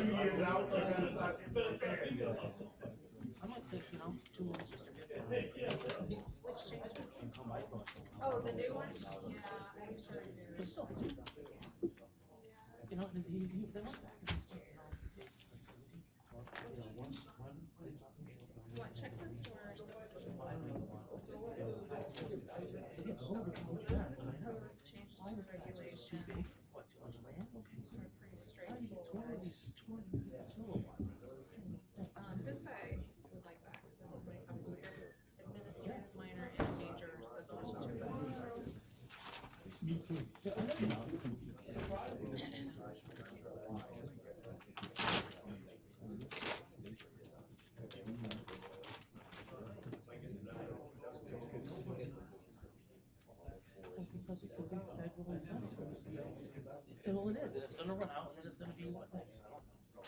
2 years out, they're gonna start. I might take, 2 minutes just to get there. Oh, the new ones? Yeah, I'm sure I do. But still, they're not back. What, check the stores? Proposed changes to regulations. Sort of pretty straightforward. This I would like that, because it only comes with administrative, minor, and major subdivision. Me too. So all it is, it's gonna run out, and then it's gonna be what next?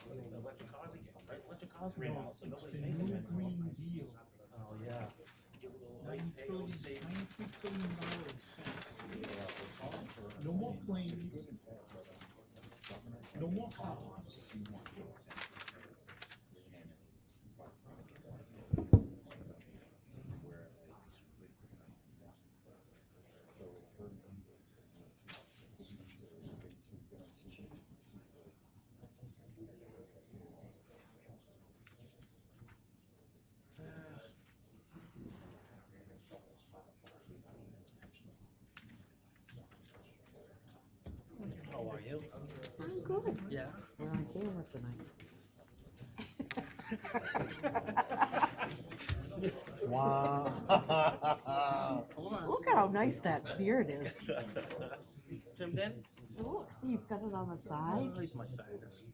Electric cars again, right? Electric cars ran out, so nobody's making them anymore. Green deal. Oh, yeah. $93 trillion spent. No more planes. No more cars. How are you? I'm good. Yeah. We're on camera tonight. Wow. Look at how nice that beard is. Trimmed in? Look, see, he's got it on the Oh, sides. he's my fattest.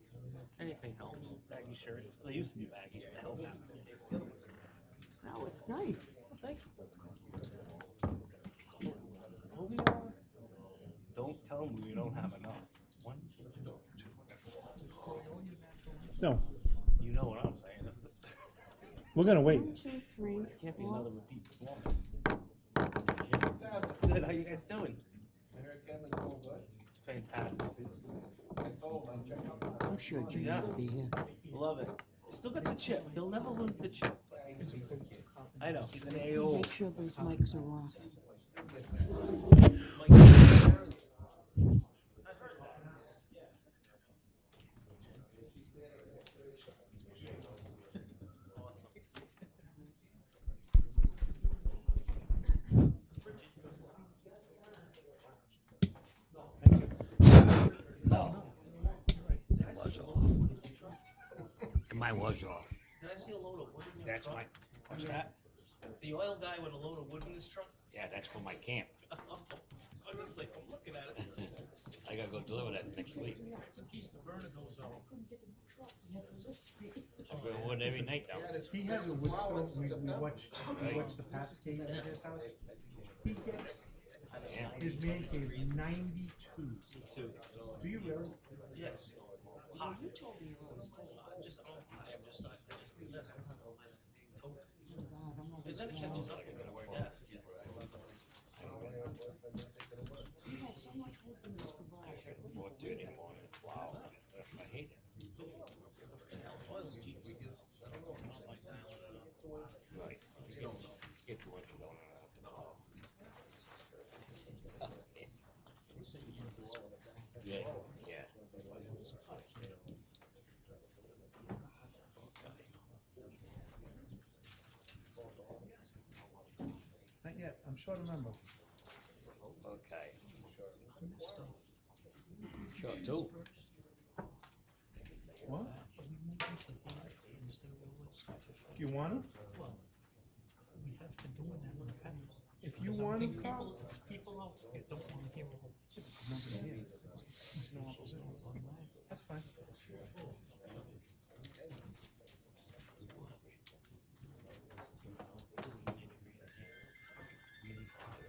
Anything helps. Baggy shirts. They used to be baggy. What the hell's happened? No, it's nice. Thank you. Moving on. Don't tell me we don't have enough. 1, 2, 3. No, You know what I'm saying. If the, we're gonna wait. 1, 2, 3, this can't be 4. another repeat performance. Good. How you guys doing? Fantastic. I'm sure Jimmy Yeah. will be here. Love it. Still got the chip. He'll never lose the chip. I know. He's an AO. Make sure those mics are off. Mine was off. Did I see a load of wood in your That's truck? my, what's that? The oil guy with a load of wood in his truck? Yeah, that's for my camp. I'm just like, I'm looking at it. I gotta go deliver that next week. I burn wood every night now. He has a wood stove. We watch the past cave at his house. He gets, Yeah. his man cave 92. Do you really? Yes. Hot. You told me it was cold. I'm just not, that's and then it catches up. Yes. You have so much wood in this garage. 4:30 in the morning. Wow. I hate it. Oil's cheap. Right. Get to work, you don't have to call. Yeah, yeah. Not yet. I'm short a member. Okay. Sure, too. What? Do you want him? If you want him, Carl. People out there don't want to hear Nobody here. There's no opposition. That's fine.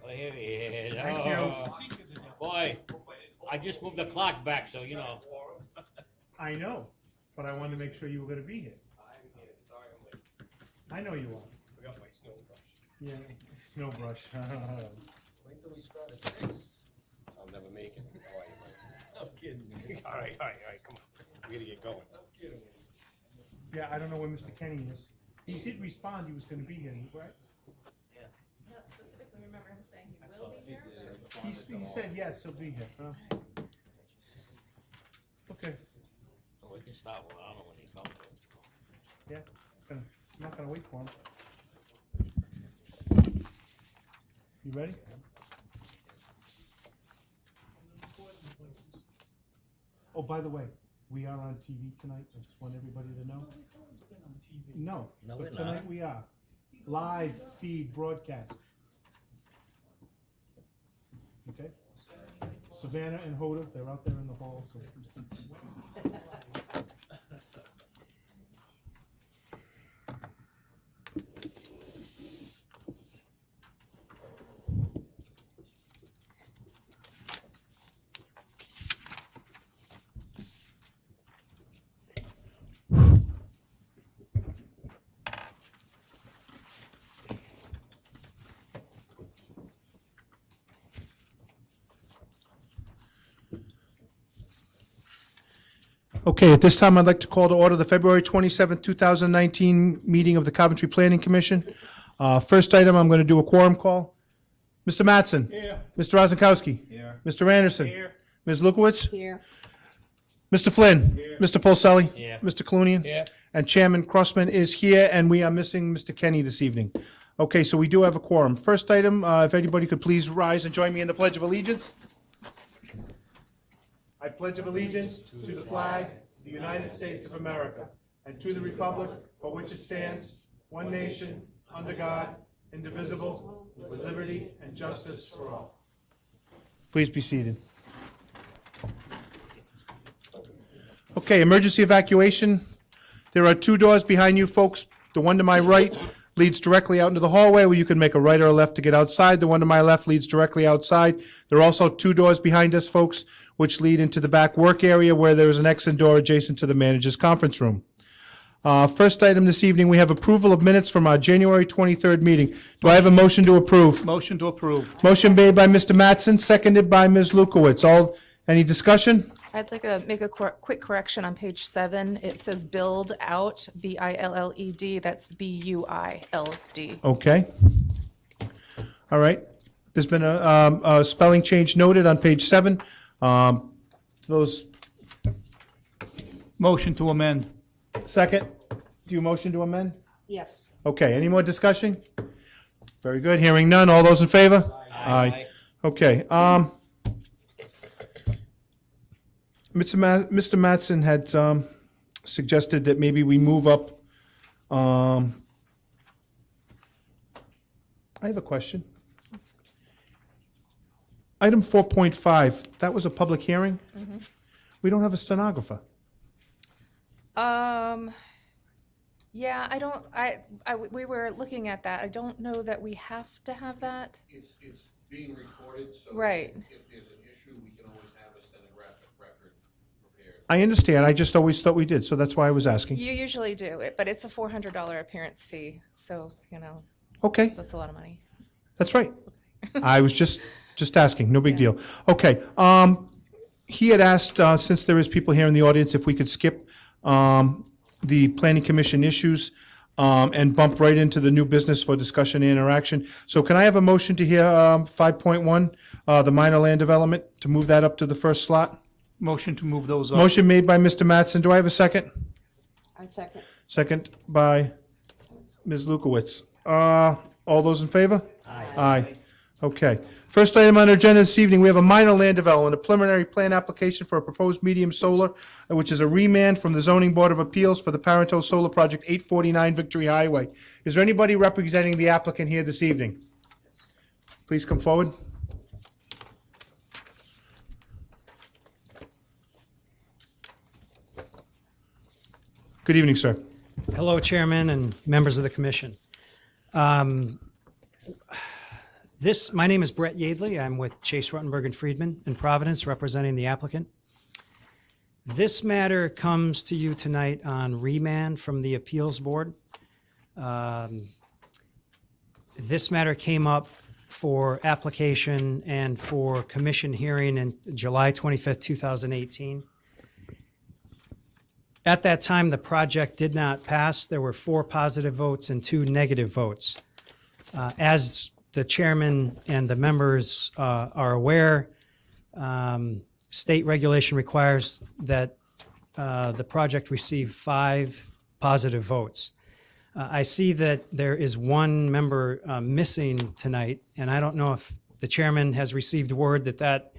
Oh, here he is. Thank you. Oh. Boy, I just moved the clock back, so you know. I know, but I wanted to make sure you were gonna be here. I know you are. Forgot my snow brush. Yeah, snow brush. Wait till we start at 6. I'll never make it. Oh, I'm kidding. All right, come on. We gotta get going. Yeah, I don't know where Mr. Kenny is. He did respond, he was gonna be here, right? I don't specifically remember him saying he will be here, but He said yes, he'll be here. Okay, So we can start with Arnold when he comes. yeah, I'm not gonna wait for him. You ready? Oh, by the way, we are on TV tonight, I just want everybody to know. No, No, but we're tonight not. we are. Live feed broadcast. Okay? Savannah and Hoda, they're out there in the hall, so. Okay, at this time, I'd like to call to order the February 27th, 2019 meeting of the Coventry Planning Commission. First item, I'm going to do a quorum call. Mr. Mattson? Here. Mr. Rozakowski? Here. Mr. Anderson? Here. Ms. Lukowitz? Here. Mr. Flynn? Here. Mr. Pulselli? Here. Mr. Clunian? Here. And Chairman Crossman is here, and we are missing Mr. Kenny this evening. Okay, so we do have a quorum. First item, if anybody could please rise and join me in the Pledge of Allegiance. I pledge of allegiance to the flag, the United States of America, and to the republic for which it stands, one nation, under God, indivisible, with liberty and justice for all. Please be seated. Okay, emergency evacuation. There are two doors behind you, folks. The one to my right leads directly out into the hallway where you can make a right or a left to get outside. The one to my left leads directly outside. There are also two doors behind us, folks, which lead into the back work area where there is an exit door adjacent to the manager's conference room. First item this evening, we have approval of minutes from our January 23rd meeting. Do I have a motion to approve? Motion to approve. Motion made by Mr. Mattson, seconded by Ms. Lukowitz. Any discussion? I'd like to make a quick correction on page 7. It says build out, BILLED, that's BUILD. Okay. All right. There's been a spelling change noted on page 7. Those, Motion to amend. second, do you motion to amend? Yes. Okay, any more discussion? Very good, hearing none, all those in favor? Aye. Okay, Mr. Mattson had suggested that maybe we move up, I have a question. Item 4.5, that was a public hearing? We don't have a stenographer. Yeah, we were looking at that. I don't know that we have to have that. It's being recorded, so Right. if there's an issue, we can always have a stenographic record prepared. I understand, I just always thought we did, so that's why I was asking. You usually do it, but it's a $400 appearance fee, so, Okay, that's a lot of money. that's right. I was just asking, no big deal. Okay, he had asked, since there is people here in the audience, if we could skip the planning commission issues and bump right into the new business for discussion and interaction. So can I have a motion to hear 5.1, the minor land development, to move that up to the first slot? Motion to move those up. Motion made by Mr. Mattson. Do I have a second? I second. Second by Ms. Lukowitz. All those in favor? Aye. Aye. Okay. First item on our agenda this evening, we have a minor land development, a preliminary plan application for a proposed medium solar, which is a remand from the Zoning Board of Appeals for the Parenteau Solar Project, 849 Victory Highway. Is there anybody representing the applicant here this evening? Please come forward. Good evening, sir. Hello, Chairman and members of the commission. My name is Brett Yadley. I'm with Chase Ruttenberg and Friedman in Providence, representing the applicant. This matter comes to you tonight on remand from the Appeals Board. This matter came up for application and for commission hearing in July 25th, 2018. At that time, the project did not pass. There were 4 positive votes and 2 negative votes. As the chairman and the members are aware, state regulation requires that the project receive 5 positive votes. I see that there is 1 member missing tonight, and I don't know if the chairman has received word that that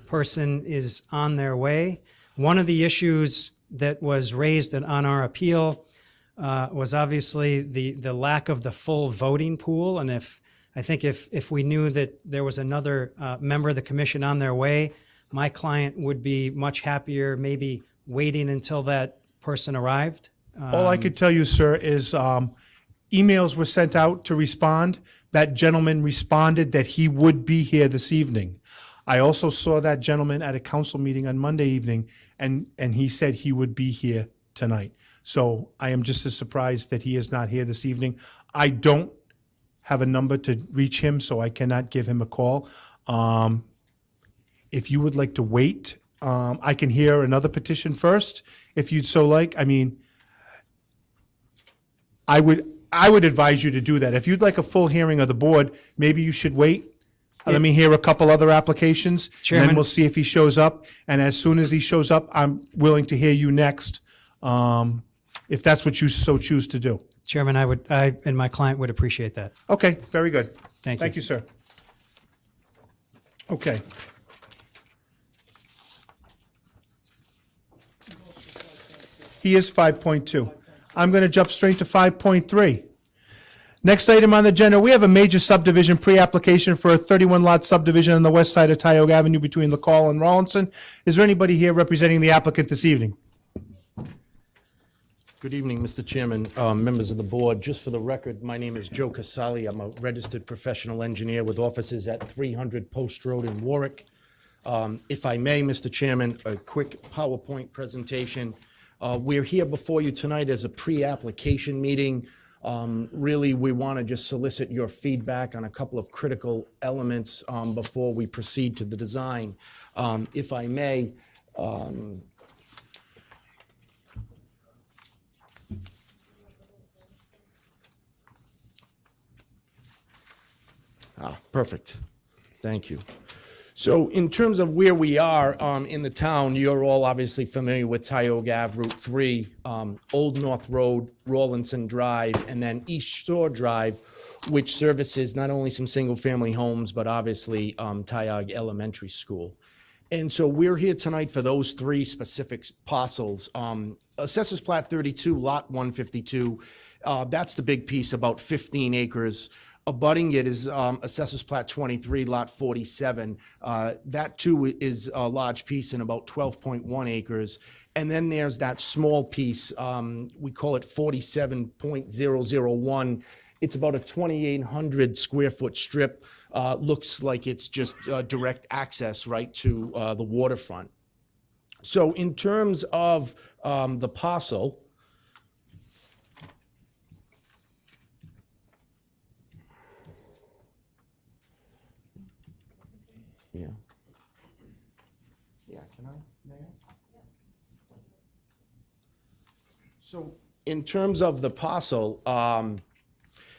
person is on their way. One of the issues that was raised on our appeal was obviously the lack of the full voting pool, and I think if we knew that there was another member of the commission on their way, my client would be much happier maybe waiting until that person arrived. All I could tell you, sir, is emails were sent out to respond. That gentleman responded that he would be here this evening. I also saw that gentleman at a council meeting on Monday evening, and he said he would be here tonight. So I am just as surprised that he is not here this evening. I don't have a number to reach him, so I cannot give him a call. If you would like to wait, I can hear another petition first, if you'd so like. I mean, I would advise you to do that. If you'd like a full hearing of the board, maybe you should wait. Let me hear a couple other applications, and then Chairman. we'll see if he shows up. And as soon as he shows up, I'm willing to hear you next, if that's what you so choose to do. Chairman, I and my client would appreciate that. Okay, very good. Thank you. Thank you, sir. Okay. He is 5.2. I'm going to jump straight to 5.3. Next item on the agenda, we have a major subdivision pre-application for a 31-lot subdivision on the west side of Tioga Avenue between LaColle and Rawlinson. Is there anybody here representing the applicant this evening? Good evening, Mr. Chairman, members of the board. Just for the record, my name is Joe Casali. I'm a registered professional engineer with offices at 300 Post Road in Warwick. If I may, Mr. Chairman, a quick PowerPoint presentation. We're here before you tonight as a pre-application meeting. Really, we want to just solicit your feedback on a couple of critical elements before we proceed to the design. If I may, perfect. Thank you. So in terms of where we are in the town, you're all obviously familiar with Tioga Ave, Route 3, Old North Road, Rawlinson Drive, and then East Shore Drive, which services not only some single-family homes, but obviously Tioga Elementary School. And so we're here tonight for those 3 specific parcels. Assessors Plat 32, Lot 152, that's the big piece, about 15 acres. Abutting it is Assessors Plat 23, Lot 47. That too is a large piece in about 12.1 acres. And then there's that small piece, we call it 47.001. It's about a 2,800 square foot strip. Looks like it's just direct access right to the waterfront. So in terms of the parcel, So in terms of the parcel,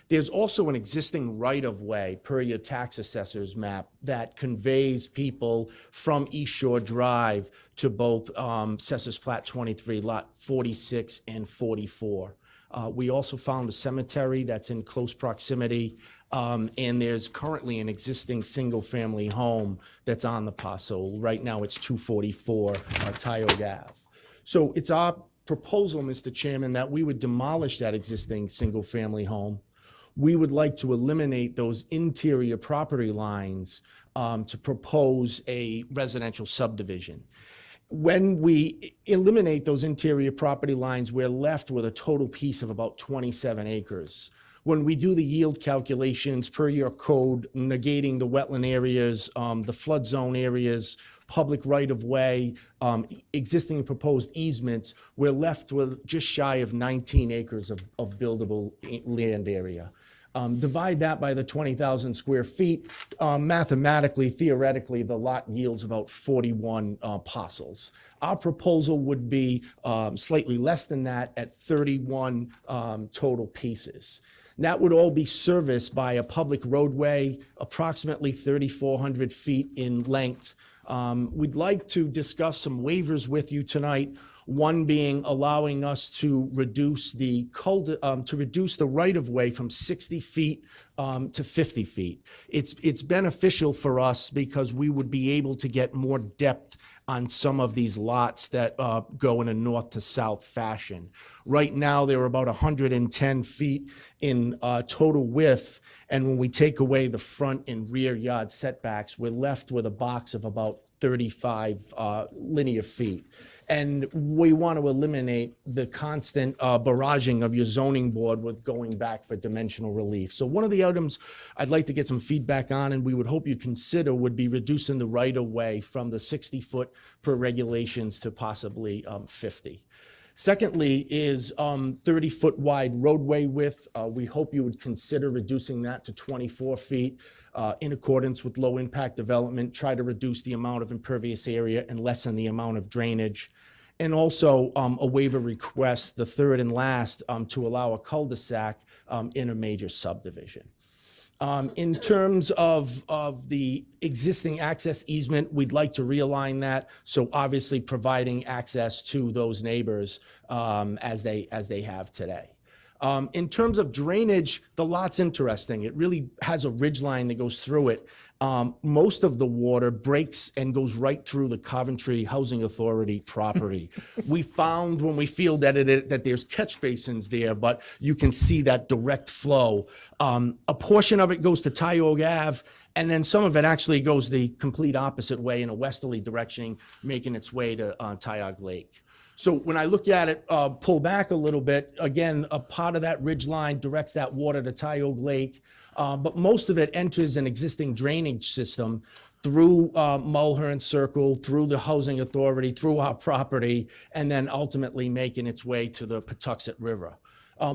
there's also an existing right-of-way per your tax assessor's map that conveys people from East Shore Drive to both Assessors Plat 23, Lot 46 and 44. We also found a cemetery that's in close proximity, and there's currently an existing single-family home that's on the parcel. Right now, it's 244 Tioga Ave. So it's our proposal, Mr. Chairman, that we would demolish that existing single-family home. We would like to eliminate those interior property lines to propose a residential subdivision. When we eliminate those interior property lines, we're left with a total piece of about 27 acres. When we do the yield calculations per your code, negating the wetland areas, the flood zone areas, public right-of-way, existing and proposed easements, we're left with just shy of 19 acres of buildable land area. Divide that by the 20,000 square feet. Mathematically, theoretically, the lot yields about 41 parcels. Our proposal would be slightly less than that at 31 total pieces. That would all be serviced by a public roadway, approximately 3,400 feet in length. We'd like to discuss some waivers with you tonight. One being allowing us to reduce the right-of-way from 60 feet to 50 feet. It's beneficial for us because we would be able to get more depth on some of these lots that go in a north to south fashion. Right now, they're about 110 feet in total width, and when we take away the front and rear yard setbacks, we're left with a box of about 35 linear feet. And we want to eliminate the constant barraging of your zoning board with going back for dimensional relief. So one of the items I'd like to get some feedback on, and we would hope you consider, would be reducing the right-of-way from the 60-foot per regulations to possibly 50. Secondly is 30-foot wide roadway width. We hope you would consider reducing that to 24 feet in accordance with low impact development, try to reduce the amount of impervious area and lessen the amount of drainage. And also a waiver request, the third and last, to allow a cul-de-sac in a major subdivision. In terms of the existing access easement, we'd like to realign that. So obviously providing access to those neighbors as they have today. In terms of drainage, the lot's interesting. It really has a ridge line that goes through it. Most of the water breaks and goes right through the Coventry Housing Authority property. We found when we field edited that there's catch basins there, but you can see that direct flow. A portion of it goes to Tioga Ave, and then some of it actually goes the complete opposite way in a westerly direction, making its way to Tioga Lake. So when I look at it, pull back a little bit, again, a part of that ridge line directs that water to Tioga Lake, but most of it enters an existing drainage system through Mulhern Circle, through the Housing Authority, through our property, and then ultimately making its way to the Patuxent River.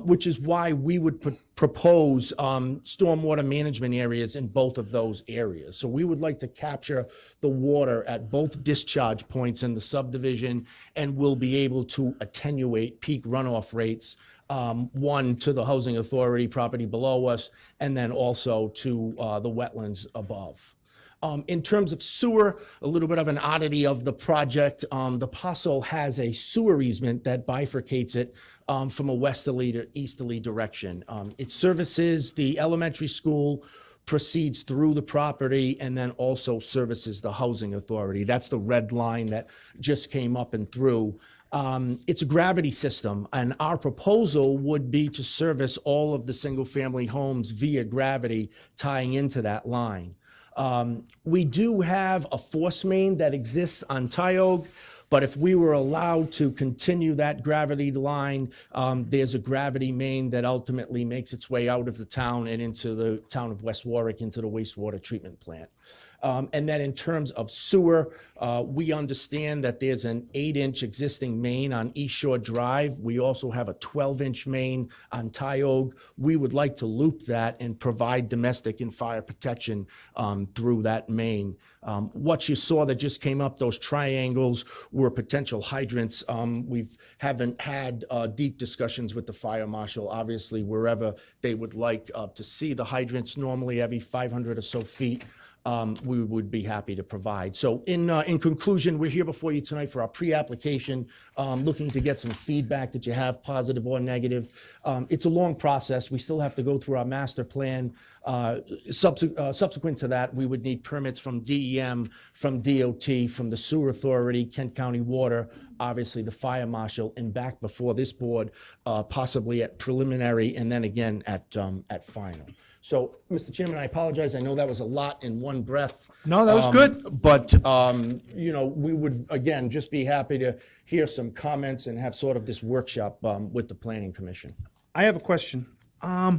Which is why we would propose stormwater management areas in both of those areas. So we would like to capture the water at both discharge points in the subdivision, and we'll be able to attenuate peak runoff rates, one to the Housing Authority property below us, and then also to the wetlands above. In terms of sewer, a little bit of an oddity of the project. The parcel has a sewer easement that bifurcates it from a westerly to easterly direction. It services the elementary school, proceeds through the property, and then also services the Housing Authority. That's the red line that just came up and through. It's a gravity system, and our proposal would be to service all of the single-family homes via gravity tying into that line. We do have a force main that exists on Tioga, but if we were allowed to continue that gravity line, there's a gravity main that ultimately makes its way out of the town and into the town of West Warwick, into the wastewater treatment plant. And then in terms of sewer, we understand that there's an 8-inch existing main on East Shore Drive. We also have a 12-inch main on Tioga. We would like to loop that and provide domestic and fire protection through that main. What you saw that just came up, those triangles, were potential hydrants. We haven't had deep discussions with the fire marshal. Obviously, wherever they would like to see the hydrants, normally every 500 or so feet, we would be happy to provide. So in conclusion, we're here before you tonight for our pre-application, looking to get some feedback that you have, positive or negative. It's a long process. We still have to go through our master plan. Subsequent to that, we would need permits from DEM, from DOT, from the Sewer Authority, Kent County Water, obviously the fire marshal, and back before this board, possibly at preliminary and then again at final. So, Mr. Chairman, I apologize. I know that was a lot in one breath. No, that was good. But, you know, we would, again, just be happy to hear some comments and have sort of this workshop with the Planning Commission. I have a question. Were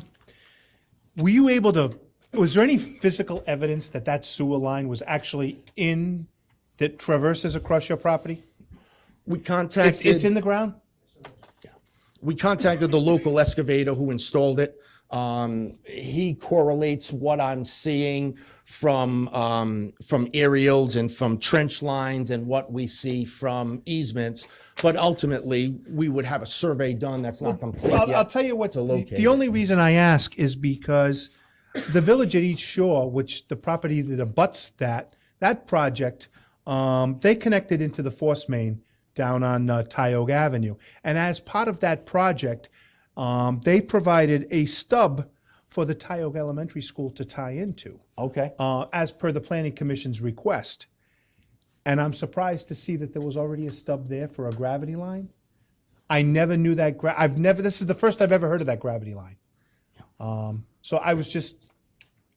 you able to, was there any physical evidence that that sewer line was actually that traverses across your property? We contacted... It's in the ground? We contacted the local excavator who installed it. He correlates what I'm seeing from aerials and from trench lines and what we see from easements. But ultimately, we would have a survey done that's not complete yet. I'll tell you what, to locate the it. only reason I ask is because the Village at East Shore, which the property that abuts that project, they connected into the force main down on Tioga Avenue. And as part of that project, they provided a stub for the Tioga Elementary School to tie into, Okay. as per the Planning Commission's request. And I'm surprised to see that there was already a stub there for a gravity line. I never knew that, this is the first I've ever heard of that gravity line. So I was just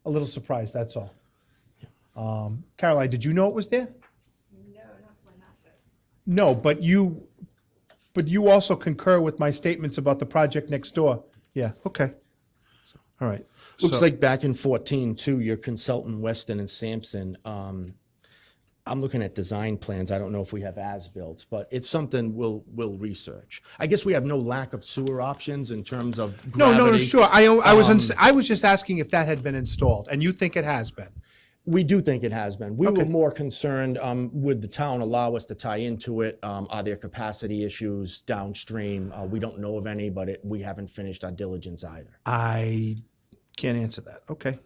a little surprised, that's all. Caroline, did you know it was there? No, not to my map. No, but you also concur with my statements about the project next door. Yeah, okay. All right. Looks So- like back in 14 too, your consultant Weston and Sampson, I'm looking at design plans. I don't know if we have as-built, but it's something we'll research. I guess we have no lack of sewer options in terms of No, gravity. sure. I was just asking if that had been installed, and you think it has been. We do think it has been. We were Okay. more concerned, would the town allow us to tie into it? Are there capacity issues downstream? We don't know of any, but we haven't finished our diligence either. I can't answer that. Okay.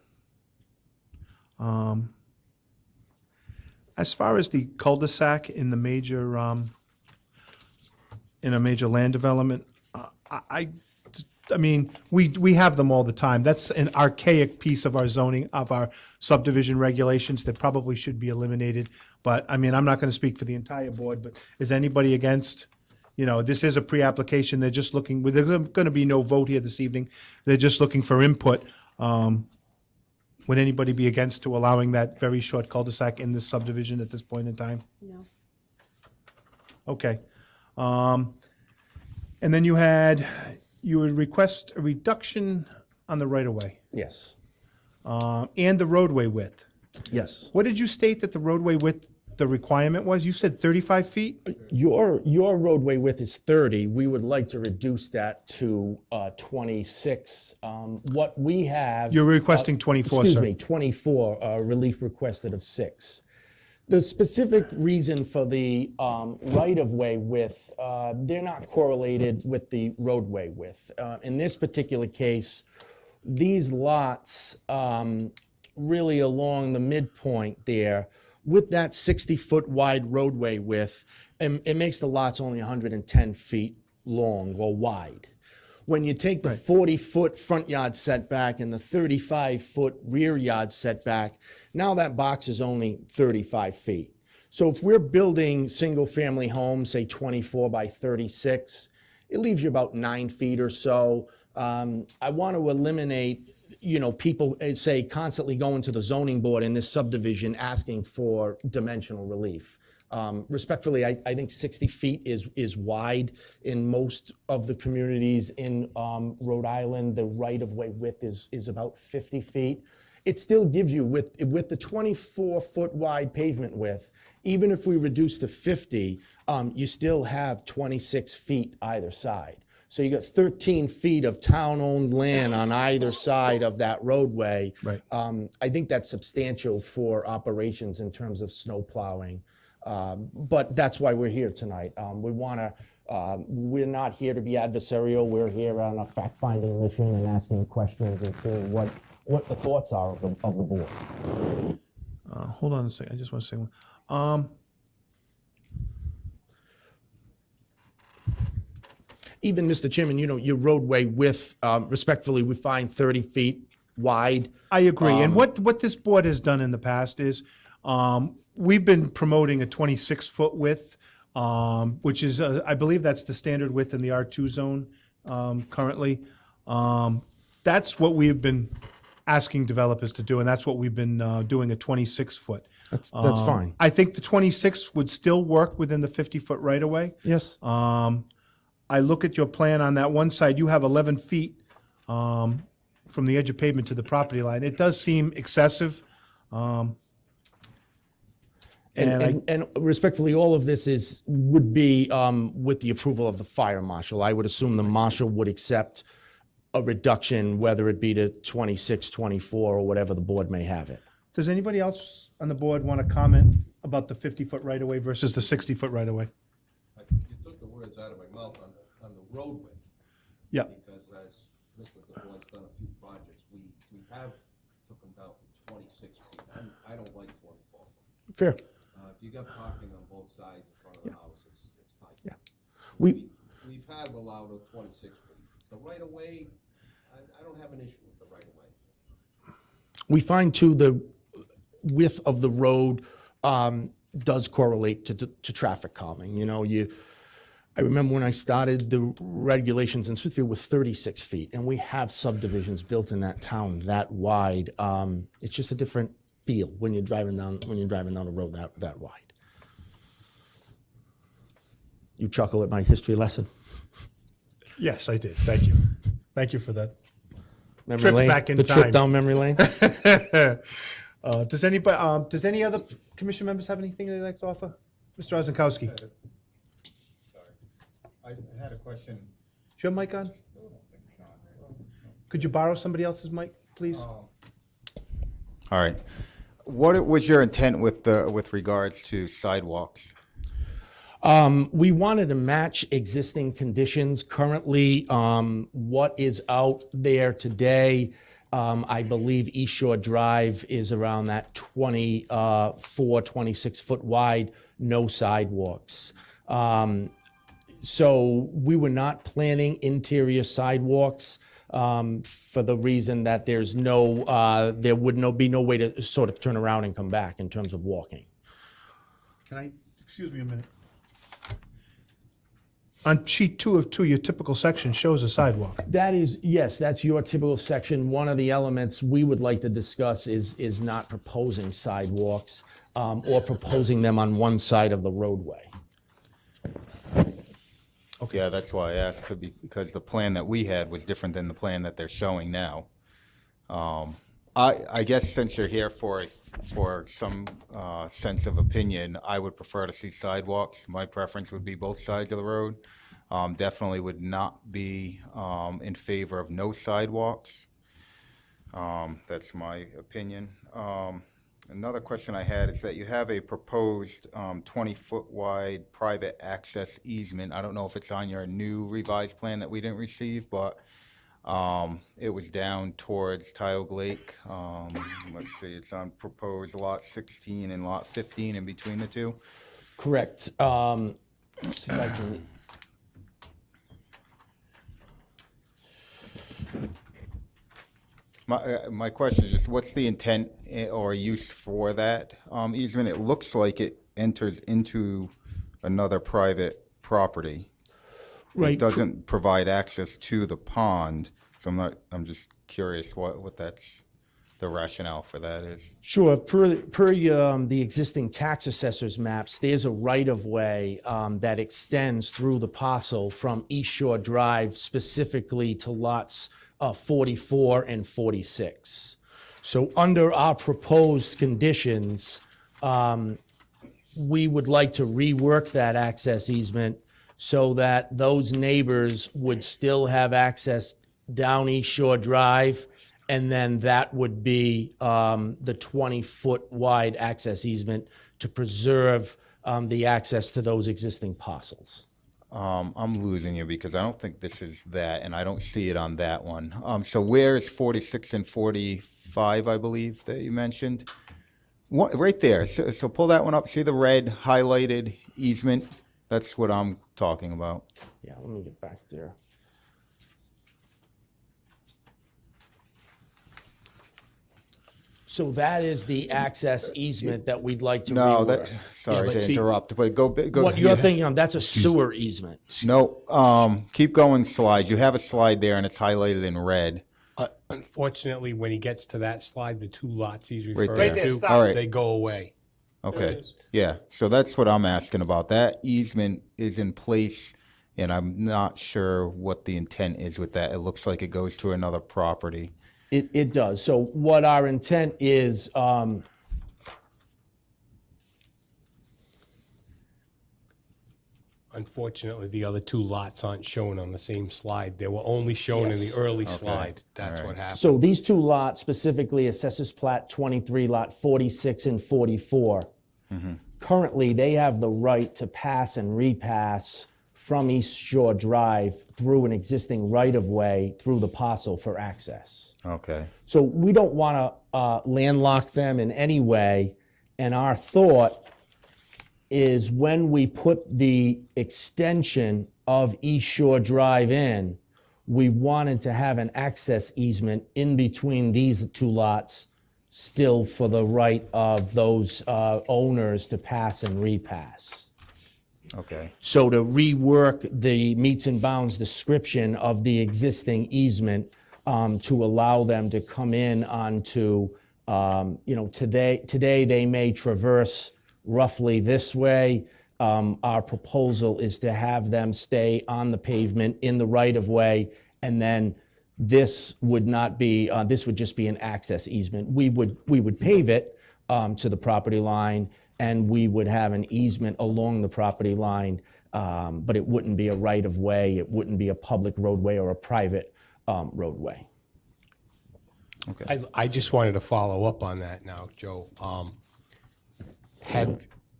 As far as the cul-de-sac in the major, in a major land development, I mean, we have them all the time. That's an archaic piece of our zoning, of our subdivision regulations that probably should be eliminated. But, I mean, I'm not going to speak for the entire board, but is anybody against? You know, this is a pre-application. They're just looking, there's going to be no vote here this evening. They're just looking for input. Would anybody be against to allowing that very short cul-de-sac in this subdivision at this point in time? No. Okay. And then you would request a reduction on the right-of-way, Yes. and the roadway width. Yes. What did you state that the roadway width, the requirement was? You said 35 feet? Your roadway width is 30. We would like to reduce that to 26. What we have. You're requesting 24, Excuse sir. me, 24, relief requested of 6. The specific reason for the right-of-way width, they're not correlated with the roadway width. In this particular case, these lots really along the midpoint there, with that 60-foot wide roadway width, it makes the lots only 110 feet long or wide. When you take the 40-foot front yard setback and the 35-foot rear yard setback, now that box is only 35 feet. So if we're building single-family homes, say 24 by 36, it leaves you about 9 feet or so. I want to eliminate, people say constantly going to the zoning board in this subdivision asking for dimensional relief. Respectfully, I think 60 feet is wide in most of the communities in Rhode Island. The right-of-way width is about 50 feet. It still gives you, with the 24-foot wide pavement width, even if we reduce to 50, you still have 26 feet either side. So you got 13 feet of town-owned land on either side of that roadway. Right. I think that's substantial for operations in terms of snow plowing. But that's why we're here tonight. We're not here to be adversarial. We're here on a fact-finding mission and asking questions and seeing what the thoughts are of the board. Hold on a second. I just want to say one. Even, Mr. Chairman, your roadway width, respectfully, we find 30 feet wide. I agree. And what this board has done in the past is, we've been promoting a 26-foot width, which is, I believe that's the standard width in the R2 zone currently. That's what we've been asking developers to do, and that's what we've been doing, a 26-foot. That's fine. I think the 26 would still work within the 50-foot right-of-way. Yes. I look at your plan on that one side, you have 11 feet from the edge of pavement to the property line. It does seem excessive. And respectfully, all of this would be with the approval of the fire marshal. I would assume the marshal would accept a reduction, whether it be to 26, 24, or whatever the board may have it. Does anybody else on the board want to comment about the 50-foot right-of-way versus the 60-foot right-of-way? You took the words out of my mouth on the road width. Yeah. Because as Mr. DeBoer's done a few projects, we have took them down to 26 feet. I don't like 24. Fair. If you got parking on both sides in front of the house, it's tight. Yeah. We've had allowed a 26 feet. The right of way, I don't have an issue with the right of way. We find too the width of the road does correlate to traffic calming. You know, I remember when I started, the regulations in Smithfield were 36 feet, and we have subdivisions built in that town that wide. It's just a different feel when you're driving down a road that wide. You chuckle at my history lesson. Yes, I did. Thank you. Thank you for that. Memory Trip lane? back in the time. trip down memory lane. Does any other commission members have anything they'd like to offer? Mr. Ozenkowski, is Sorry. I had a question. your mic on? Could you borrow somebody else's mic, please? Oh. All right. What was your intent with regards to sidewalks? We wanted to match existing conditions. Currently, what is out there today, I believe East Shore Drive is around that 24, 26 foot wide, no sidewalks. So we were not planning interior sidewalks for the reason that there would be no way to sort of turn around and come back in terms of walking. Excuse me a minute. On sheet 2 of 2, your typical section shows a sidewalk. That is, yes, that's your typical section. One of the elements we would like to discuss is not proposing sidewalks or proposing them on one side of the roadway. Yeah, that's why I asked, because the plan that we had was different than the plan that they're showing now. I guess since you're here for some sense of opinion, I would prefer to see sidewalks. My preference would be both sides of the road. Definitely would not be in favor of no sidewalks. That's my opinion. Another question I had is that you have a proposed 20-foot wide private access easement. I don't know if it's on your new revised plan that we didn't receive, but it was down towards Tioga Lake. Let's see, it's on proposed lot 16 and lot 15 in between the two. Correct. Let's see if I can- My question is just, what's the intent or use for that easement? It looks like it enters into another private property. Right. It doesn't provide access to the pond, so I'm just curious what that's, the rationale for that is. Sure. Per the existing tax assessor's maps, there's a right-of-way that extends through the parcel from East Shore Drive specifically to lots 44 and 46. So under our proposed conditions, we would like to rework that access easement so that those neighbors would still have access down East Shore Drive, and then that would be the 20-foot wide access easement to preserve the access to those existing parcels. I'm losing you because I don't think this is that, and I don't see it on that one. So where is 46 and 45, I believe, that you mentioned? What, right there. So pull that one up. See the red highlighted easement? That's what I'm talking about. Yeah, let me get back there. So that is the access easement that we'd like to No, rework. sorry but to see, interrupt, but go. What you're thinking of, that's a sewer easement. No, keep going slides. You have a slide there and it's highlighted in red. Unfortunately, when he gets to that slide, the two lots he's Right referring there. Right there, to, stop. All right. they go away. Okay, yeah, so that's what I'm asking about. That easement is in place, and I'm not sure what the intent is with that. It looks like it goes to another property. It does. So what our intent is, Unfortunately, the other two lots aren't shown on the same slide. They were only shown in the Yes. early slide. That's what happened. So these two lots, specifically Assessors Plat 23, Lot 46 and 44, currently they have the right to pass and repass from East Shore Drive through an existing right-of-way through the parcel for access. Okay. So we don't want to landlock them in any way, and our thought is when we put the extension of East Shore Drive in, we wanted to have an access easement in between these two lots still for the right of those owners to pass and repass. Okay. So to rework the meets and bounds description of the existing easement to allow them to come in onto, today they may traverse roughly this way. Our proposal is to have them stay on the pavement in the right-of-way, and then this would not be, this would just be an access easement. We would pave it to the property line, and we would have an easement along the property line, but it wouldn't be a right-of-way, it wouldn't be a public roadway or a private roadway. Okay. I just wanted to follow up on that now, Joe.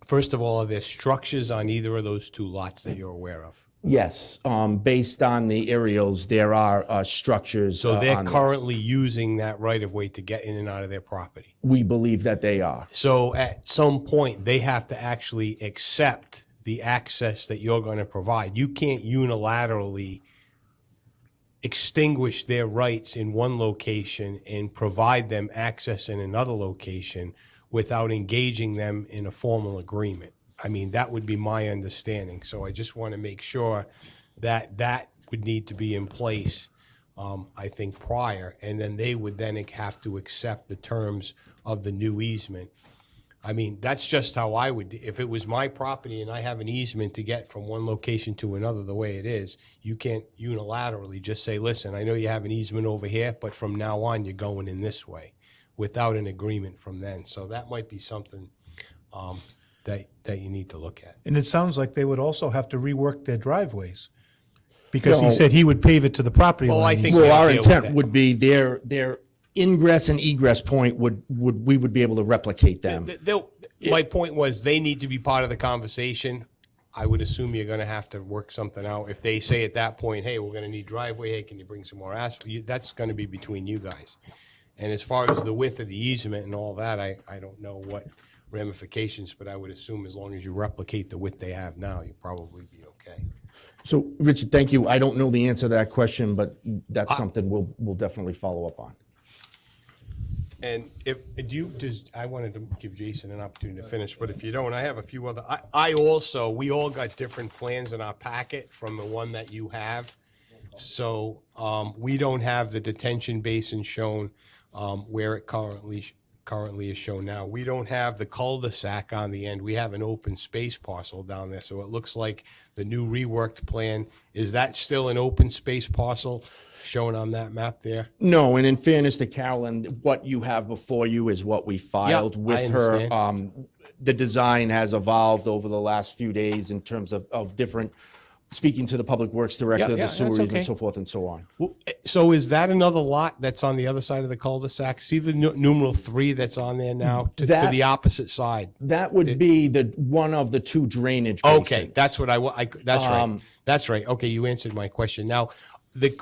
First of all, are there structures on either of those two lots that you're aware of? Yes, based on the aerials, there are structures. So they're on there. currently using that right-of-way to get in and out of their property. We believe that they are. So at some point, they have to actually accept the access that you're going to provide. You can't unilaterally extinguish their rights in one location and provide them access in another location without engaging them in a formal agreement. I mean, that would be my understanding. So I just want to make sure that that would need to be in place, I think, prior, and then they would then have to accept the terms of the new easement. I mean, that's just how I would, if it was my property and I have an easement to get from one location to another the way it is, you can't unilaterally just say, listen, I know you have an easement over here, but from now on, you're going in this way, without an agreement from then. So that might be something that you need to look at. And it sounds like they would also have to rework their driveways, because he No. said he would pave it to the property Oh, line. I think Well, they'll our deal with intent that. would be their ingress and egress point we would be able to replicate them. My point was, they need to be part of the conversation. I would assume you're gonna have to work something out. If they say at that point, hey, we're gonna need driveway, hey, can you bring some more asphalt? That's gonna be between you guys. And as far as the width of the easement and all that, I don't know what ramifications, but I would assume as long as you replicate the width they have now, you'll probably be okay. So, Richard, thank you. I don't know the answer to that question, but that's something we'll definitely follow up on. And I wanted to give Jason an opportunity to finish, but if you don't, I have a few other, we all got different plans in our packet from the one that you have. So, we don't have the detention basin shown, where it currently is shown now. We don't have the cul-de-sac on the end. We have an open space parcel down there. So it looks like the new reworked plan, is that still an open space parcel shown on that map there? No, and in fairness to Carolyn, what you have before you is what we filed Yeah, I with her. understand. The design has evolved over the last few days in terms of different, speaking to the Public Works Director, Yeah, the that's sewer easement, okay. so forth and so on. Well, so is that another lot that's on the other side of the cul-de-sac? See the numeral 3 that's on there now to That- the opposite side? That would be one of the two drainage basins. Okay, that's what that's right. That's right. Okay, you answered my question. Now,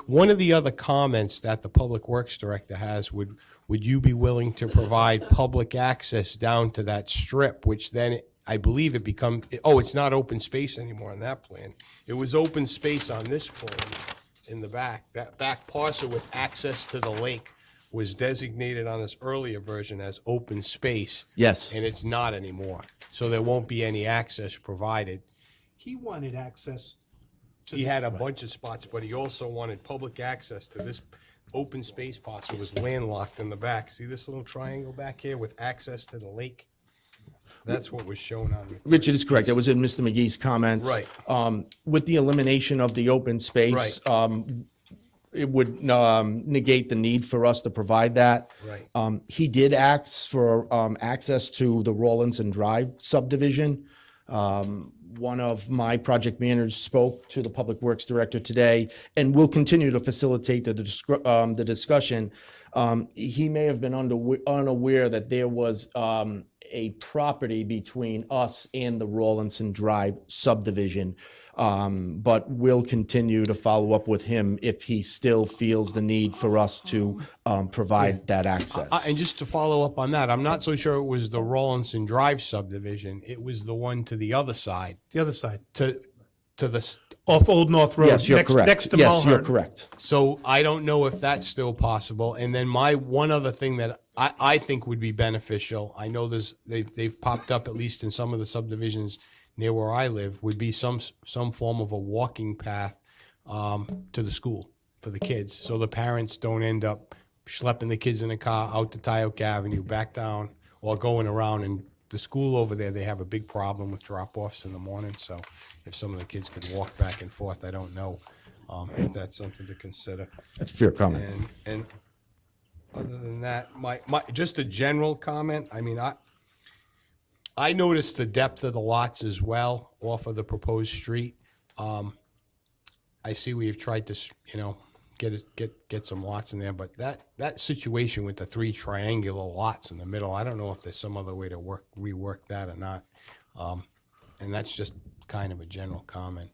one of the other comments that the Public Works Director has, would you be willing to provide public access down to that strip, which then I believe it becomes, it's not open space anymore on that plan. It was open space on this plan in the back. That back parcel with access to the lake was designated on this earlier version as open space. Yes. And it's not anymore. So there won't be any access provided. He wanted access. He had a bunch of spots, but he also wanted public access to this open space parcel. Was landlocked in the back. See this little triangle back here with access to the lake? That's what was shown on the. Richard is correct. That was in Mr. McGee's comments. Right. With the elimination of the open space, it would negate the need for us to provide that. Right. He did ask for access to the Rawlinson Drive subdivision, one of my project managers spoke to the Public Works Director today and will continue to facilitate the discussion. He may have been unaware that there was a property between us and the Rawlinson Drive subdivision, but we'll continue to follow up with him if he still feels the need for us to provide that access. And just to follow up on that, I'm not so sure it was the Rawlinson Drive subdivision. It was the one to the other side, The other side, to the, off Old North Road. Yes, you're next- correct. Next to Yes, you're Mulhern. correct. so I don't know if that's still possible. And then my one other thing that I think would be beneficial, I know they've popped up at least in some of the subdivisions near where I live, would be some form of a walking path to the school for the kids, so the parents don't end up schlepping the kids in a car out to Tyoke Avenue, back down, or going around. And the school over there, they have a big problem with drop-offs in the morning, so if some of the kids could walk back and forth, I don't know if that's something to consider. That's a fair comment. And other than that, my just a general comment, I mean, I noticed the depth of the lots as well off of the proposed street. I see we've tried to, get some lots in there, but that situation with the 3 triangular lots in the middle, I don't know if there's some other way to rework that or not. And that's just kind of a general comment.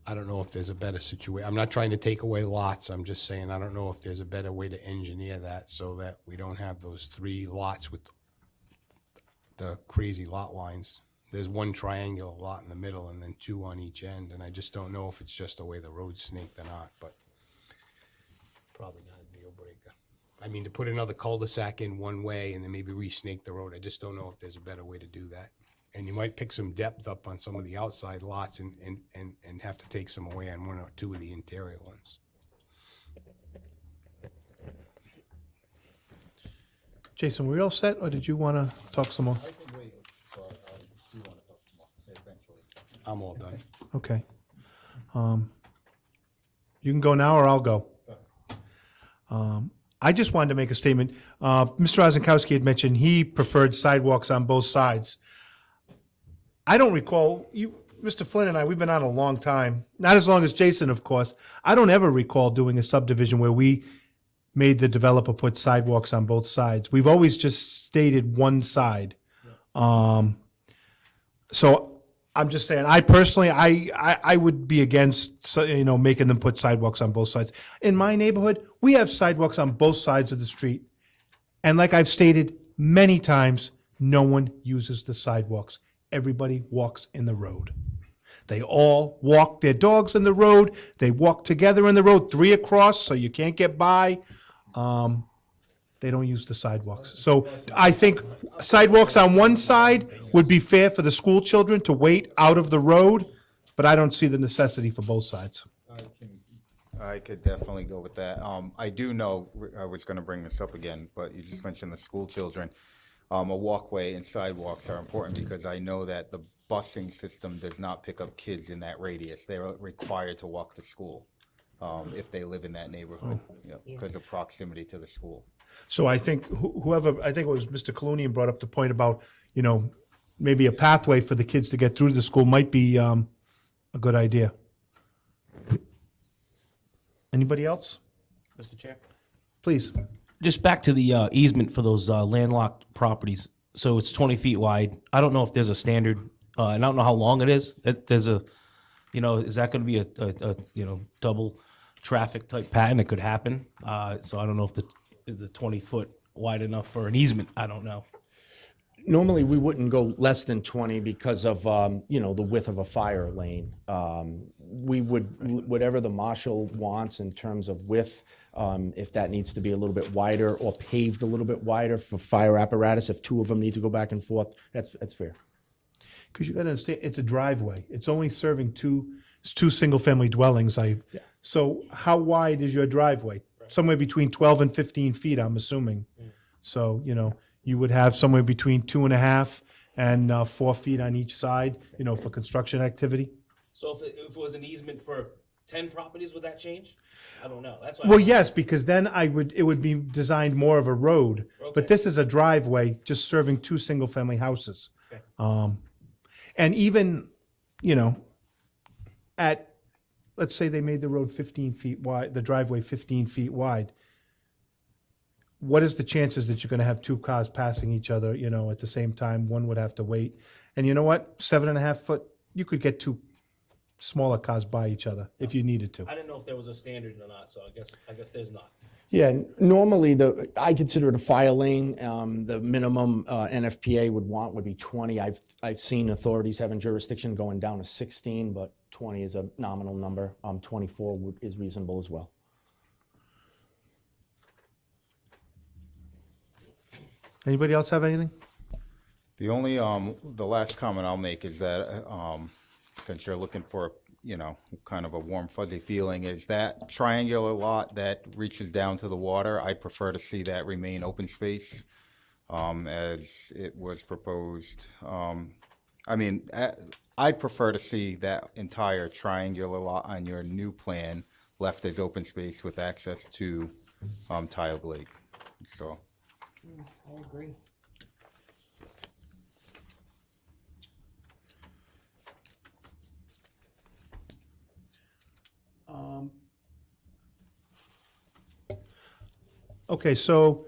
I don't know if there's a better situation. I'm not trying to take away lots. I'm just saying I don't know if there's a better way to engineer that so that we don't have those 3 lots with the crazy lot lines. There's 1 triangular lot in the middle and then 2 on each end, and I just don't know if it's just the way the road's snaked or not, but probably not a deal breaker. I mean, to put another cul-de-sac in one way and then maybe re-snake the road, I just don't know if there's a better way to do that. And you might pick some depth up on some of the outside lots and have to take some away on 1 or 2 of the interior ones. Jason, were we all set, or did you want to talk some more? I'm all done. Okay. You can go now, or I'll go. I just wanted to make a statement. Mr. Ozenkowski had mentioned he preferred sidewalks on both sides. I don't recall, Mr. Flynn and I, we've been on a long time, not as long as Jason, of course. I don't ever recall doing a subdivision where we made the developer put sidewalks on both sides. We've always just stated one side. So I'm just saying, I personally, I would be against, making them put sidewalks on both sides. In my neighborhood, we have sidewalks on both sides of the street. And like I've stated many times, no one uses the sidewalks. Everybody walks in the road. They all walk their dogs in the road. They walk together in the road, 3 across, so you can't get by. They don't use the sidewalks. So I think sidewalks on one side would be fair for the school children to wait out of the road, but I don't see the necessity for both sides. I could definitely go with that. I do know, I was going to bring this up again, but you just mentioned the school children. A walkway and sidewalks are important because I know that the busing system does not pick up kids in that radius. They're required to walk to school if they live in that neighborhood because of proximity to the school. So I think I think it was Mr. Colonian brought up the point about, maybe a pathway for the kids to get through the school might be a good idea. Anybody else? Mr. Chair? Please. Just back to the easement for those landlocked properties. So it's 20 feet wide. I don't know if there's a standard, and I don't know how long it is. There's a, is that going to be a double traffic type pattern that could happen? So I don't know if the 20-foot wide enough for an easement. I don't know. Normally, we wouldn't go less than 20 because of, the width of a fire lane. We would, whatever the marshal wants in terms of width, if that needs to be a little bit wider or paved a little bit wider for fire apparatus, if 2 of them need to go back and forth, that's fair. Because you got to understand, it's a driveway. It's only serving two single-family dwellings. So how wide is your driveway? Somewhere between 12 and 15 feet, I'm assuming. So, you would have somewhere between 2.5 and 4 feet on each side, for construction activity. So if it was an easement for 10 properties, would that change? I don't know. That's Well, yes, because then it would be designed more of a road. Okay. But this is a driveway just serving 2 single-family houses. Okay. And even, you know, at, let's say they made the road 15 feet wide, the driveway 15 feet wide. What is the chances that you're gonna have two cars passing each other, you know, at the same time? One would have to wait. And you know what? 7.5 foot, you could get two smaller cars by each other if you needed to. I didn't know if there was a standard or not, so I guess there's not. Yeah, normally I consider it a fire lane. The minimum NFPA would be 20. I've seen authorities having jurisdiction going down to 16, but 20 is a nominal number. 24 is reasonable as well. Anybody else have anything? The only, the last comment I'll make is that, since you're looking for, you know, kind of a warm fuzzy feeling, is that triangular lot that reaches down to the water, I'd prefer to see that remain open space, as it was proposed. I mean, I'd prefer to see that entire triangular lot on your new plan left as open space with access to, Tioga Lake, so. I agree. Okay, so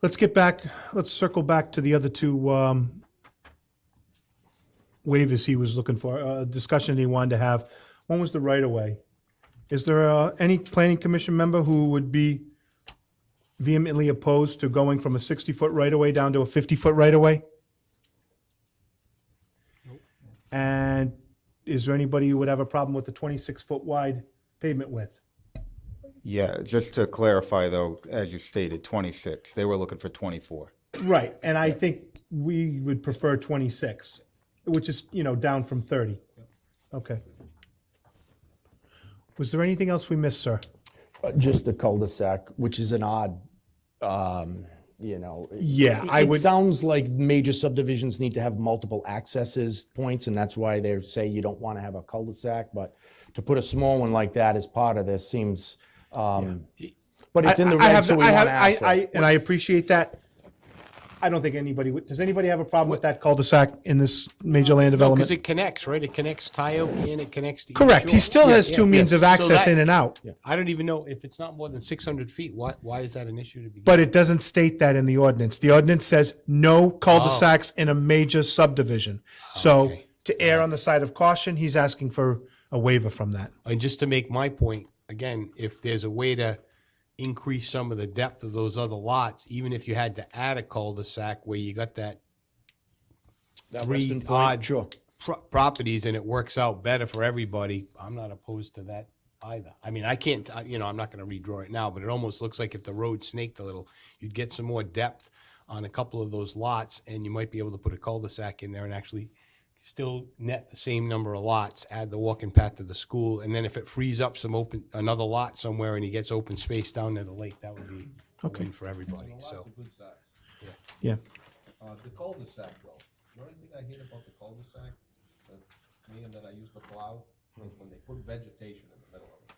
let's circle back to the other two waivers he was looking for, a discussion he wanted to have. One was the right-of-way. Is there any planning commission member who would be vehemently opposed to going from a 60-foot right-of-way down to a 50-foot right-of-way? And is there anybody who would have a problem with the 26-foot wide pavement width? Yeah, just to clarify though, as you stated, 26, they were looking for 24. Right, and I think we would prefer 26, which is, you know, down from 30. Okay. Was there anything else we missed, sir? Just the cul-de-sac, which is an odd, you know. Yeah, I It would- sounds like major subdivisions need to have multiple accesses points, and that's why they say you don't want to have a cul-de-sac, but to put a small one like that as part of this seems, but it's in the regs, so we want to ask for it. And I appreciate that. I don't think anybody would, does anybody have a problem with that cul-de-sac in this major land Because development? it connects, right? It connects Tioga and it connects to East Correct, he Shore. still has two means of So access that- in and out, I don't even know if it's not more than 600 feet. Why is that an issue to begin? but it doesn't state that in the ordinance. The ordinance says no cul-de-sacs in a major subdivision. So Okay. to err on the side of caution, he's asking for a waiver from that. And just to make my point, again, if there's a way to increase some of the depth of those other lots, even if you had to add a cul-de-sac where you got that resting three point, odd sure. properties and it works out better for everybody, I'm not opposed to that either. I mean, I can't, you know, I'm not going to redraw it now, but it almost looks like if the road snaked a little, you'd get some more depth on a couple of those lots and you might be able to put a cul-de-sac in there and actually still net the same number of lots, add the walking path to the school, and then if it frees up another lot somewhere and he gets open space down near the lake, that would be a win for everybody, Lots so. of good size. Yeah. The cul-de-sac though, the only thing I hate about the cul-de-sac, and that I used to plow, is when they put vegetation in the middle of it.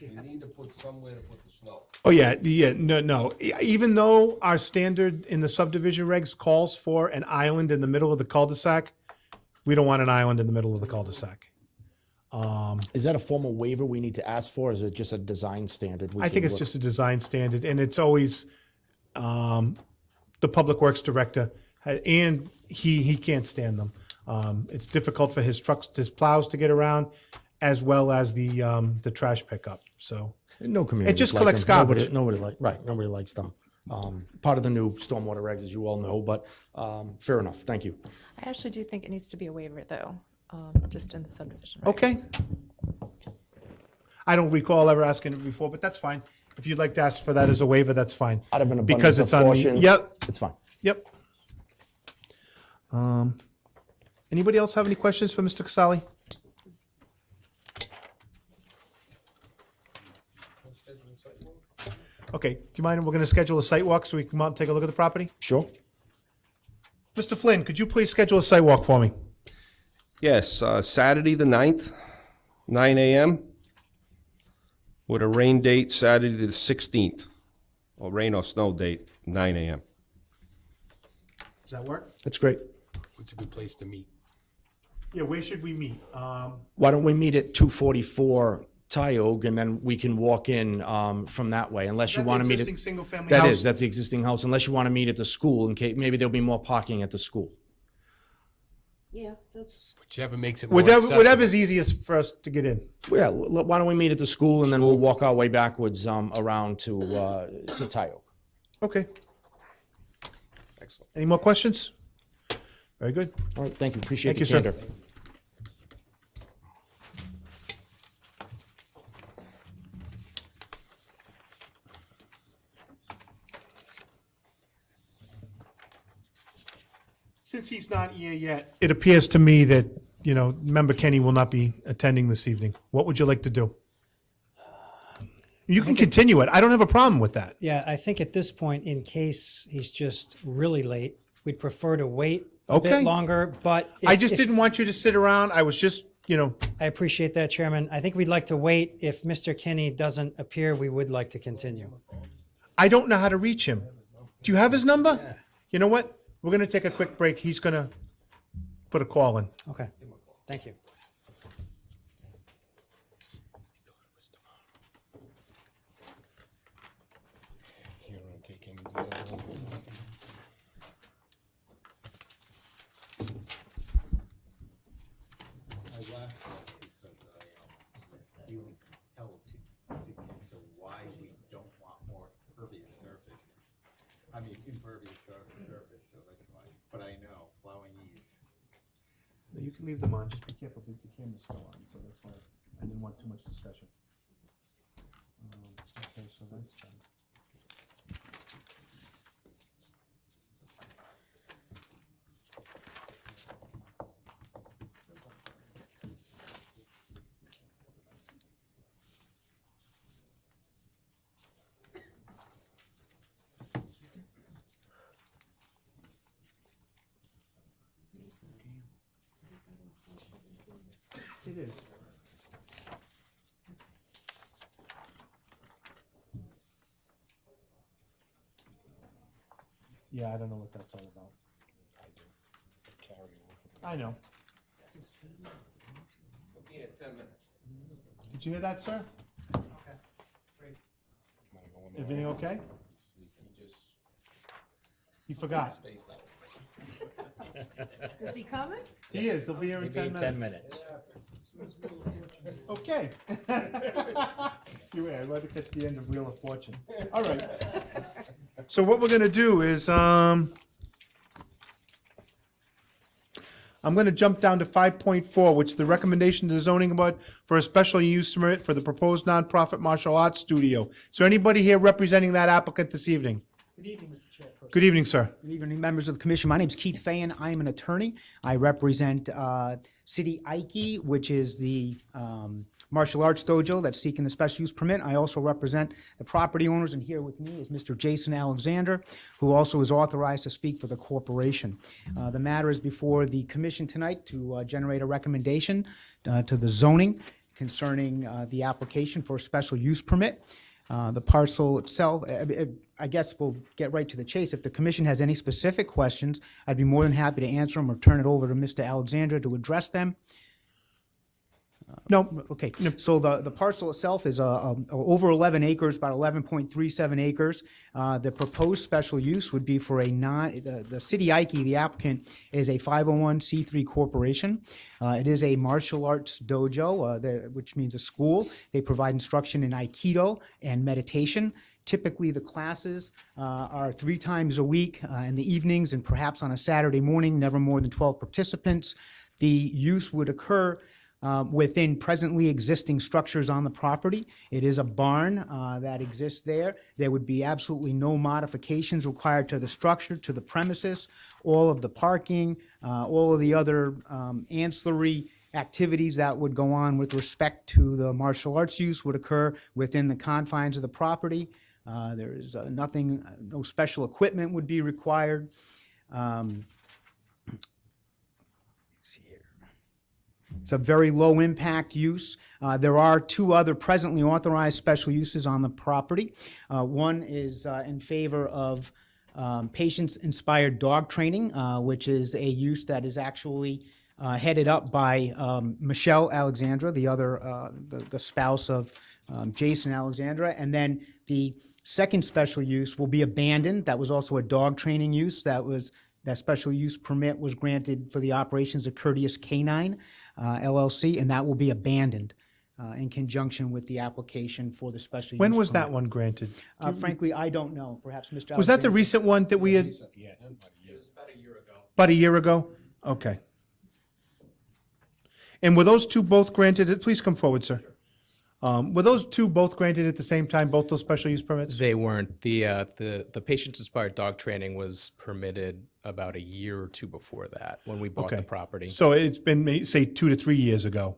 You need to put somewhere to put the snow. Oh, yeah, no. Even though our standard in the subdivision regs calls for an island in the middle of the cul-de-sac, we don't want an island in the middle of the cul-de-sac. Is that a formal waiver we need to ask for, or is it just a design standard? I think it's just a design standard, and it's always the Public Works Director, and he can't stand them. It's difficult for his trucks, his plows to get around, as well as the trash pickup, so. No community. It just collects garbage. Nobody likes them. Part of the new stormwater regs, as you all know, but fair enough, thank you. I actually do think it needs to be a waiver, though, just in the subdivision. regs. Okay. I don't recall ever asking it before, but that's fine. If you'd like to ask for that as a waiver, that's fine. Out of an Because abundance it's of on caution. the, yep, It's fine. yep. Anybody else have any questions for Mr. Casali? Okay, do you mind, we're gonna schedule a site walk so we can come out and take a look at the property? Sure. Mr. Flynn, could you please schedule a site walk for me? Yes, Saturday the 9th, 9 a.m. with a rain date Saturday the 16th, or rain or snow date, 9 a.m. Does that work? That's great. It's a good place to meet. Yeah, where should we meet? Why don't we meet at 244 Tioga, and then we can walk in from that way, unless you want to meet at... Existing single-family That house? is, that's the existing house, unless you want to meet at the school, in case, maybe there'll be more parking at the school. Yeah, that's, Whichever makes it more Whatever's accessible. easiest for us to get in. Yeah, why don't we meet at the school, and then we'll walk our way backwards around to Tioga. Okay. Excellent. Any more questions? Very good. All right, thank you, appreciate Thank the you, sir. candor. Since he's not here yet, it appears to me that, Member Kenny will not be attending this evening. What would you like to do? You can continue it. I don't have a problem with that. Yeah, I think at this point, in case he's just really late, we'd prefer to wait a bit Okay. longer, but. I just didn't want you to sit around. I was just, I appreciate that, Chairman. I think we'd like to wait. If Mr. Kinney doesn't appear, we would like to continue. I don't know how to reach him. Do you have his number? You know what? We're going to take a quick break. He's going to put a call in. Okay, thank you. You don't take any desires. I laughed because feeling compelled to answer why we don't want more impervious surface. I mean, impervious surface, so that's why, but I know, plowing ease. You can leave them on. Just be careful. The camera's still on, so that's why I didn't want too much discussion. Okay, so that's done. It is. Yeah, I don't know what that's all about. I know. Did you hear that, sir? Everything okay? He forgot. is he coming? He is. He'll be here in 10 minutes. Okay. You're right. I'd rather catch the end of Wheel of Fortune. All right. So what we're gonna do is, I'm gonna jump down to 5.4, which is the recommendation to the zoning board for a special use permit for the proposed nonprofit martial arts studio. So anybody here representing that applicant this evening? Good evening, Mr. Chairperson. Good evening, sir. Good evening, members of the commission. My name is Keith Fayen. I am an attorney. I represent City Ike, which is the martial arts dojo that's seeking the special use permit. I also represent the property owners, and here with me is Mr. Jason Alexander, who also is authorized to speak for the corporation. The matter is before the commission tonight to generate a recommendation to the zoning concerning the application for a special use permit. The parcel itself, I guess we'll get right to the chase. If the commission has any specific questions, I'd be more than happy to answer them or turn it over to Mr. Alexander to address them. No. Okay, so the parcel itself is over 11 acres, about 11.37 acres. The proposed special use would be for the City Ike, the applicant, is a 501c3 corporation. It is a martial arts dojo, which means a school. They provide instruction in Aikido and meditation. Typically, the classes are 3 times a week in the evenings and perhaps on a Saturday morning, never more than 12 participants. The use would occur within presently existing structures on the property. It is a barn that exists there. There would be absolutely no modifications required to the structure, to the premises. All of the parking, all of the other ancillary activities that would go on with respect to the martial arts use would occur within the confines of the property. There is nothing, no special equipment would be required. It's a very low impact use. There are 2 other presently authorized special uses on the property. One is in favor of patients-inspired dog training, which is a use that is actually headed up by Michelle Alexandra, the other, the spouse of Jason Alexandra. And then the second special use will be abandoned. That was also a dog training use. That special use permit was granted for the operations of Courteous Canine LLC, and that will be abandoned in conjunction with the application for the special use. When was that permit. one granted? Frankly, I don't know. Perhaps Mr. Was that the Alexander- recent one that we had? Yes, about a year ago. About a year ago? Okay. And were those two both granted, please come forward, sir. Were those two both granted at the same time, both those special use permits? They weren't. The patients-inspired dog training was permitted about a year or two before that, when we bought Okay. the property. So it's been, say, 2 to 3 years ago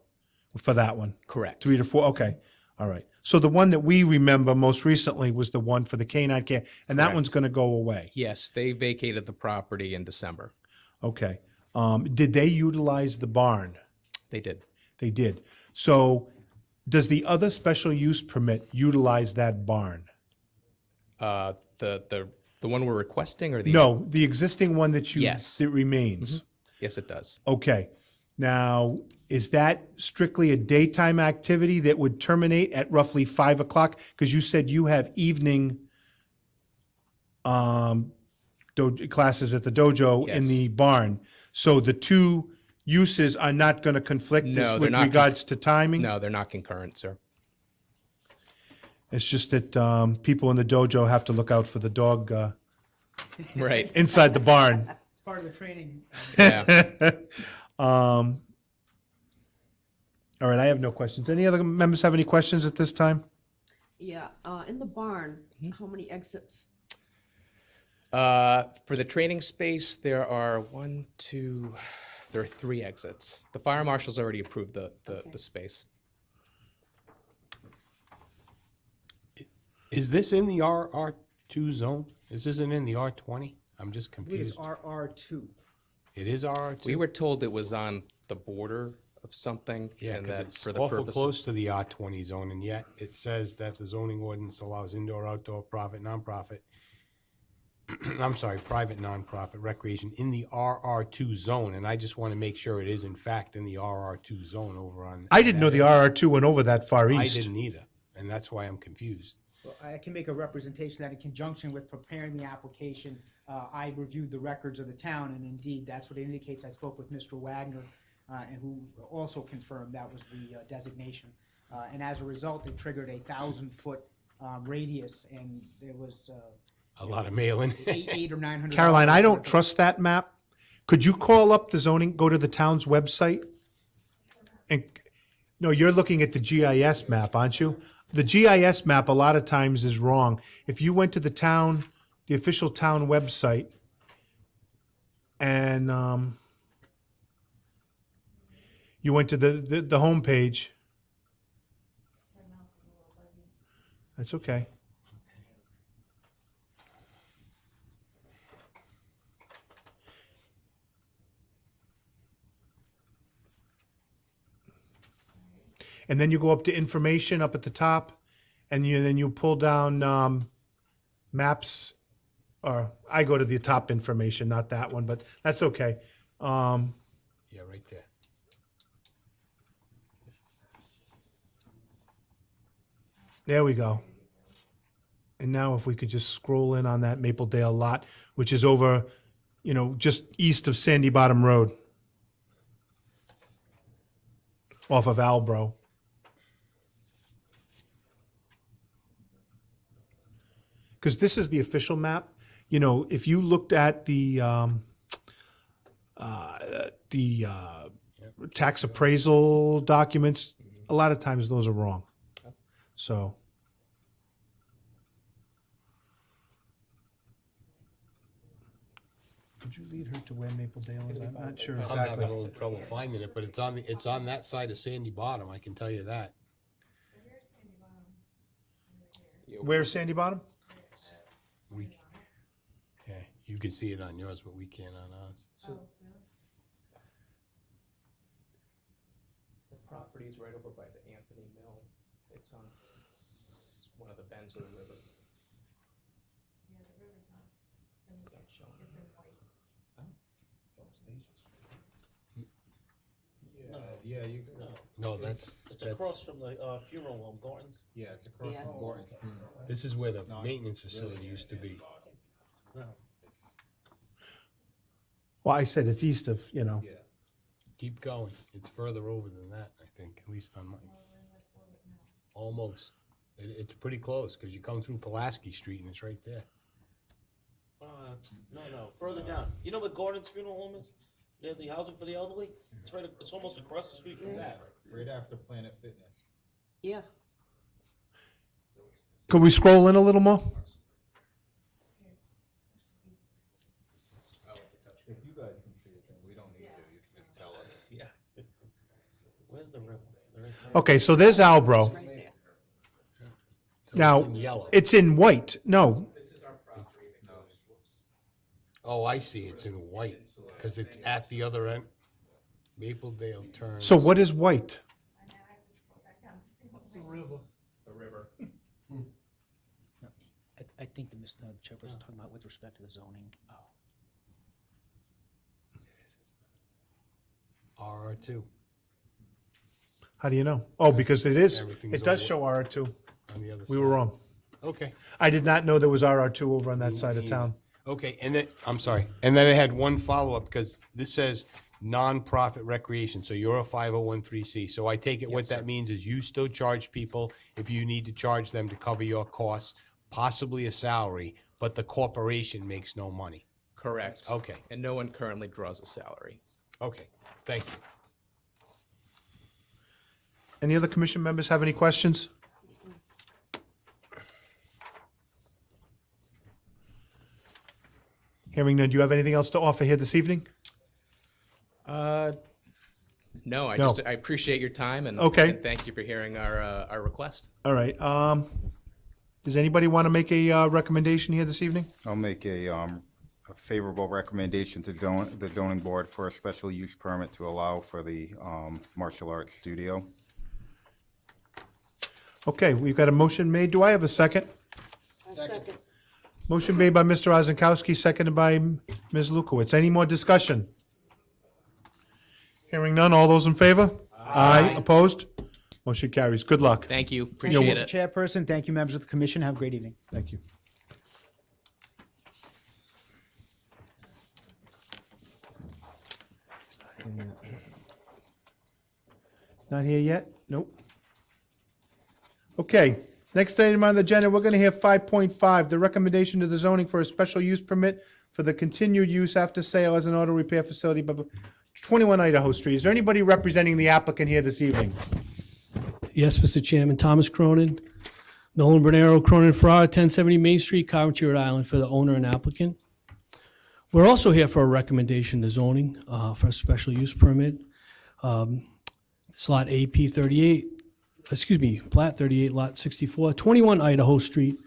for that one? Correct. 3 to 4, okay, all right. So the one that we remember most recently was the one for the canine care, and that Correct. one's gonna go away? Yes, they vacated the property in December. Okay. Did they utilize the barn? They did. They did. So does the other special use permit utilize that barn? The one we're requesting, or the No, the existing one that Yes. that remains? Yes, it does. Okay. Now, is that strictly a daytime activity that would terminate at roughly 5 o'clock? Because you said you have evening classes at the dojo in Yes. the barn. So the two uses are not going to conflict No, they're with not regards to timing? No, they're not concurrent, sir. It's just that people in the dojo have to look out for the dog Right. inside the barn. It's part of the training. Yeah. All right, I have no questions. Any other members have any questions at this time? Yeah, in the barn, how many exits? For the training space, there are there are 3 exits. The fire marshal's already approved the space. Is this in the RR2 zone? This isn't in the R20? I'm just I believe it's confused. RR2. It is RR2? We were told it was on the border of something. Yeah, and because that it's for the awful purpose of- close to the R20 zone, and yet it says that the zoning ordinance allows indoor, outdoor, private, nonprofit, I'm sorry, private, nonprofit recreation in the RR2 zone, and I just want to make sure it is in fact in the RR2 zone over on. I didn't know the RR2 went over that far I east. didn't either, and that's why I'm confused. Well, I can make a representation that in conjunction with preparing the application, I reviewed the records of the town, and indeed, that's what it indicates. I spoke with Mr. Wagner, and who also confirmed that was the designation. And as a result, it triggered a 1,000-foot radius, and there was A lot of mail-in. eight or $900. Caroline, I don't worth of- trust that map. Could you call up the zoning, go to the town's website? And, no, you're looking at the GIS map, aren't you? The GIS map a lot of times is wrong. If you went to the town, the official town website, and you went to the homepage. That's okay. And then you go up to information up at the top, and then you pull down maps, or I go to the top information, not that one, but that's okay. Yeah, right there. There we go. And now if we could just scroll in on that Mapledale lot, which is over, just east of Sandy Bottom Road, off of Albro. Because this is the official map. If you looked at the tax appraisal documents, a lot of times those are wrong. So. Could you lead her to where Mapledale is? I'm not sure I'm exactly. having a little trouble finding it, but it's on that side of Sandy Bottom, I can tell you that. Where's Sandy Bottom? Yeah, you can see it on yours, but we can't on ours. The property's right over by the Anthony Mill. It's on one of the bends of the river. Yeah, the river's not. It's in white. Yeah, you, No, that's, from the funeral home, Gordon's. yeah, it's across from Gordon's funeral. this is where the maintenance facility used to be. Well, I said it's east of, you know. Keep going. It's further over than that, I think, at least on mine. Almost. It's pretty close, because you come through Pulaski Street and it's right there. No, further down. You know where Gordon's funeral home is? Near the housing for the elderly? It's right, it's almost across the street from that. Right after Planet Fitness. Yeah. Could we scroll in a little more? If you guys can see it, then we don't need to, you can just tell us. Yeah. Where's the river? Okay, so there's Albro. Right there. So Now, it's in yellow. it's in white. No, Oh, I see. It's in white, because it's at the other end. Mapledale turns. so what is white? The river. The river. I think the chairperson talking about with respect to the zoning. RR2 How do you know? Oh, because it is, Everything's it does all show RR2. on the other side. We were wrong. Okay. I did not know there was RR2 over on that side of Me town. Okay, and then, I'm sorry, and then I had one follow-up, because this says nonprofit recreation, so you're a 501(c). So I take it what that means is you still charge people if you need to charge them to cover your costs, possibly a salary, but the corporation makes no money. Correct. Okay. And no one currently draws a salary. Okay, thank you. Any other commission members have any questions? Hearing none, do you have anything else to offer here this evening? No, I No. I appreciate your time and, Okay. and thank you for hearing our request. All right, does anybody want to make a recommendation here this evening? I'll make a favorable recommendation to the zoning board for a special use permit to allow for the martial arts studio. Okay, we've got a motion made. Do I have a second? Second. Motion made by Mr. Ozenkowski, seconded by Ms. Lukowitz. Any more discussion? Hearing none, all those in favor? Aye. Opposed? Motion carries. Good luck. Thank you. You're Appreciate welcome. it. Chairperson, thank you, members of the commission. Have a great evening. Thank you. Not here yet? Nope. Okay, next item on the agenda, we're gonna hear 5.5, the recommendation to the zoning for a special use permit for the continued use after sale as an auto repair facility, 21 Idaho Street. Is there anybody representing the applicant here this evening? Yes, Mr. Chairman, Thomas Cronin, Nolan Bernero, Cronin Farrar, 1070 Main Street, Coventry, Rhode Island, for the owner and applicant. We're also here for a recommendation to zoning for a special use permit. It's lot AP 38, plat 38, lot 64, 21 Idaho Street,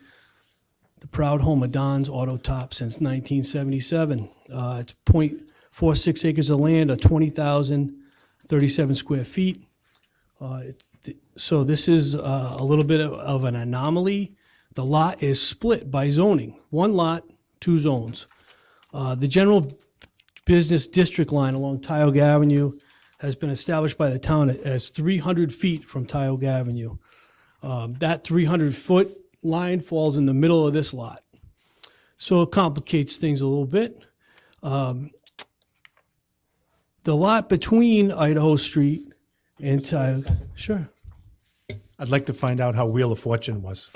the proud home of Don's Auto Top since 1977. It's 0.46 acres of land, 20,037 square feet. So this is a little bit of an anomaly. The lot is split by zoning. One lot, two zones. The general business district line along Tioga Avenue has been established by the town as 300 feet from Tioga Avenue. That 300-foot line falls in the middle of this lot. So it complicates things a little bit. The lot between Idaho Street and Tioga, sure. I'd like to find out how Wheel of Fortune was.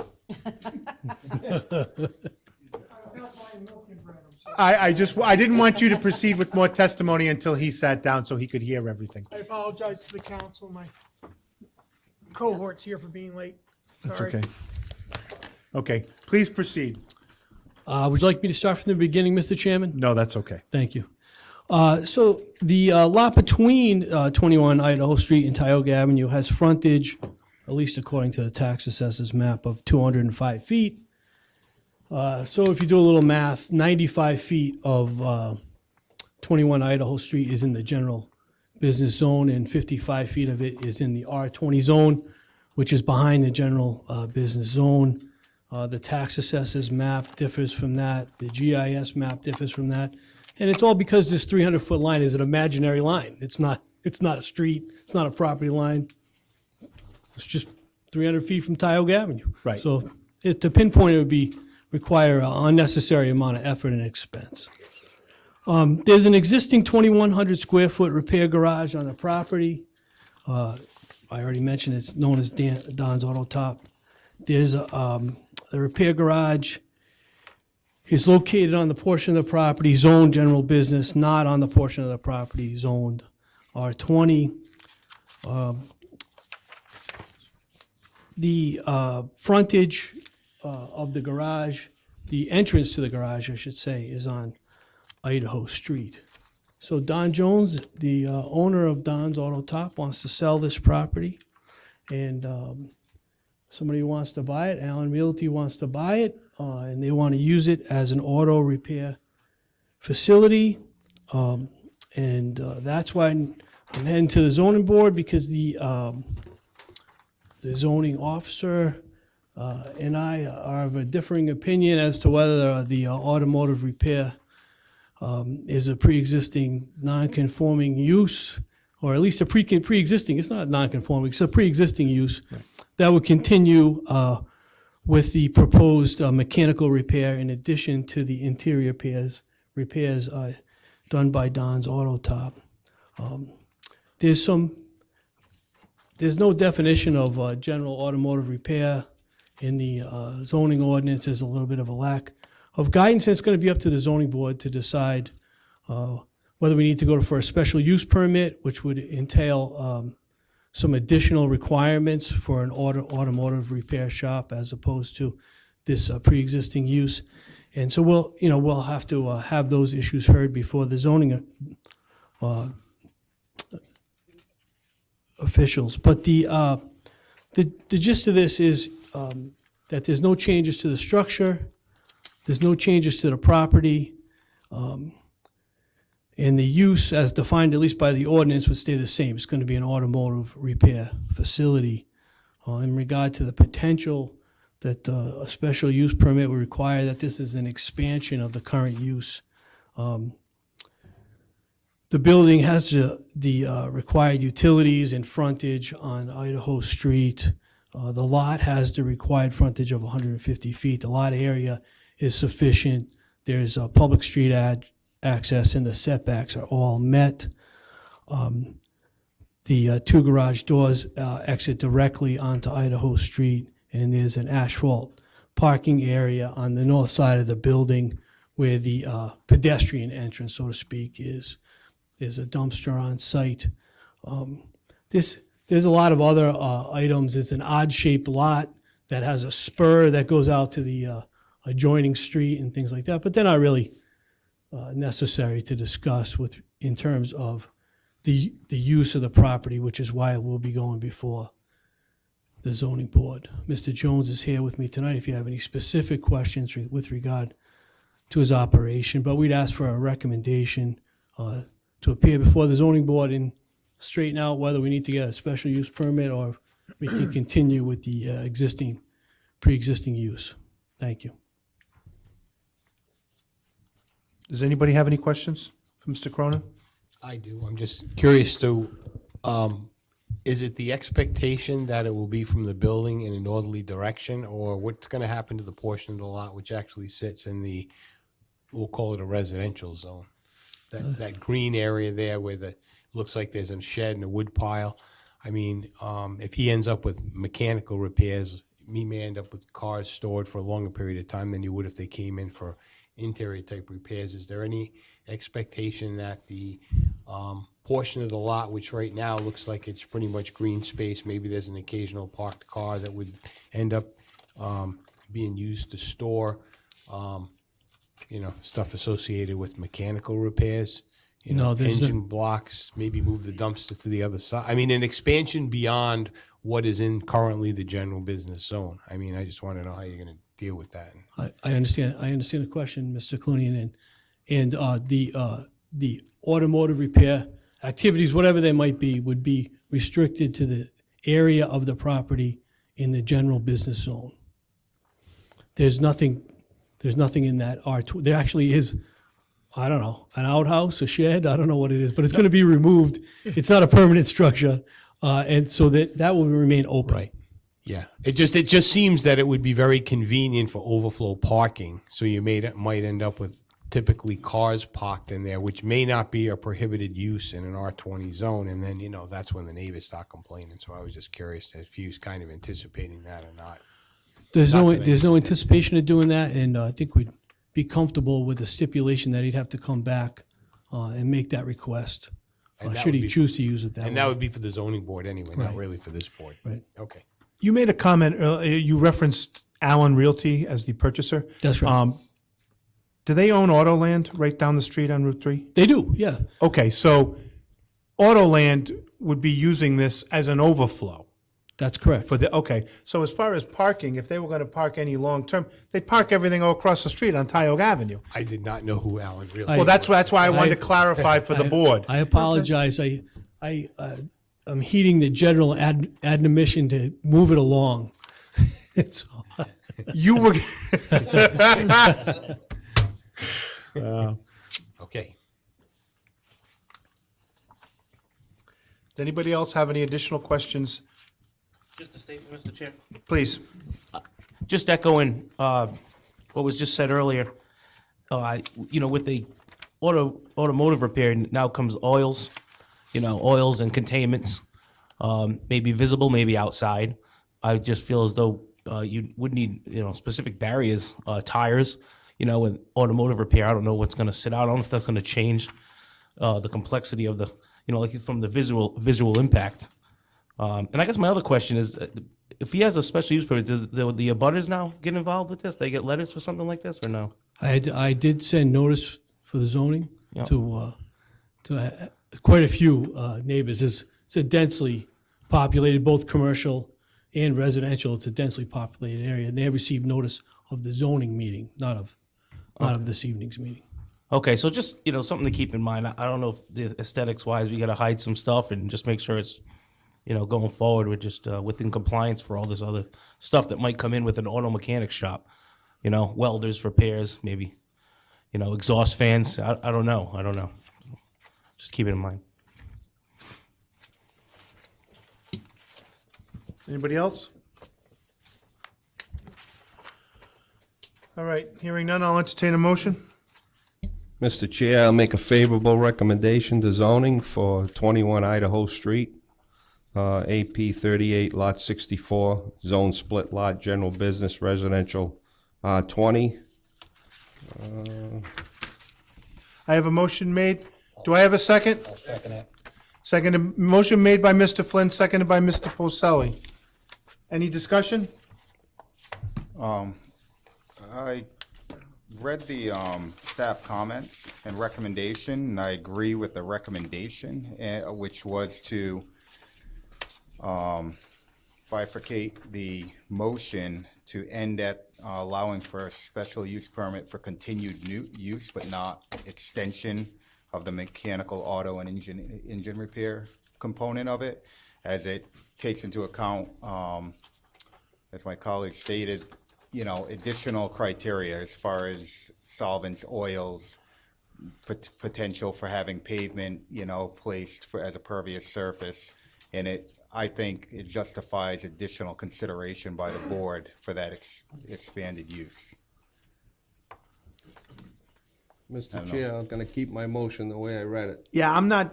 I didn't want you to proceed with more testimony until he sat down so he could hear everything. I apologize to the council, my cohort's here for being late. That's Sorry. okay. Okay, please proceed. Would you like me to start from the beginning, Mr. Chairman? No, that's okay. Thank you. So the lot between 21 Idaho Street and Tioga Avenue has frontage, at least according to the tax assessor's map, of 205 feet. So if you do a little math, 95 feet of 21 Idaho Street is in the general business zone, and 55 feet of it is in the R20 zone, which is behind the general business zone. The tax assessor's map differs from that. The GIS map differs from that. And it's all because this 300-foot line is an imaginary line. It's not It's not a street, it's not a property line. It's just 300 feet from Tioga Avenue. Right. So to pinpoint it would require an unnecessary amount of effort and expense. There's an existing 2,100 square foot repair garage on the property. I already mentioned it's known as Don's Auto Top. There's the repair garage is located on the portion of the property zoned general business, not on the portion of the property zoned R20. The frontage of the garage, the entrance to the garage, I should say, is on Idaho Street. So Don Jones, the owner of Don's Auto Top, wants to sell this property, and somebody wants to buy it. Allen Realty wants to buy it, and they want to use it as an auto repair facility. And that's why I'm heading to the zoning board, because the zoning officer and I are of a differing opinion as to whether the automotive repair is a pre-existing non-conforming use, or at least a pre-existing, it's not non-conforming, it's a pre-existing use that would continue with the proposed mechanical repair in addition to the interior repairs done by Don's Auto Top. There's no definition of general automotive repair in the zoning ordinance. There's a little bit of a lack of guidance, and it's going to be up to the zoning board to decide whether we need to go for a special use permit, which would entail some additional requirements for an automotive repair shop as opposed to this pre-existing use. And so we'll have to have those issues heard before the zoning officials. But the gist of this is that there's no changes to the structure, there's no changes to the property, and the use as defined, at least by the ordinance, would stay the same. It's going to be an automotive repair facility. In regard to the potential that a special use permit would require, that this is an expansion of the current use. The building has the required utilities and frontage on Idaho Street. The lot has the required frontage of 150 feet. The lot area is sufficient. There's a public street access, and the setbacks are all met. The two garage doors exit directly onto Idaho Street, and there's an asphalt parking area on the north side of the building where the pedestrian entrance, so to speak, is. There's a dumpster on site. There's a lot of other items. It's an odd-shaped lot that has a spur that goes out to the adjoining street and things like that, but they're not really necessary to discuss in terms of the use of the property, which is why it will be going before the zoning board. Mr. Jones is here with me tonight if you have any specific questions with regard to his operation, but we'd ask for a recommendation to appear before the zoning board and straighten out whether we need to get a special use permit or we can continue with the pre-existing use. Thank you. Does anybody have any questions for Mr. Cronin? I do. I'm just curious to, is it the expectation that it will be from the building in a northerly direction, or what's going to happen to the portion of the lot which actually sits in the, we'll call it a residential zone? That green area there where looks like there's a shed and a wood pile. I mean, if he ends up with mechanical repairs, he may end up with cars stored for a longer period of time than you would if they came in for interior type repairs. Is there any expectation that the portion of the lot, which right now looks like it's pretty much green space, maybe there's an occasional parked car that would end up being used to store stuff associated with mechanical repairs, engine blocks, maybe move the dumpster to the other side. I mean, an expansion beyond what is in currently the general business zone. I mean, I just want to know how you're going to deal with that. I understand. I understand the question, Mr. Clooney, and the automotive repair activities, whatever they might be, would be restricted to the area of the property in the general business zone. There's nothing in that R2. There actually is I don't know, an outhouse, a shed, I don't know what it is, but it's going to be removed. It's not a permanent structure, and so that will remain open. Right. Yeah. It just seems that it would be very convenient for overflow parking. So you might end up with typically cars parked in there, which may not be a prohibited use in an R20 zone. And then, that's when the neighbors start complaining. So I was just curious if he was kind of anticipating that or not. There's Not no that I- there's no anticipation of doing that, and I think we'd be comfortable with the stipulation that he'd have to come back and make that request, And that should would he be- choose to use it that And way. that would be for the zoning board anyway, not Right. really for this board. Right. Okay. You made a comment, you referenced Allen Realty as the purchaser. That's right. Do they own Autoland right down the street on Route 3? They do, yeah. Okay, so Autoland would be using this as an overflow That's correct. okay. So as far as parking, if they were going to park any long-term, they'd park everything all across the street on Tioga Avenue. I did not know who Alan really Well, was. that's why I wanted to clarify for the board. I apologize. I'm heeding the general admonition to move it along. It's You were. Okay. Does anybody else have any additional questions? Just a statement, Mr. Chair. Please. Just echoing what was just said earlier, with the automotive repair now comes oils, oils and containments, maybe visible, maybe outside. I just feel as though you would need, specific barriers, tires, with automotive repair. I don't know what's going to sit out. I don't know if that's going to change the complexity of the, like from the visual impact. And I guess my other question is, if he has a special use permit, does the abutters now get involved with this? They get letters for something like this, or no? I did send notice for the zoning Yeah. to quite a few neighbors. It's a densely populated, both commercial and residential. It's a densely populated area, and they have received notice of the zoning meeting, not of this evening's meeting. Okay, so just, something to keep in mind. I don't know if the aesthetics wise, we got to hide some stuff and just make sure it's, going forward with just within compliance for all this other stuff that might come in with an auto mechanic shop. Welders, repairs, maybe, exhaust fans. I don't know. Just keep it in mind. Anybody else? All right, hearing none, I'll entertain a motion. Mr. Chair, I'll make a favorable recommendation to zoning for 21 Idaho Street, AP 38, Lot 64, Zone Split Lot, General Business, Residential, 20. I have a motion made. Do I have a second? I'll second it. Seconded, motion made by Mr. Flynn, seconded by Mr. Poselli. Any discussion? I read the staff comments and recommendation, and I agree with the recommendation, which was to bifurcate the motion to end at allowing for a special use permit for continued use, but not extension of the mechanical, auto, and engine repair component of it, as it takes into account, as my colleague stated, additional criteria as far as solvents, oils, potential for having pavement, placed as a pervious surface. And I think it justifies additional consideration by the board for that expanded use. Mr. Chair, I'm going to keep my motion the way I read it. Yeah, I'm not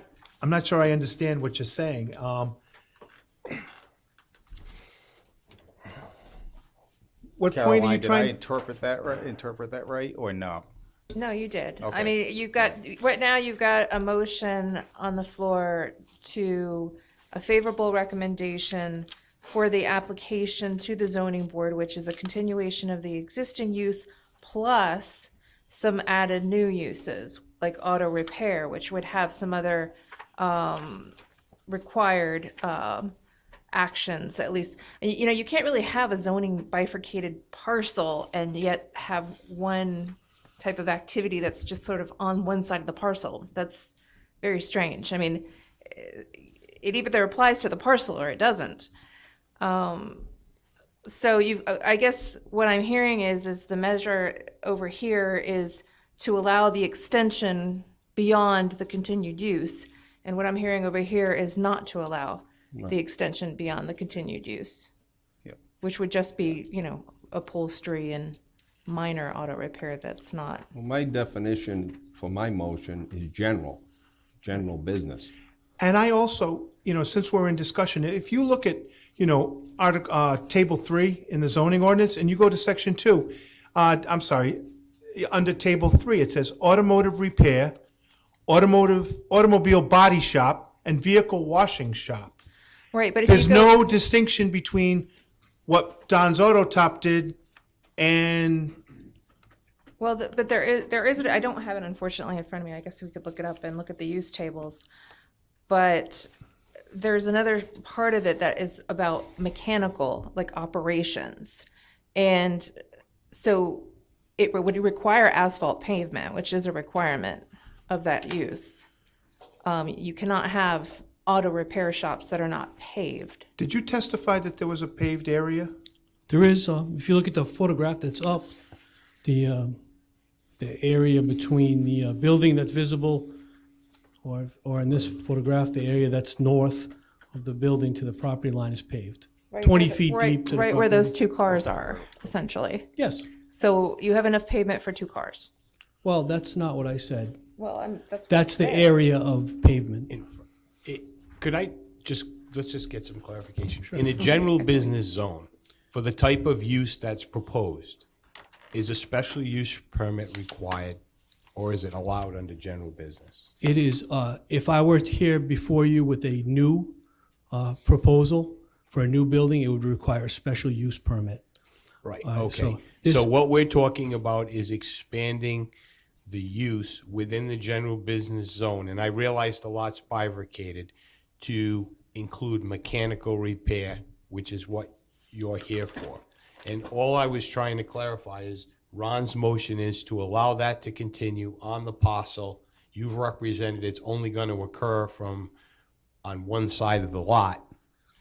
sure I understand what you're saying. What point are you Caroline, did I trying? interpret that right, or no? No, you did. I Okay. mean, right now you've got a motion on the floor to a favorable recommendation for the application to the zoning board, which is a continuation of the existing use plus some added new uses, like auto repair, which would have some other required actions, at least. You can't really have a zoning bifurcated parcel and yet have one type of activity that's just sort of on one side of the parcel. That's very strange. I mean, it either applies to the parcel or it doesn't. So I guess what I'm hearing is the measure over here is to allow the extension beyond the continued use. And what I'm hearing over here is not to allow the extension beyond the continued use. Yep. Which would just be, upholstery and minor auto repair that's not. Well, my definition for my motion is general business. And I also, since we're in discussion, if you look at, Table 3 in the zoning ordinance, and you go to Section 2, under Table 3, it says automotive repair, automobile body shop, and vehicle washing shop. Right, but if There's you go, no distinction between what Don's Auto Top did and, well, but there is, I don't have it unfortunately in front of me. I guess we could look it up and look at the use tables. But there's another part of it that is about mechanical, like operations. And so it would require asphalt pavement, which is a requirement of that use. You cannot have auto repair shops that are not paved. did you testify that there was a paved area? There is, if you look at the photograph that's up, the area between the building that's visible, or in this photograph, the area that's north of the building to the property line is paved. 20 feet deep to the Right where property. those two cars are, essentially. Yes. So you have enough pavement for two cars. Well, that's not what I said. Well, that's. That's the area of pavement. Let's just get some clarification. In a general business zone, for the type of use that's proposed, is a special use permit required, or is it allowed under general business? It is, if I were here before you with a new proposal for a new building, it would require a special use permit. Right, All right, okay. so this- So what we're talking about is expanding the use within the general business zone, and I realize the lot's bifurcated, to include mechanical repair, which is what you're here for. And all I was trying to clarify is Ron's motion is to allow that to continue on the parcel. You've represented it's only going to occur on one side of the lot,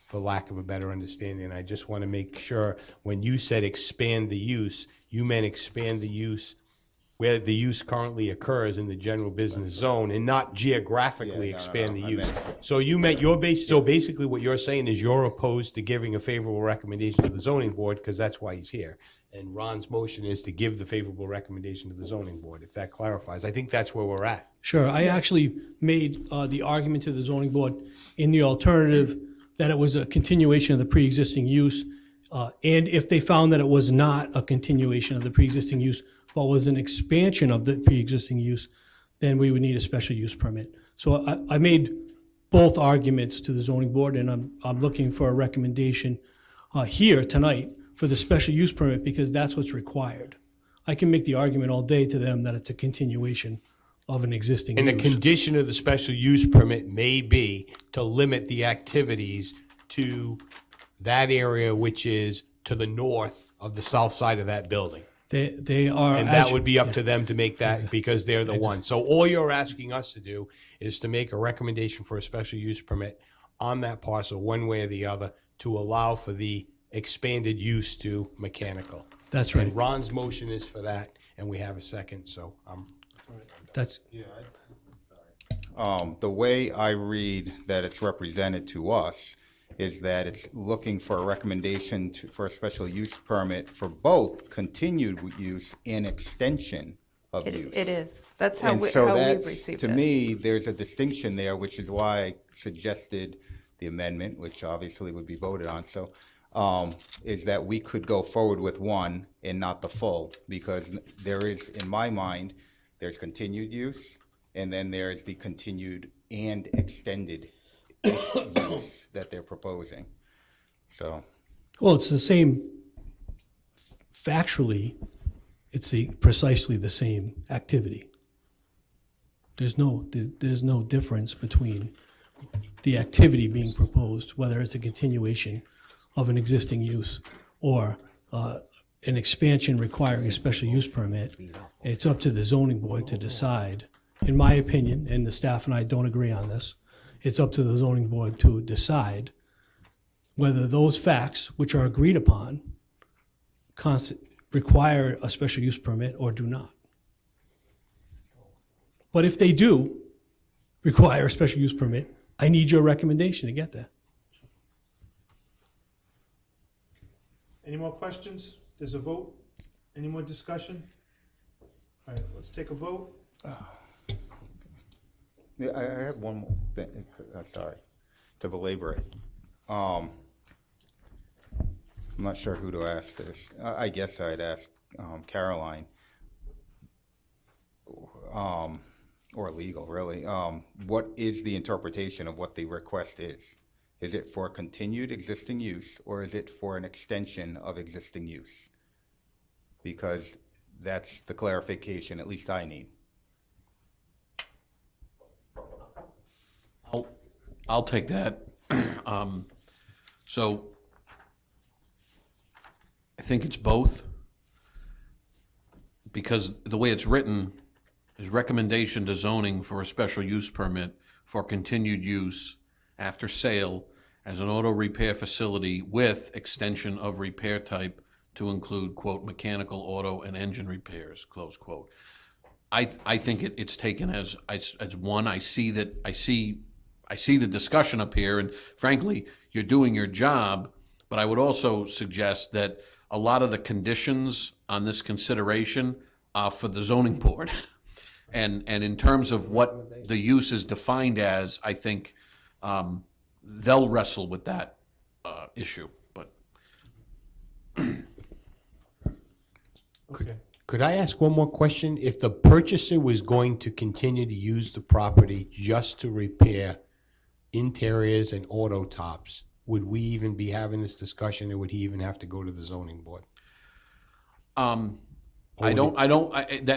for lack of a better understanding. I just want to make sure, when you said expand the use, you meant expand the use where the use currently occurs in the general business zone, and not geographically expand the use. So you meant so basically what you're saying is you're opposed to giving a favorable recommendation to the zoning board, because that's why he's here. And Ron's motion is to give the favorable recommendation to the zoning board, if that clarifies. I think that's where we're at. Sure, I actually made the argument to the zoning board in the alternative that it was a continuation of the pre-existing use, and if they found that it was not a continuation of the pre-existing use, but was an expansion of the pre-existing use, then we would need a special use permit. So I made both arguments to the zoning board, and I'm looking for a recommendation here tonight for the special use permit, because that's what's required. I can make the argument all day to them that it's a continuation of an existing And use. the condition of the special use permit may be to limit the activities to that area which is to the north of the south side of that building. They are. And as that you- would be up to them to make that, because they're the ones. So all you're asking us to do is to make a recommendation for a special use permit on that parcel, one way or the other, to allow for the expanded use to mechanical. That's right. And Ron's motion is for that, and we have a second, so That's, The way I read that it's represented to us is that it's looking for a recommendation for a special use permit for both continued use and extension of use. It is. That's how And we've so that's, received to it. me, there's a distinction there, which is why I suggested the amendment, which obviously would be voted on. So, is that we could go forward with one and not the full, because there is, in my mind, there's continued use, and then there's the continued and extended use that they're proposing. So, well, it's the same, factually, it's precisely the same activity. There's no difference between the activity being proposed, whether it's a continuation of an existing use or an expansion requiring a special use permit. It's up to the zoning board to decide. In my opinion, and the staff and I don't agree on this, it's up to the zoning board to decide whether those facts, which are agreed upon, require a special use permit or do not. But if they do require a special use permit, I need your recommendation to get that. Any more questions? There's a vote. Any more discussion? All right, let's take a vote. Yeah, I have one more thing, sorry, to belabor it. I'm not sure who to ask this. I guess I'd ask Caroline, or legal, really. What is the interpretation of what the request is? Is it for continued existing use, or is it for an extension of existing use? Because that's the clarification at least I need. I'll take that. So I think it's both, because the way it's written is recommendation to zoning for a special use permit for continued use after sale as an auto repair facility with extension of repair type to include, quote, mechanical, auto, and engine repairs, close quote. I think it's taken as one. I see the discussion up here, and frankly, you're doing your job, but I would also suggest that a lot of the conditions on this consideration are for the zoning board. And in terms of what the use is defined as, I think they'll wrestle with that issue, but. Okay. Could I ask one more question? If the purchaser was going to continue to use the property just to repair interiors and auto tops, would we even be having this discussion, or would he even have to go to the zoning board? That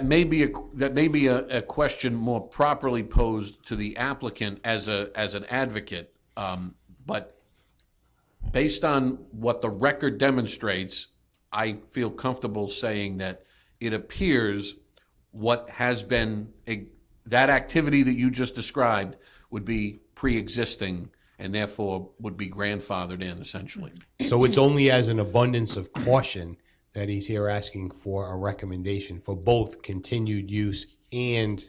may be a question more properly posed to the applicant as an advocate. But based on what the record demonstrates, I feel comfortable saying that it appears what has been, that activity that you just described would be pre-existing and therefore would be grandfathered in, essentially. So it's only as an abundance of caution that he's here asking for a recommendation for both continued use and...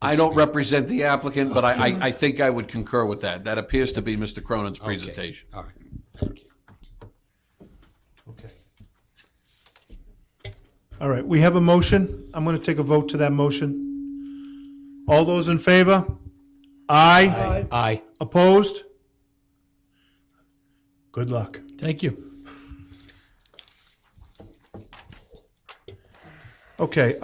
I don't represent the applicant, but I think I would concur with that. That appears to be Mr. Cronin's presentation. All right, thank you. Okay. All right, we have a motion. I'm going to take a vote to that motion. All those in favor? Aye. Aye. Opposed? Good luck. Thank you. Okay,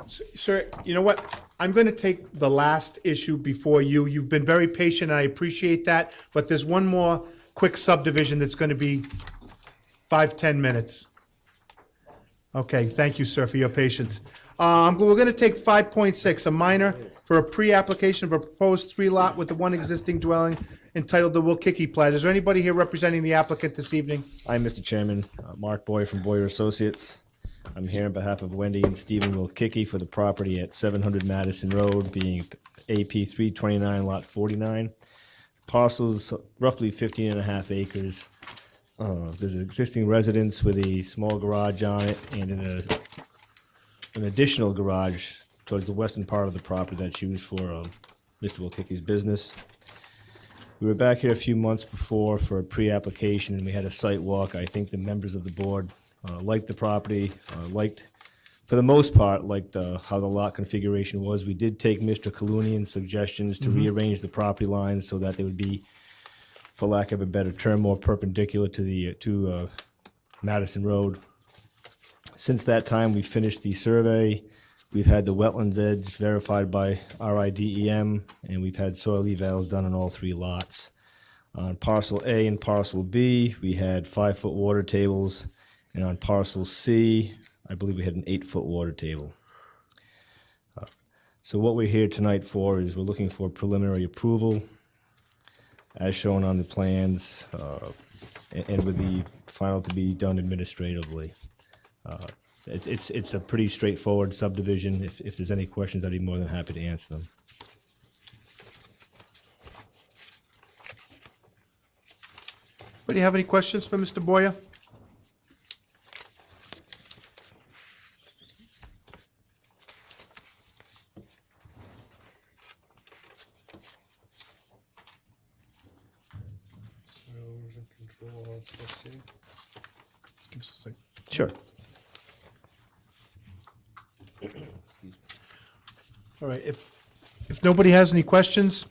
sir, you know what? I'm going to take the last issue before you. You've been very patient, and I appreciate that, but there's one more quick subdivision that's going to be 5-10 minutes. Okay, thank you, sir, for your patience. We're going to take 5.6, a minor for a pre-application of a proposed 3-lot with the one existing dwelling entitled the Wilkicki Plat. Is there anybody here representing the applicant this evening? Hi, Mr. Chairman. Mark Boyer from Boyer Associates. I'm here on behalf of Wendy and Stephen Wilkicki for the property at 700 Madison Road, being AP 329, Lot 49. Parcel's roughly 15 and a half acres. There's an existing residence with a small garage on it and an additional garage towards the western part of the property that's used for Mr. Wilkicki's business. We were back here a few months before for a pre-application, and we had a site walk. I think the members of the board liked the property, for the most part, liked how the lot configuration was. We did take Mr. Kalunian's suggestions to rearrange the property lines so that they would be, for lack of a better term, more perpendicular to Madison Road. Since that time, we finished the survey. We've had the wetlands edge verified by RIDEM, and we've had soil evals done on all 3 lots. On parcel A and parcel B, we had 5-foot water tables, and on parcel C, I believe we had an 8-foot water table. So what we're here tonight for is we're looking for preliminary approval, as shown on the plans, and with the final to be done administratively. It's a pretty straightforward subdivision. If there's any questions, I'd be more than happy to answer them. Anybody have any questions for Mr. Boyer? Give us a second. Sure. All right, if nobody has any questions,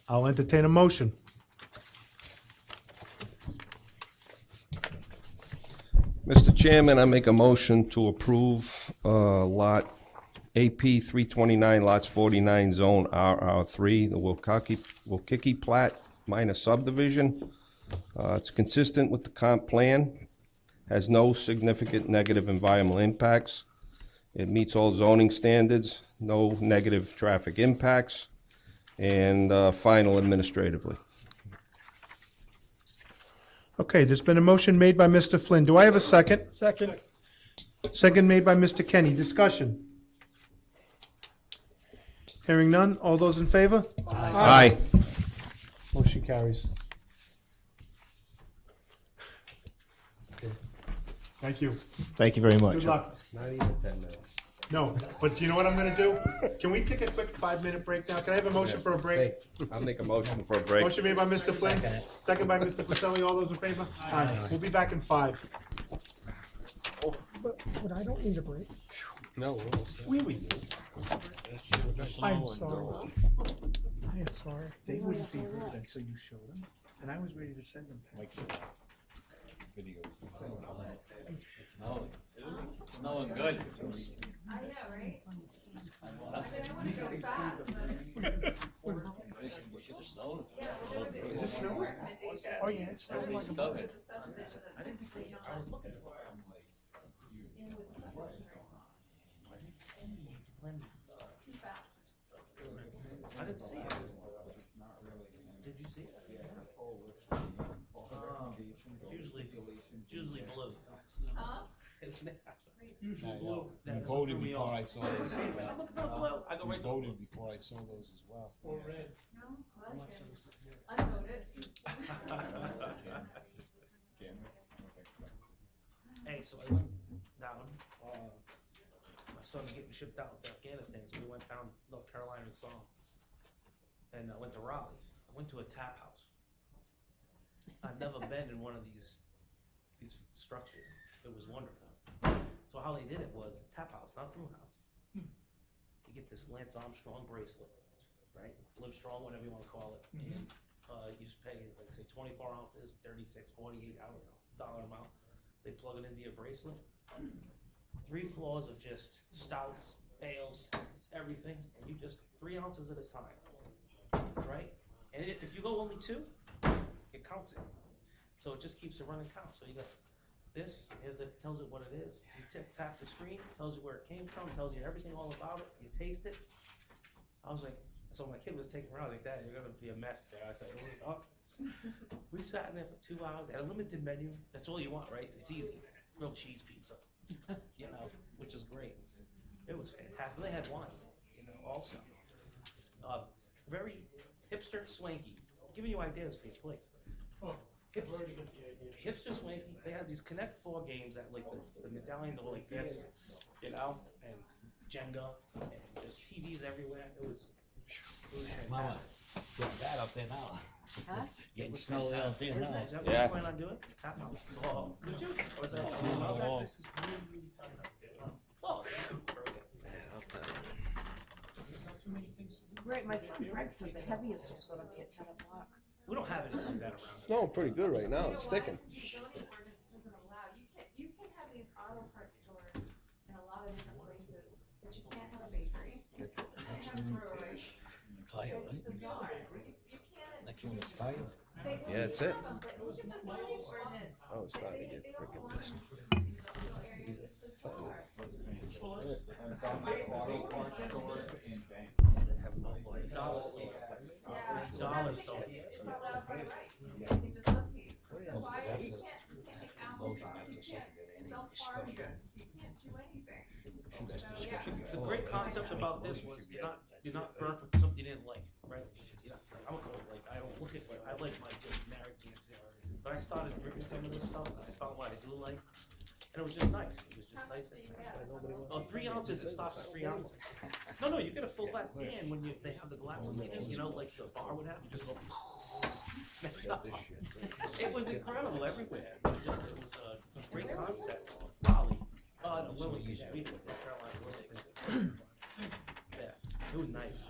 I'll entertain a motion. Mr. Chairman, I make a motion to approve lot AP 329, lots 49, zone RR3, the Wilkicki plat minor subdivision. It's consistent with the comp plan, has no significant negative environmental impacts. It meets all zoning standards, no negative traffic impacts, and final administratively. Okay, there's been a motion made by Mr. Flynn. Do I have a second? Second. Second made by Mr. Kenny. Discussion. Hearing none. All those in favor? Aye. Motion carries. Okay. Thank you. Thank you very much. Good luck. Not even 10 minutes. No, but you know what I'm gonna do? Can we take a quick 5-minute break now? Can I have a motion for a break? I'll make a motion for a break. Motion made by Mr. Flynn, second by Mr. Pacelli. All those in favor? Aye. We'll be back in 5. But I don't need a break. No, we'll see. I am sorry. I am sorry. They wouldn't be heard until you showed them, and I was ready to send them. Snowing good. I know, right? Is it snowing? Oh, yeah, it's snowing like a bucket. I didn't see it. I was looking for it. Too fast. I didn't see it. Did you see it? It's usually blue. Isn't it? Usually blue. You voted before I saw those. I look for blue. I go right to blue. Voted before I saw those as well. Or red. No, I like it. I voted. Hey, so I went down, my son's getting shipped out to Afghanistan, so we went down North Carolina and saw him. And I went to Raleigh. I went to a tap house. I've never been in one of these structures. It was wonderful. So how they did it was tap house, not brew house. You get this Lance Armstrong bracelet, right? Live Strong, whatever you want to call it. And you just pay, like say 24 ounces, 36, 48, I don't know, dollar amount. They plug it into your bracelet. 3 floors of just stouts, ales, everything, and you just 3 ounces at a time, right? And if you go only 2, it counts it. So it just keeps a running count. So you got this, tells it what it is. You tap the screen, tells you where it came from, tells you everything all about it. You taste it. I was like, so my kid was taking around like that. You're gonna be a mess there. I said, oh. We sat in there for 2 hours. They had a limited menu. That's all you want, right? It's easy. Grilled cheese pizza, you know, which is great. It was fantastic. They had wine, you know, also. Very hipster swanky. Giving you ideas for your place. Hipster swanky. They had these Connect 4 games that like the medallions were like this, you know, and Jenga, and just TVs everywhere. It was Mama, got that up there now. Huh? Getting snow out there now. Is that what you plan on doing? Tap house? Oh, could you? Or is that Oh, Right, my son Greg said the heaviest was gonna be at 10 o'clock. we don't have anything like that around. No, pretty good right now. It's sticking. The zoning ordinance doesn't allow, you can have these auto parts stores in a lot of different places, but you can't have a bakery. You can't have a brewery. It's bizarre. You can't. Next one is tire. Yeah, that's it. But look at the zoning ordinance. Oh, it's starting to get freaking pissed. Dollar stores. It's allowed by right. You can just locate. So why, you can't make apples, you can't sell farm goods, you can't do anything. So, yeah. The great concept about this was you're not burnt with something you didn't like, right? You know, I'm a girl, like I don't look at I like my just married dancing, but I started drinking some of this stuff. And I found what I do like, and it was just nice. It was just nice. Oh, 3 ounces. It stops at 3 ounces. No, you get a full glass, and when they have the glasses, you know, like the bar would have, you just go. It was incredible everywhere. It was a great concept. Raleigh, no, Wilmington, Carolina, Wilmington. Yeah, it was nice.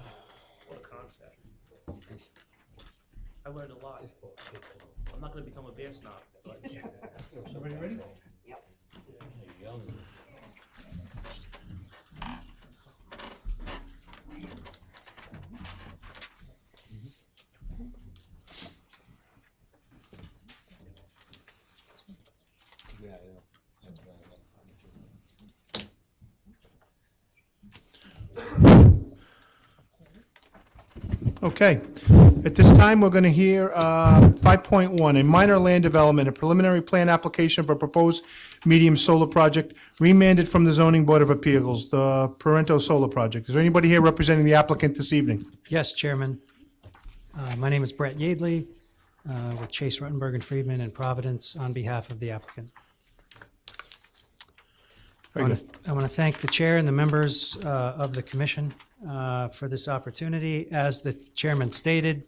What a concept. I learned a lot. I'm not going to become a beer snob, but. Everybody ready? Okay. At this time, we're going to hear 5.1, a minor land development, a preliminary plan application for a proposed medium solar project remanded from the Zoning Board of Appeals, the Parenteau Solar Project. Is there anybody here representing the applicant this evening? Yes, Chairman. My name is Brett Yadley with Chase Ruttenberg and Friedman in Providence on behalf of the applicant. I want to thank the chair and the members of the commission for this opportunity. As the chairman stated,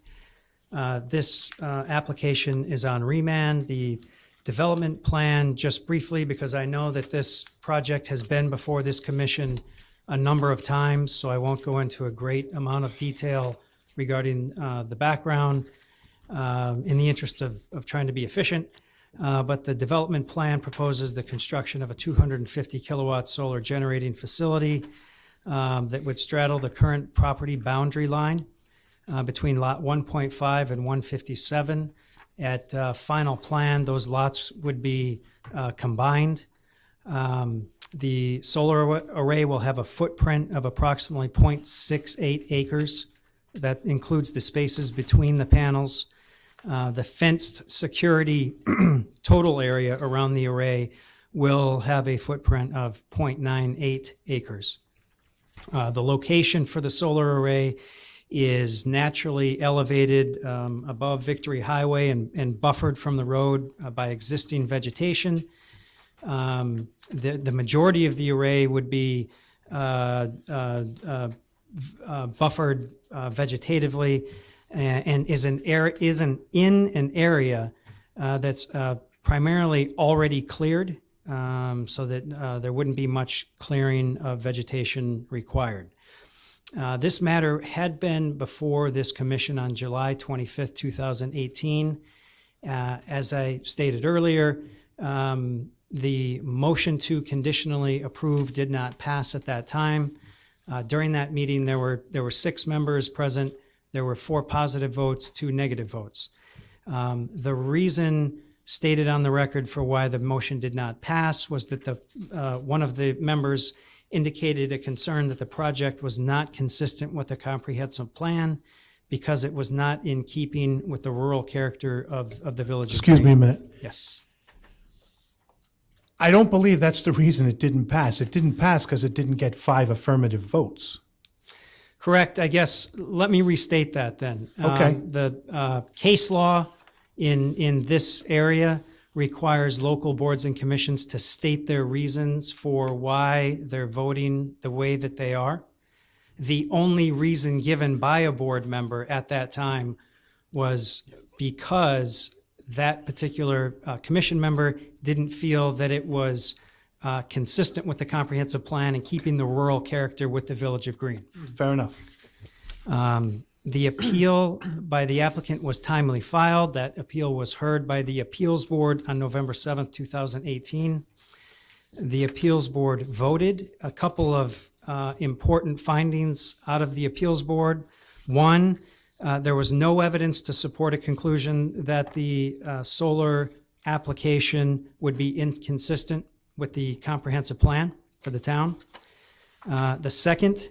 this application is on remand. The development plan, just briefly, because I know that this project has been before this commission a number of times, so I won't go into a great amount of detail regarding the background in the interest of trying to be efficient. But the development plan proposes the construction of a 250 kilowatt solar generating facility that would straddle the current property boundary line between lot 1.5 and 157. At final plan, those lots would be combined. The solar array will have a footprint of approximately 0.68 acres. That includes the spaces between the panels. The fenced security total area around the array will have a footprint of 0.98 acres. The location for the solar array is naturally elevated above Victory Highway and buffered from the road by existing vegetation. The majority of the array would be buffered vegetatively and is in an area that's primarily already cleared, so that there wouldn't be much clearing of vegetation required. This matter had been before this commission on July 25th, 2018. As I stated earlier, the motion to conditionally approve did not pass at that time. During that meeting, there were 6 members present. There were 4 positive votes, 2 negative votes. The reason stated on the record for why the motion did not pass was that one of the members indicated a concern that the project was not consistent with the comprehensive plan because it was not in keeping with the rural character of the village. Excuse me a minute. Yes. I don't believe that's the reason it didn't pass. It didn't pass because it didn't get 5 affirmative votes. Correct. I guess, let me restate that then. Okay. The case law in this area requires local boards and commissions to state their reasons for why they're voting the way that they are. The only reason given by a board member at that time was because that particular commission member didn't feel that it was consistent with the comprehensive plan and keeping the rural character with the Village of Green. Fair enough. The appeal by the applicant was timely filed. That appeal was heard by the Appeals Board on November 7th, 2018. The Appeals Board voted. A couple of important findings out of the Appeals Board. One, there was no evidence to support a conclusion that the solar application would be inconsistent with the comprehensive plan for the town. The second,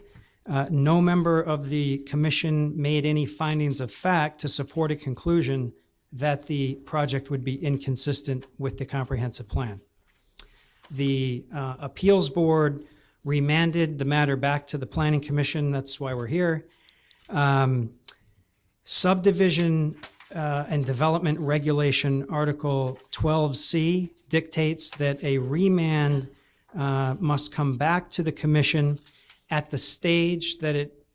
no member of the commission made any findings of fact to support a conclusion that the project would be inconsistent with the comprehensive plan. The Appeals Board remanded the matter back to the Planning Commission. That's why we're here. Subdivision and Development Regulation Article 12C dictates that a remand must come back to the commission at the stage that it,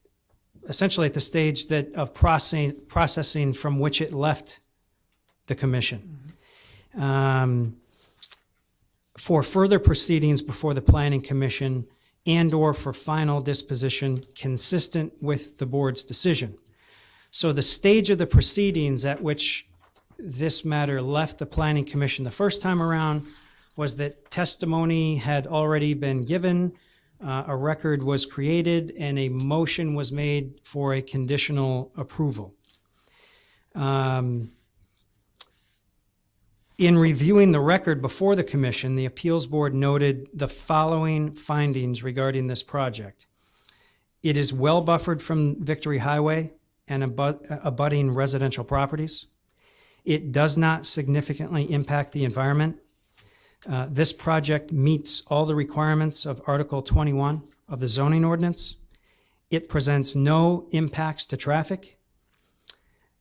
essentially at the stage that of processing from which it left the commission. for further proceedings before the Planning Commission and/or for final disposition consistent with the board's decision. So the stage of the proceedings at which this matter left the Planning Commission the first time around was that testimony had already been given, a record was created, and a motion was made for a conditional approval. In reviewing the record before the commission, the appeals board noted the following findings regarding this project. It is well buffered from Victory Highway and abutting residential properties. It does not significantly impact the environment. This project meets all the requirements of Article 21 of the zoning ordinance. It presents no impacts to traffic.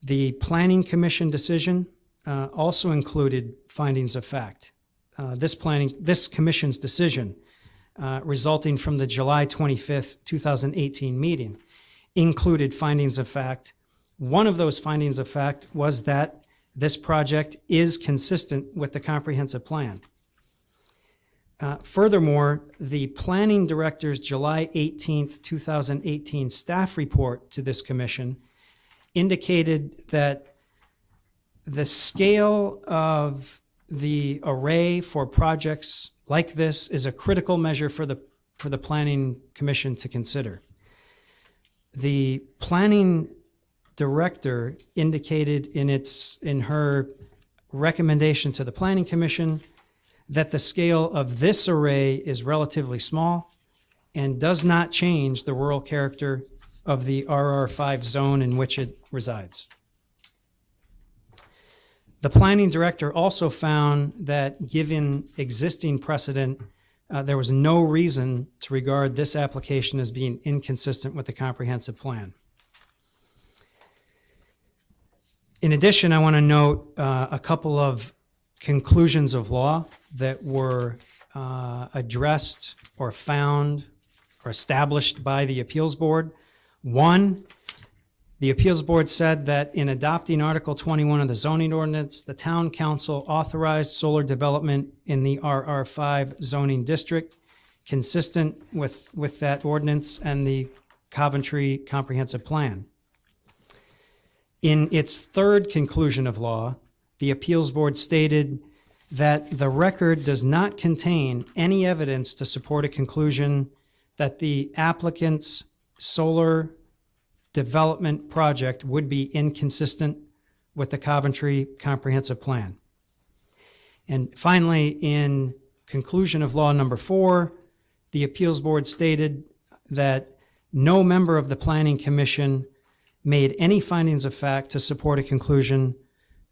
The Planning Commission decision also included findings of fact. This commission's decision resulting from the July 25th, 2018 meeting included findings of fact. One of those findings of fact was that this project is consistent with the comprehensive plan. Furthermore, the planning director's July 18th, 2018 staff report to this commission indicated that the scale of the array for projects like this is a critical measure for the Planning Commission to consider. The planning director indicated in her recommendation to the Planning Commission that the scale of this array is relatively small and does not change the rural character of the RR5 zone in which it resides. The planning director also found that given existing precedent, there was no reason to regard this application as being inconsistent with the comprehensive plan. In addition, I want to note a couple of conclusions of law that were addressed or found or established by the appeals board. One, the appeals board said that in adopting Article 21 of the zoning ordinance, the town council authorized solar development in the RR5 zoning district consistent with that ordinance and the Coventry comprehensive plan. In its third conclusion of law, the appeals board stated that the record does not contain any evidence to support a conclusion that the applicant's solar development project would be inconsistent with the Coventry comprehensive plan. And finally, in conclusion of law number 4, the appeals board stated that no member of the Planning Commission made any findings of fact to support a conclusion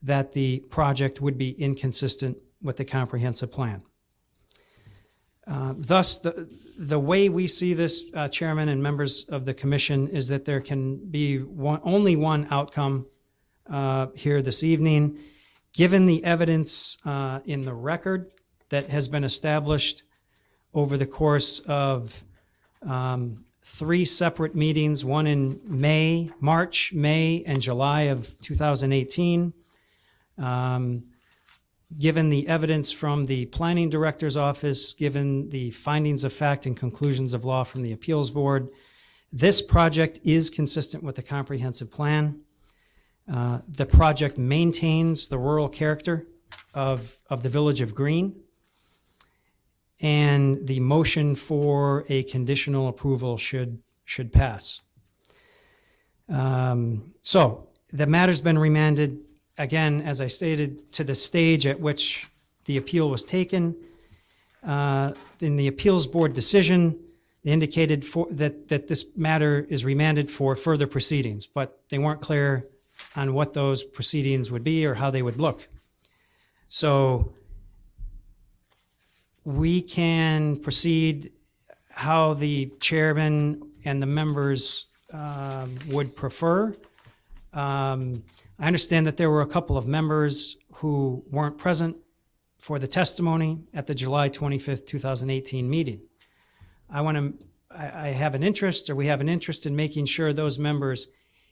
that the project would be inconsistent with the comprehensive plan. Thus, the way we see this, Chairman and members of the Commission, is that there can be only one outcome here this evening. Given the evidence in the record that has been established over the course of 3 separate meetings, one in March, May, and July of 2018, given the evidence from the planning director's office, given the findings of fact and conclusions of law from the appeals board, this project is consistent with the comprehensive plan. The project maintains the rural character of the village of Green, and the motion for a conditional approval should pass. So the matter's been remanded, again, as I stated, to the stage at which the appeal was taken. In the appeals board decision, they indicated that this matter is remanded for further proceedings, but they weren't clear on what those proceedings would be or how they would look. So we can proceed how the chairman and the members would prefer. I understand that there were a couple of members who weren't present for the testimony at the July 25th, 2018 meeting. I have an interest, or we have an interest in making sure those members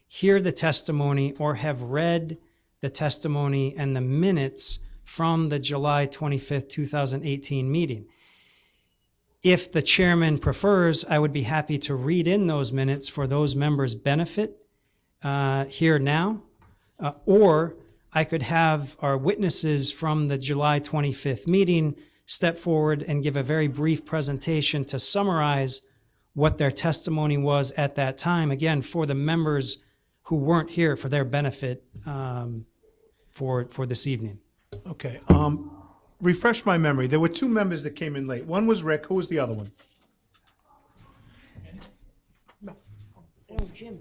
hear the testimony or have read the testimony and the minutes from the July 25th, 2018 meeting. If the chairman prefers, I would be happy to read in those minutes for those members' benefit here now, or I could have our witnesses from the July 25th meeting step forward and give a very brief presentation to summarize what their testimony was at that time, again, for the members who weren't here, for their benefit for this evening. Okay, refresh my memory. There were two members that came in late. One was Rick. Who was the other one? Jim.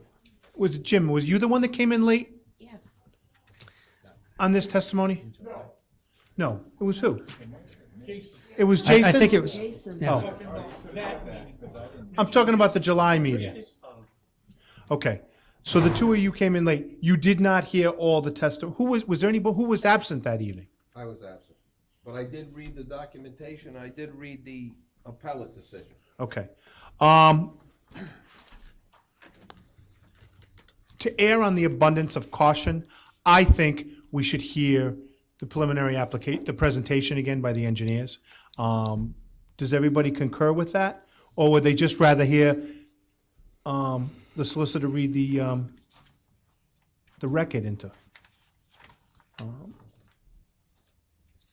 Was it Jim? Was you the one that came in late? Yeah. On this testimony? No, it was who? It was Jason? I think it was. Oh. I'm talking about the July meeting. Okay, so the two of you came in late. You did not hear all the testimony. Was there anybody, who was absent that evening? I was absent, but I did read the documentation, I did read the appellate decision. Okay. To err on the abundance of caution, I think we should hear the preliminary the presentation again by the engineers. Does everybody concur with that? Or would they just rather hear the solicitor read the record into?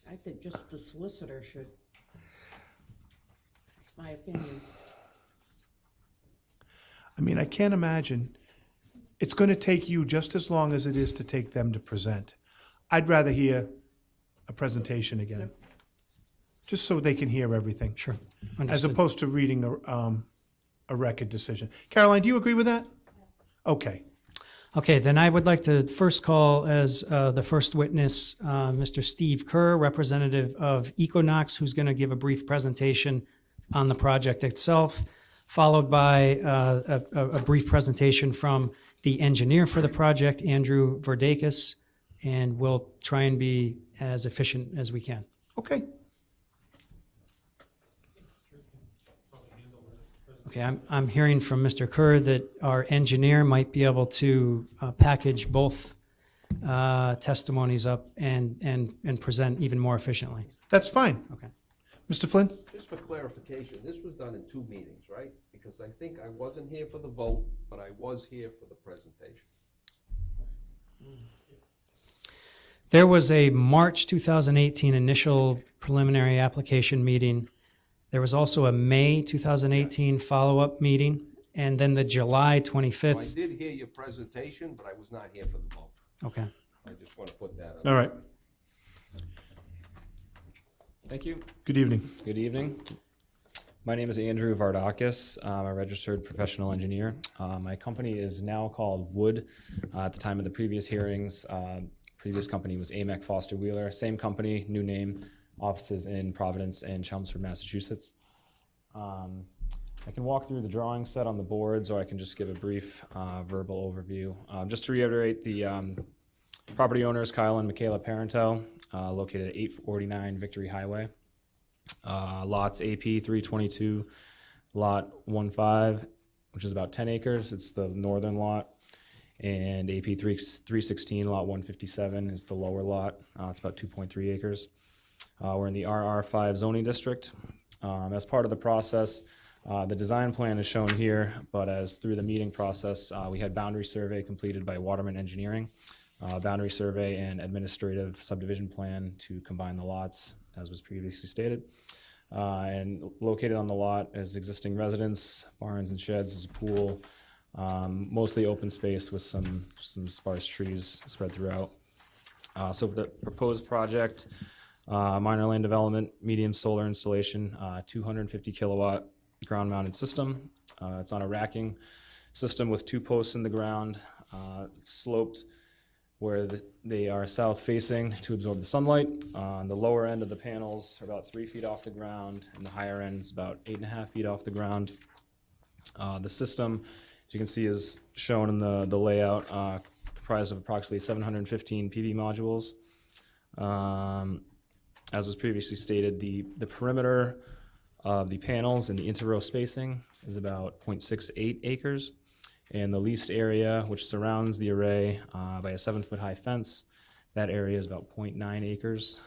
I think just the solicitor should. That's my opinion. I mean, I can't imagine. It's going to take you just as long as it is to take them to present. I'd rather hear a presentation again, just so they can hear everything. Sure. As Understood. opposed to reading a record decision. Caroline, do you agree with that? Yes. Okay. Okay, then I would like to first call as the first witness, Mr. Steve Kerr, representative of Equinox, who's going to give a brief presentation on the project itself, followed by a brief presentation from the engineer for the project, Andrew Verdakis, and we'll try and be as efficient as we can. Okay. Okay, I'm hearing from Mr. Kerr that our engineer might be able to package both testimonies up and present even more efficiently. That's fine. Okay. Mr. Flynn? Just for clarification, this was done in 2 meetings, right? Because I think I wasn't here for the vote, but I was here for the presentation. There was a March 2018 initial preliminary application meeting. There was also a May 2018 follow-up meeting, and then the July 25th. I did hear your presentation, but I was not here for the vote. Okay. I just want to put that on. All right. Thank you. Good evening. Good evening. My name is Andrew Vardakis. I'm a registered professional engineer. My company is now called Wood. At the time of the previous hearings, previous company was AMEC Foster Wheeler. Same company, new name, offices in Providence and Chelmsford, Massachusetts. I can walk through the drawing set on the boards, or I can just give a brief verbal overview. Just to reiterate, the property owners, Kyle and Michaela Parenteau, located at 849 Victory Highway. Lots AP 322, lot 15, which is about 10 acres. It's the northern lot. And AP 316, lot 157 is the lower lot. It's about 2.3 acres. We're in the RR5 zoning district. As part of the process, the design plan is shown here, but as through the meeting process, we had boundary survey completed by Waterman Engineering, boundary survey and administrative subdivision plan to combine the lots, as was previously stated. And located on the lot is existing residence, barns and sheds, there's a pool, mostly open space with some sparse trees spread throughout. So for the proposed project, minor land development, medium solar installation, 250 kilowatt ground mounted system. It's on a racking system with 2 posts in the ground, sloped where they are south facing to absorb the sunlight. On the lower end of the panels are about 3 feet off the ground, and the higher end is about 8.5 feet off the ground. The system, as you can see, is shown in the layout, comprised of approximately 715 PV modules. As was previously stated, the perimeter of the panels and the interrow spacing is about 0.68 acres. And the leased area, which surrounds the array by a 7-foot high fence, That area is about 0.9 acres.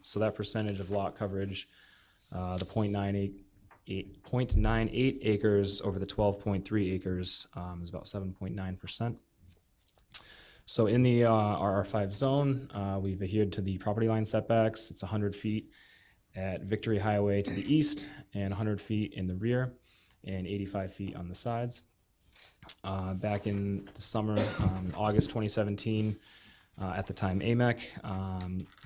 So that percentage of lot coverage, the 0.98 acres over the 12.3 acres is about 7.9%. So in the RR5 zone, we've adhered to the property line setbacks. It's 100 feet at Victory Highway to the east and 100 feet in the rear and 85 feet on the sides. Back in the summer, August 2017, at the time AMEC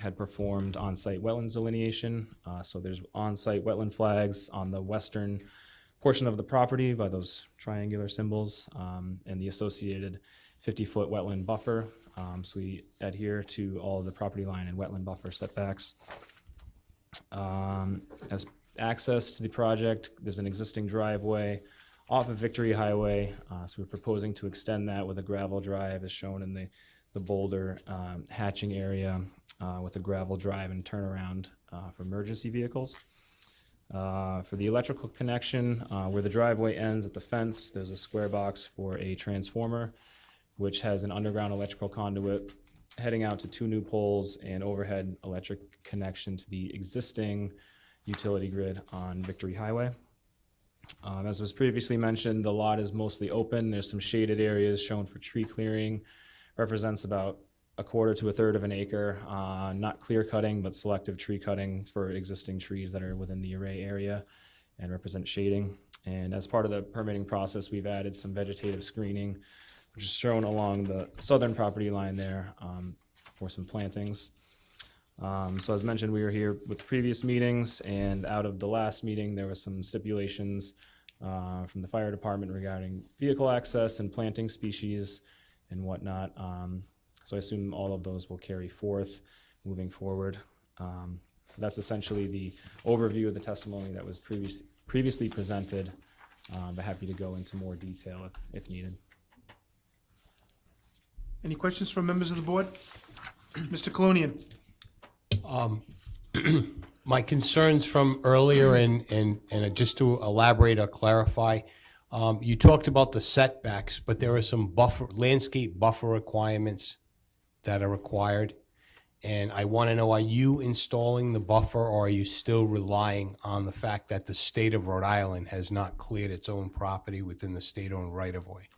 had performed on-site wetlands delineation. So there's on-site wetland flags on the western portion of the property by those triangular symbols, and the associated 50-foot wetland buffer. So we adhere to all of the property line and wetland buffer setbacks. As access to the project, there's an existing driveway off of Victory Highway. So we're proposing to extend that with a gravel drive as shown in the boulder hatching area with a gravel drive and turnaround for emergency vehicles. For the electrical connection, where the driveway ends at the fence, there's a square box for a transformer, which has an underground electrical conduit heading out to 2 new poles and overhead electric connection to the existing utility grid on Victory Highway. As was previously mentioned, the lot is mostly open. There's some shaded areas shown for tree clearing. Represents about 1/4 to 1/3 of an acre. Not clear cutting, but selective tree cutting for existing trees that are within the array area and represent shading. And as part of the permitting process, we've added some vegetative screening, which is shown along the southern property line there for some plantings. So as mentioned, we were here with previous meetings, and out of the last meeting, there was some stipulations from the fire department regarding vehicle access and planting species and whatnot. So I assume all of those will carry forth moving forward. That's essentially the overview of the testimony that was previously presented, but happy to go into more detail if needed. Any questions from members of the board? Mr. Colonian? My concerns from earlier, and just to elaborate or clarify, you talked about the setbacks, but there are some landscape buffer requirements that are required. And I want to know, are you installing the buffer, or are you still relying on the fact that the state of Rhode Island has not cleared its own property within the state-owned right-of-way?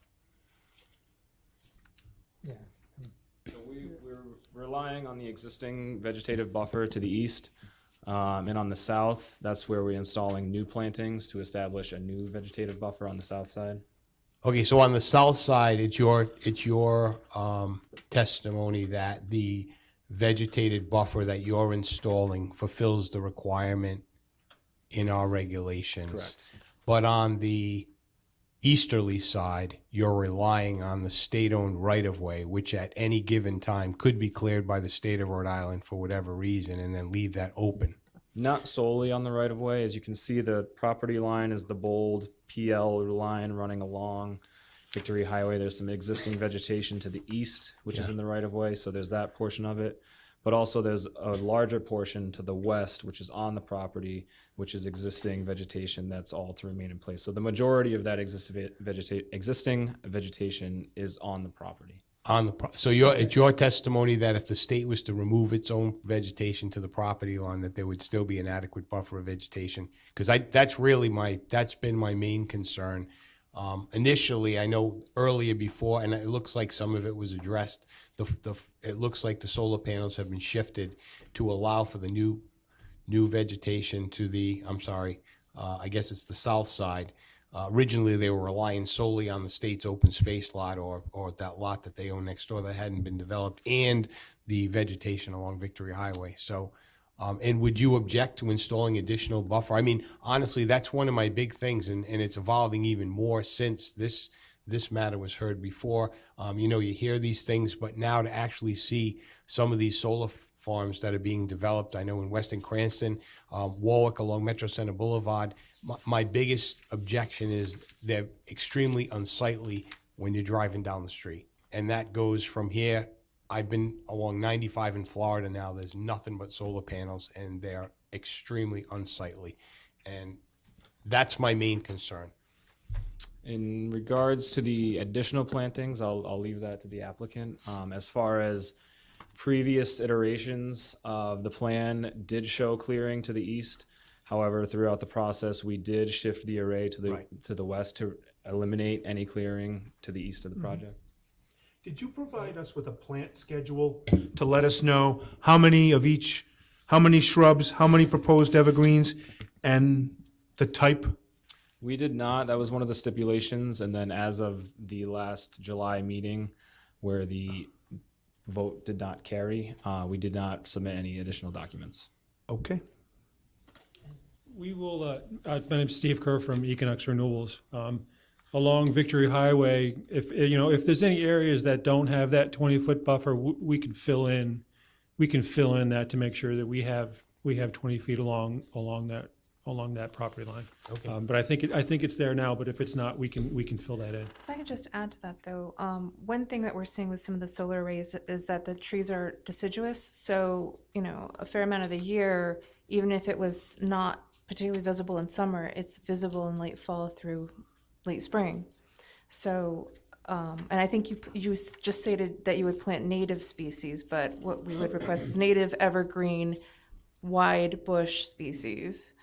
So we're relying on the existing vegetative buffer to the east, and on the south, that's where we're installing new plantings to establish a new vegetative buffer on the south side. Okay, so on the south side, it's your testimony that the vegetated buffer that you're installing fulfills the requirement in our regulations. Correct. But on the easterly side, you're relying on the state-owned right-of-way, which at any given time could be cleared by the state of Rhode Island for whatever reason, and then leave that open. Not solely on the right-of-way. As you can see, the property line is the bold PL line running along Victory Highway. There's some existing vegetation to the east, which is in the right-of-way, so there's that portion of it. But also there's a larger portion to the west, which is on the property, which is existing vegetation that's all to remain in place. So the majority of that existing vegetation is on the property. So it's your testimony that if the state was to remove its own vegetation to the property line, that there would still be an adequate buffer of vegetation? Because that's been my main concern. Initially, I know earlier before, and it looks like some of it was addressed, it looks like the solar panels have been shifted to allow for the new vegetation to the, I guess it's the south side. Originally, they were relying solely on the state's open space lot or that lot that they own next door that hadn't been developed, and the vegetation along Victory Highway. So, and would you object to installing additional buffer? I mean, honestly, that's one of my big things, and it's evolving even more since this matter was heard before. You hear these things, but now to actually see some of these solar farms that are being developed, I know in Weston Cranston, Warwick along Metro Center Boulevard, my biggest objection is they're extremely unsightly when you're driving down the street. And that goes from here. I've been along 95 in Florida now. There's nothing but solar panels, and they're extremely unsightly. And that's my main concern. In regards to the additional plantings, I'll leave that to the applicant. As far as Previous iterations of the plan did show clearing to the east. However, throughout the process, we did shift the array to the west to eliminate any clearing to the east of the project. Did you provide us with a plant schedule to let us know how many of each, how many shrubs, how many proposed evergreens, and the type? We did not. That was one of the stipulations. And then as of the last July meeting, where the vote did not carry, we did not submit any additional documents. Okay. We will, my name's Steve Kerr from Equinox Renewables. Along Victory Highway, if there's any areas that don't have that 20-foot buffer, we can fill in that to make sure that we have 20 feet along that property line. Okay. But I think it's there now, but if it's not, we can fill that in. If I could just add to that, though, one thing that we're seeing with some of the solar arrays is that the trees are deciduous. So, a fair amount of the year, even if it was not particularly visible in summer, it's visible in late fall through late spring. So, and I think you just stated that you would plant native species, but what we would request is native evergreen wide bush species.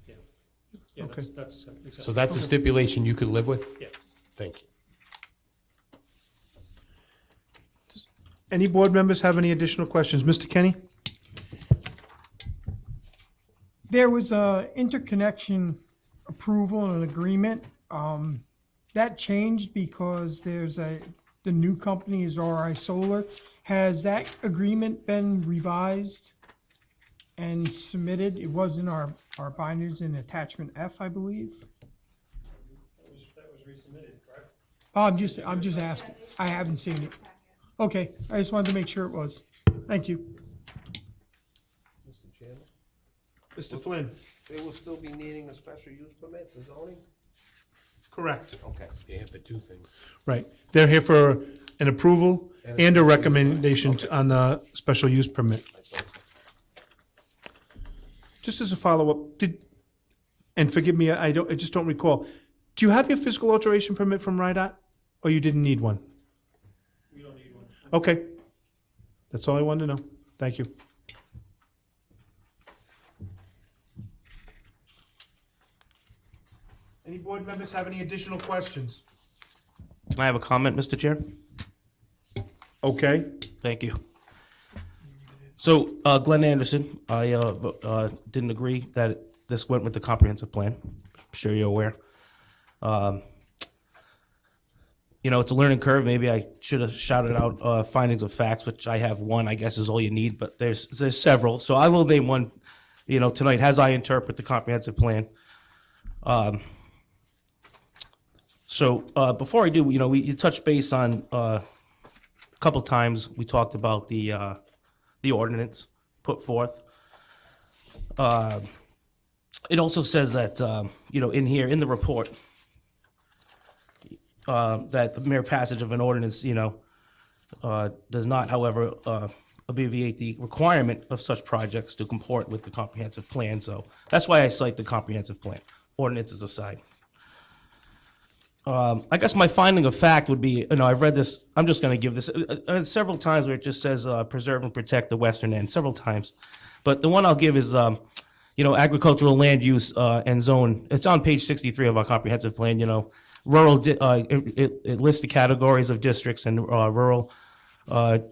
Yeah, Okay. that's exactly. So that's a stipulation you could live with? Yeah. Thank you. Any board members have any additional questions? Mr. Kenny? There was a interconnection approval and an agreement. That changed because the new company is RI Solar. Has that agreement been revised and submitted? It was in our binders in attachment F, I believe. That was resubmitted, correct? I'm just asking. I haven't seen it. Okay, I just wanted to make sure it was. Thank you. Mr. Chairman? Mr. Flynn? They will still be needing a special use permit for zoning? Correct. Okay. They have the two things. Right. They're here for an approval and a recommendation on the special use permit. Just as a follow-up, and forgive me, I just don't recall. Do you have your physical alteration permit from RIDOT, or you didn't need one? We don't need one. Okay. That's all I wanted to know. Thank you. Any board members have any additional questions? Can I have a comment, Mr. Chair? Okay. Thank you. So, Glenn Anderson, I didn't agree that this went with the comprehensive plan. I'm sure you're aware. It's a learning curve. Maybe I should have shouted out findings of facts, which I have one, I guess, is all you need, but there's several. So I will name one, tonight, as I interpret the comprehensive plan. So before I do, you touched base on a couple times. We talked about the ordinance put forth. It also says that in here in the report that the mere passage of an ordinance does not, however, alleviate the requirement of such projects to comport with the comprehensive plan. So that's why I cite the comprehensive plan. Ordinances aside. I guess my finding of fact would be, I've read this, I'm just going to give this several times where it just says preserve and protect the western end, several times. But the one I'll give is, agricultural land use and zone. It's on page 63 of our comprehensive plan, rural, it lists the categories of districts and rural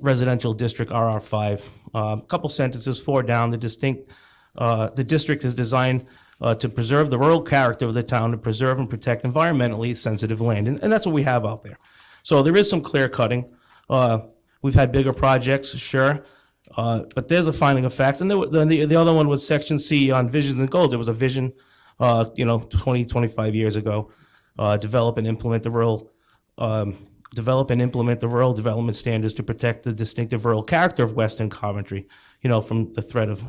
residential district RR5. A couple sentences, 4 down, the district is designed to preserve the rural character of the town, to preserve and protect environmentally sensitive land. And that's what we have out there. So there is some clear cutting. We've had bigger projects, sure, but there's a finding of facts. And the other one was section C on visions and goals. There was a vision, 20, 25 years ago, develop and implement the rural development standards to protect the distinctive rural character of Western Coventry, from the threat of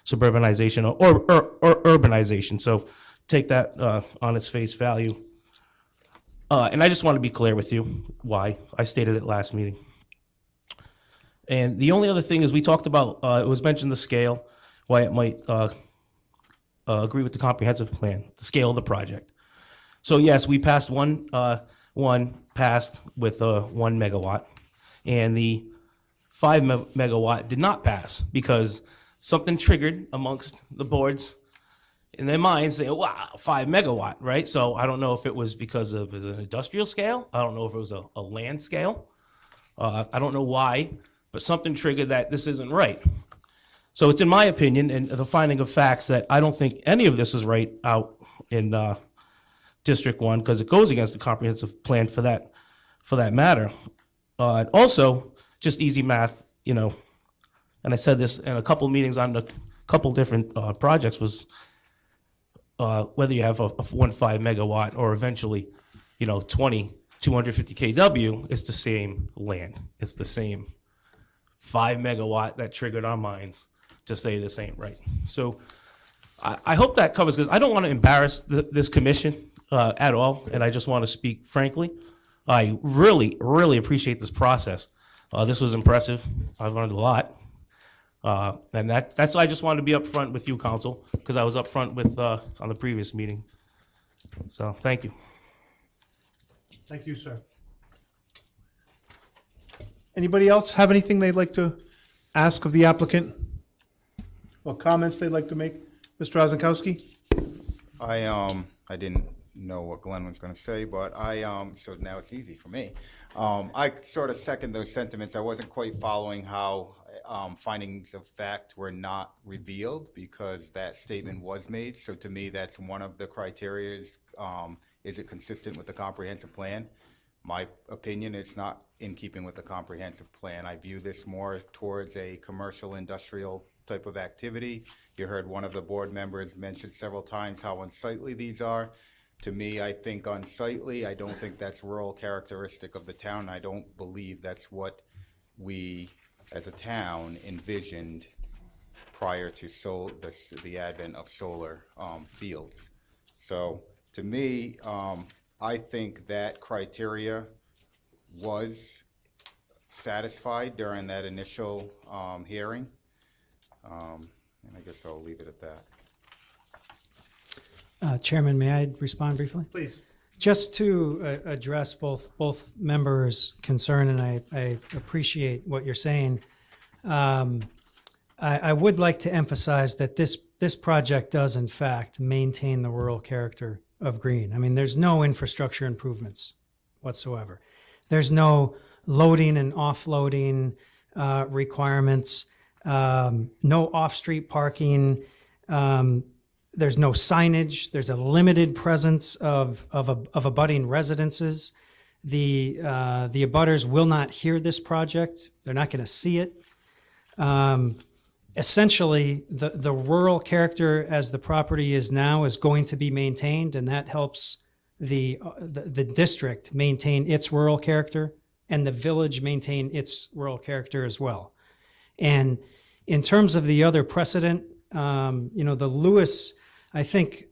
suburbanization or urbanization. So take that on its face value. And I just want to be clear with you why. I stated it last meeting. And the only other thing is we talked about, it was mentioned the scale, why it might agree with the comprehensive plan, the scale of the project. So yes, we passed one one passed with 1 megawatt, and the 5 megawatt did not pass because something triggered amongst the boards in their minds saying, wow, 5 megawatt, right? So I don't know if it was because of an industrial scale. I don't know if it was a land scale. I don't know why, but something triggered that this isn't right. So it's in my opinion, and the finding of facts, that I don't think any of this is right out in District 1, because it goes against the comprehensive plan for that matter. Also, just easy math, you know, and I said this in a couple of meetings on a couple different projects, was whether you have a 1.5 megawatt or eventually, you know, 250 kW, it's the same land. It's the same 5 megawatt that triggered our minds to say this ain't right. So I hope that covers, because I don't want to embarrass this commission at all, and I just want to speak frankly. I really, really appreciate this process. This was impressive. I've learned a lot. And that's why I just wanted to be upfront with you, council, because I was upfront with on the previous meeting. So thank you. Thank you, sir. Anybody else have anything they'd like to ask of the applicant? Or comments they'd like to make? Mr. Ozenkowski? I didn't know what Glenn was going to say, but so now it's easy for me. I sort of second those sentiments. I wasn't quite following how findings of fact were not revealed, because that statement was made. So to me, that's one of the criteria is it consistent with the comprehensive plan? My opinion, it's not in keeping with the comprehensive plan. I view this more towards a commercial industrial type of activity. You heard one of the board members mention several times how unsightly these are. To me, I think unsightly. I don't think that's rural characteristic of the town. I don't believe that's what we as a town envisioned prior to the advent of solar fields. So to me, I think that criteria was satisfied during that initial hearing. And I guess I'll leave it at that. Chairman, may I respond briefly? Please. Just to address both members' concern, and I appreciate what you're saying. I would like to emphasize that this project does in fact maintain the rural character of Green. I mean, there's no infrastructure improvements whatsoever. There's no loading and offloading requirements, no off-street parking. There's no signage. There's a limited presence of abutting residences. The abutters will not hear this project. They're not going to see it. Essentially, the rural character as the property is now is going to be maintained, and that helps the district maintain its rural character and the village maintain its rural character as well. And in terms of the other precedent, the Lewis, I think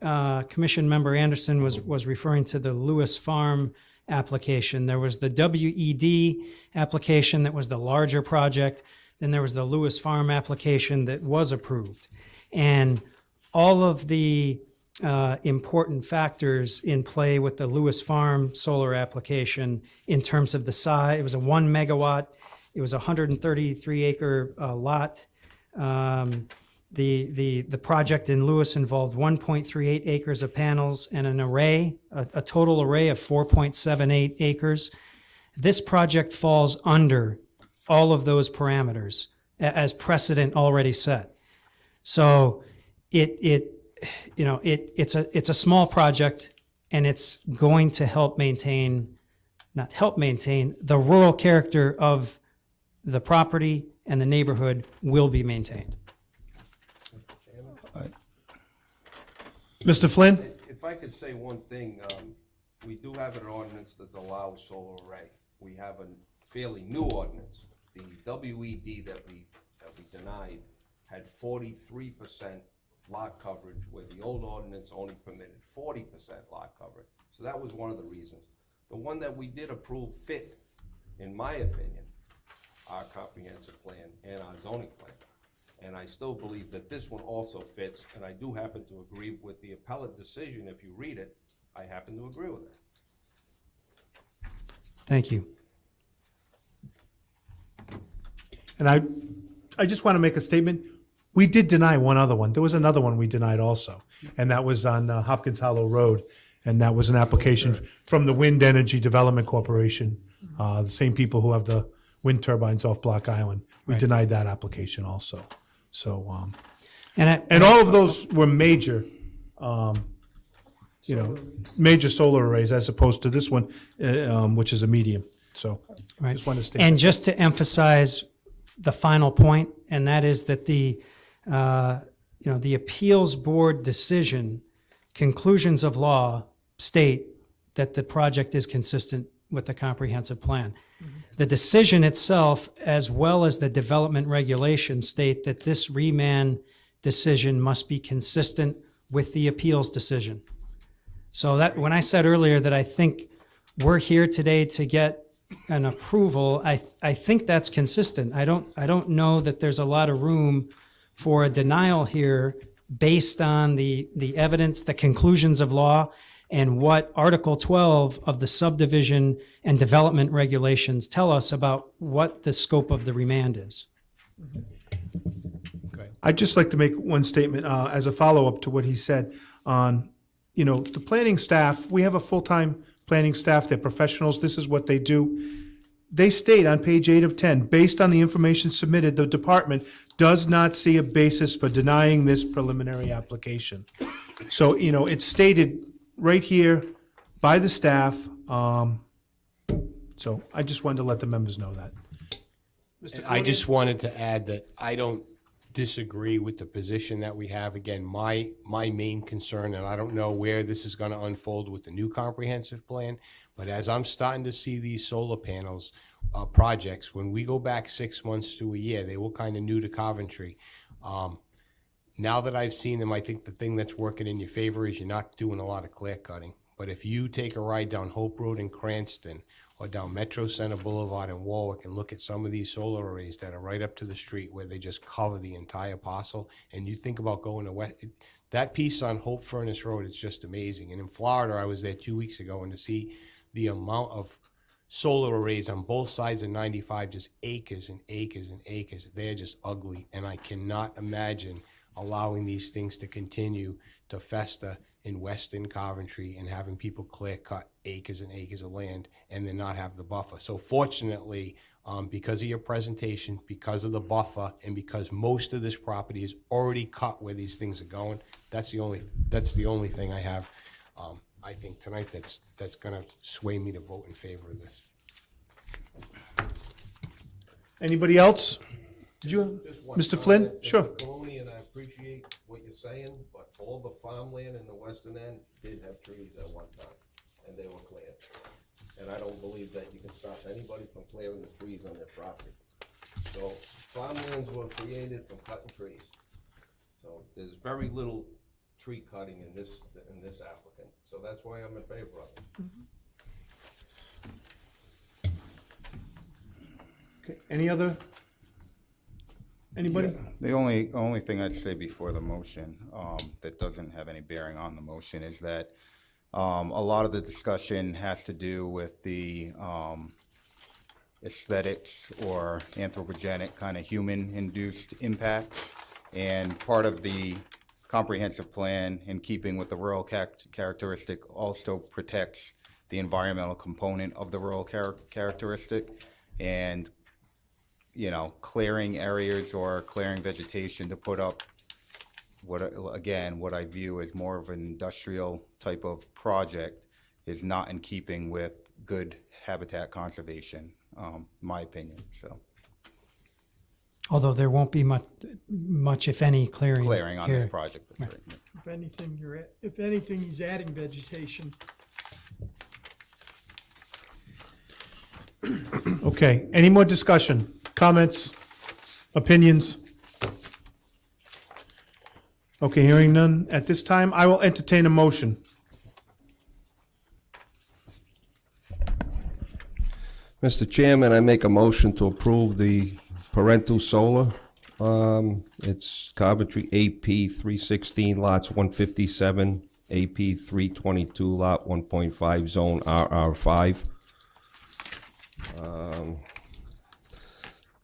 Commission Member Anderson was referring to the Lewis Farm application. There was the WED application that was the larger project. Then there was the Lewis Farm application that was approved. And all of the important factors in play with the Lewis Farm solar application in terms of the size, it was a 1 megawatt, it was a 133 acre lot. The project in Lewis involved 1.38 acres of panels and an array, a total array of 4.78 acres. This project falls under all of those parameters as precedent already set. So it's a small project, and it's going to help maintain the rural character of the property, and the neighborhood will be maintained. Mr. Flynn? If I could say one thing, we do have an ordinance that allows solar array. We have a fairly new ordinance. The WED that we denied had 43% lot coverage, where the old ordinance only permitted 40% lot coverage. So that was one of the reasons. The one that we did approve fit, in my opinion, our comprehensive plan and our zoning plan. And I still believe that this one also fits, and I do happen to agree with the appellate decision. If you read it, I happen to agree with it. Thank you. And I just want to make a statement. We did deny one other one. There was another one we denied also, and that was on Hopkins Hollow Road, and that was an application from the Wind Energy Development Corporation, the same people who have the wind turbines off Block Island. We denied that application also. So, and all of those were major, major solar arrays as opposed to this one, which is a medium. So, just want to state. And just to emphasize the final point, and that is that the appeals board decision, conclusions of law state that the project is consistent with the comprehensive plan. The decision itself, as well as the development regulations, state that this remand decision must be consistent with the appeals decision. So that, when I said earlier that I think we're here today to get an approval, I think that's consistent. I don't know that there's a lot of room for a denial here based on the evidence, the conclusions of law, and what Article 12 of the subdivision and development regulations tell us about what the scope of the remand is. I'd just like to make one statement as a follow-up to what he said on, the planning staff. We have a full-time planning staff. They're professionals. This is what they do. They state on page 8 of 10, based on the information submitted, the department does not see a basis for denying this preliminary application. So, it's stated right here by the staff. So I just wanted to let the members know that. I just wanted to add that I don't disagree with the position that we have. Again, my main concern, and I don't know where this is going to unfold with the new comprehensive plan, but as I'm starting to see these solar panels projects, when we go back 6 months to a year, they were kind of new to Coventry. Now that I've seen them, I think the thing that's working in your favor is you're not doing a lot of clear cutting. But if you take a ride down Hope Road in Cranston or down Metro Center Boulevard in Warwick and look at some of these solar arrays that are right up to the street where they just cover the entire parcel, and you think about going to West, that piece on Hope Furnace Road is just amazing. And in Florida, I was there 2 weeks ago, and to see the amount of solar arrays on both sides of 95, just acres and acres and acres, they're just ugly. And I cannot imagine allowing these things to continue to fester in Western Coventry and having people clear cut acres and acres of land and then not have the buffer. So fortunately, because of your presentation, because of the buffer, and because most of this property is already cut where these things are going, that's the only thing I have, I think tonight that's gonna sway me to vote in favor of this. Anybody else? Did you, Mr. Flynn? Sure. Mr. Coloni, and I appreciate what you're saying, but all the farmland in the western end did have trees at one time, and they were cleared. And I don't believe that you can stop anybody from clearing the trees on their property. So farmlands were created from cutting trees. So there's very little tree cutting in this applicant. So that's why I'm in favor of it. Okay. Anybody? Yeah, the only thing I'd say before the motion that doesn't have any bearing on the motion is that a lot of the discussion has to do with the aesthetics or anthropogenic kind of human-induced impacts, and part of the comprehensive plan, in keeping with the rural characteristic, also protects the environmental component of the rural characteristic, and clearing areas or clearing vegetation to put up what I view as more of an industrial type of project is not in keeping with good habitat conservation, my opinion. So, although there won't be much, if any, clearing on here. this project. That's right. If anything, he's adding vegetation. Okay, any more discussion, comments, opinions? Okay, hearing none. At this time, I will entertain a motion. Mr. Chairman, I make a motion to approve the Parenteau Solar. It's Coventry AP 316 lots 157, AP 322 lot 1.5 zone RR5.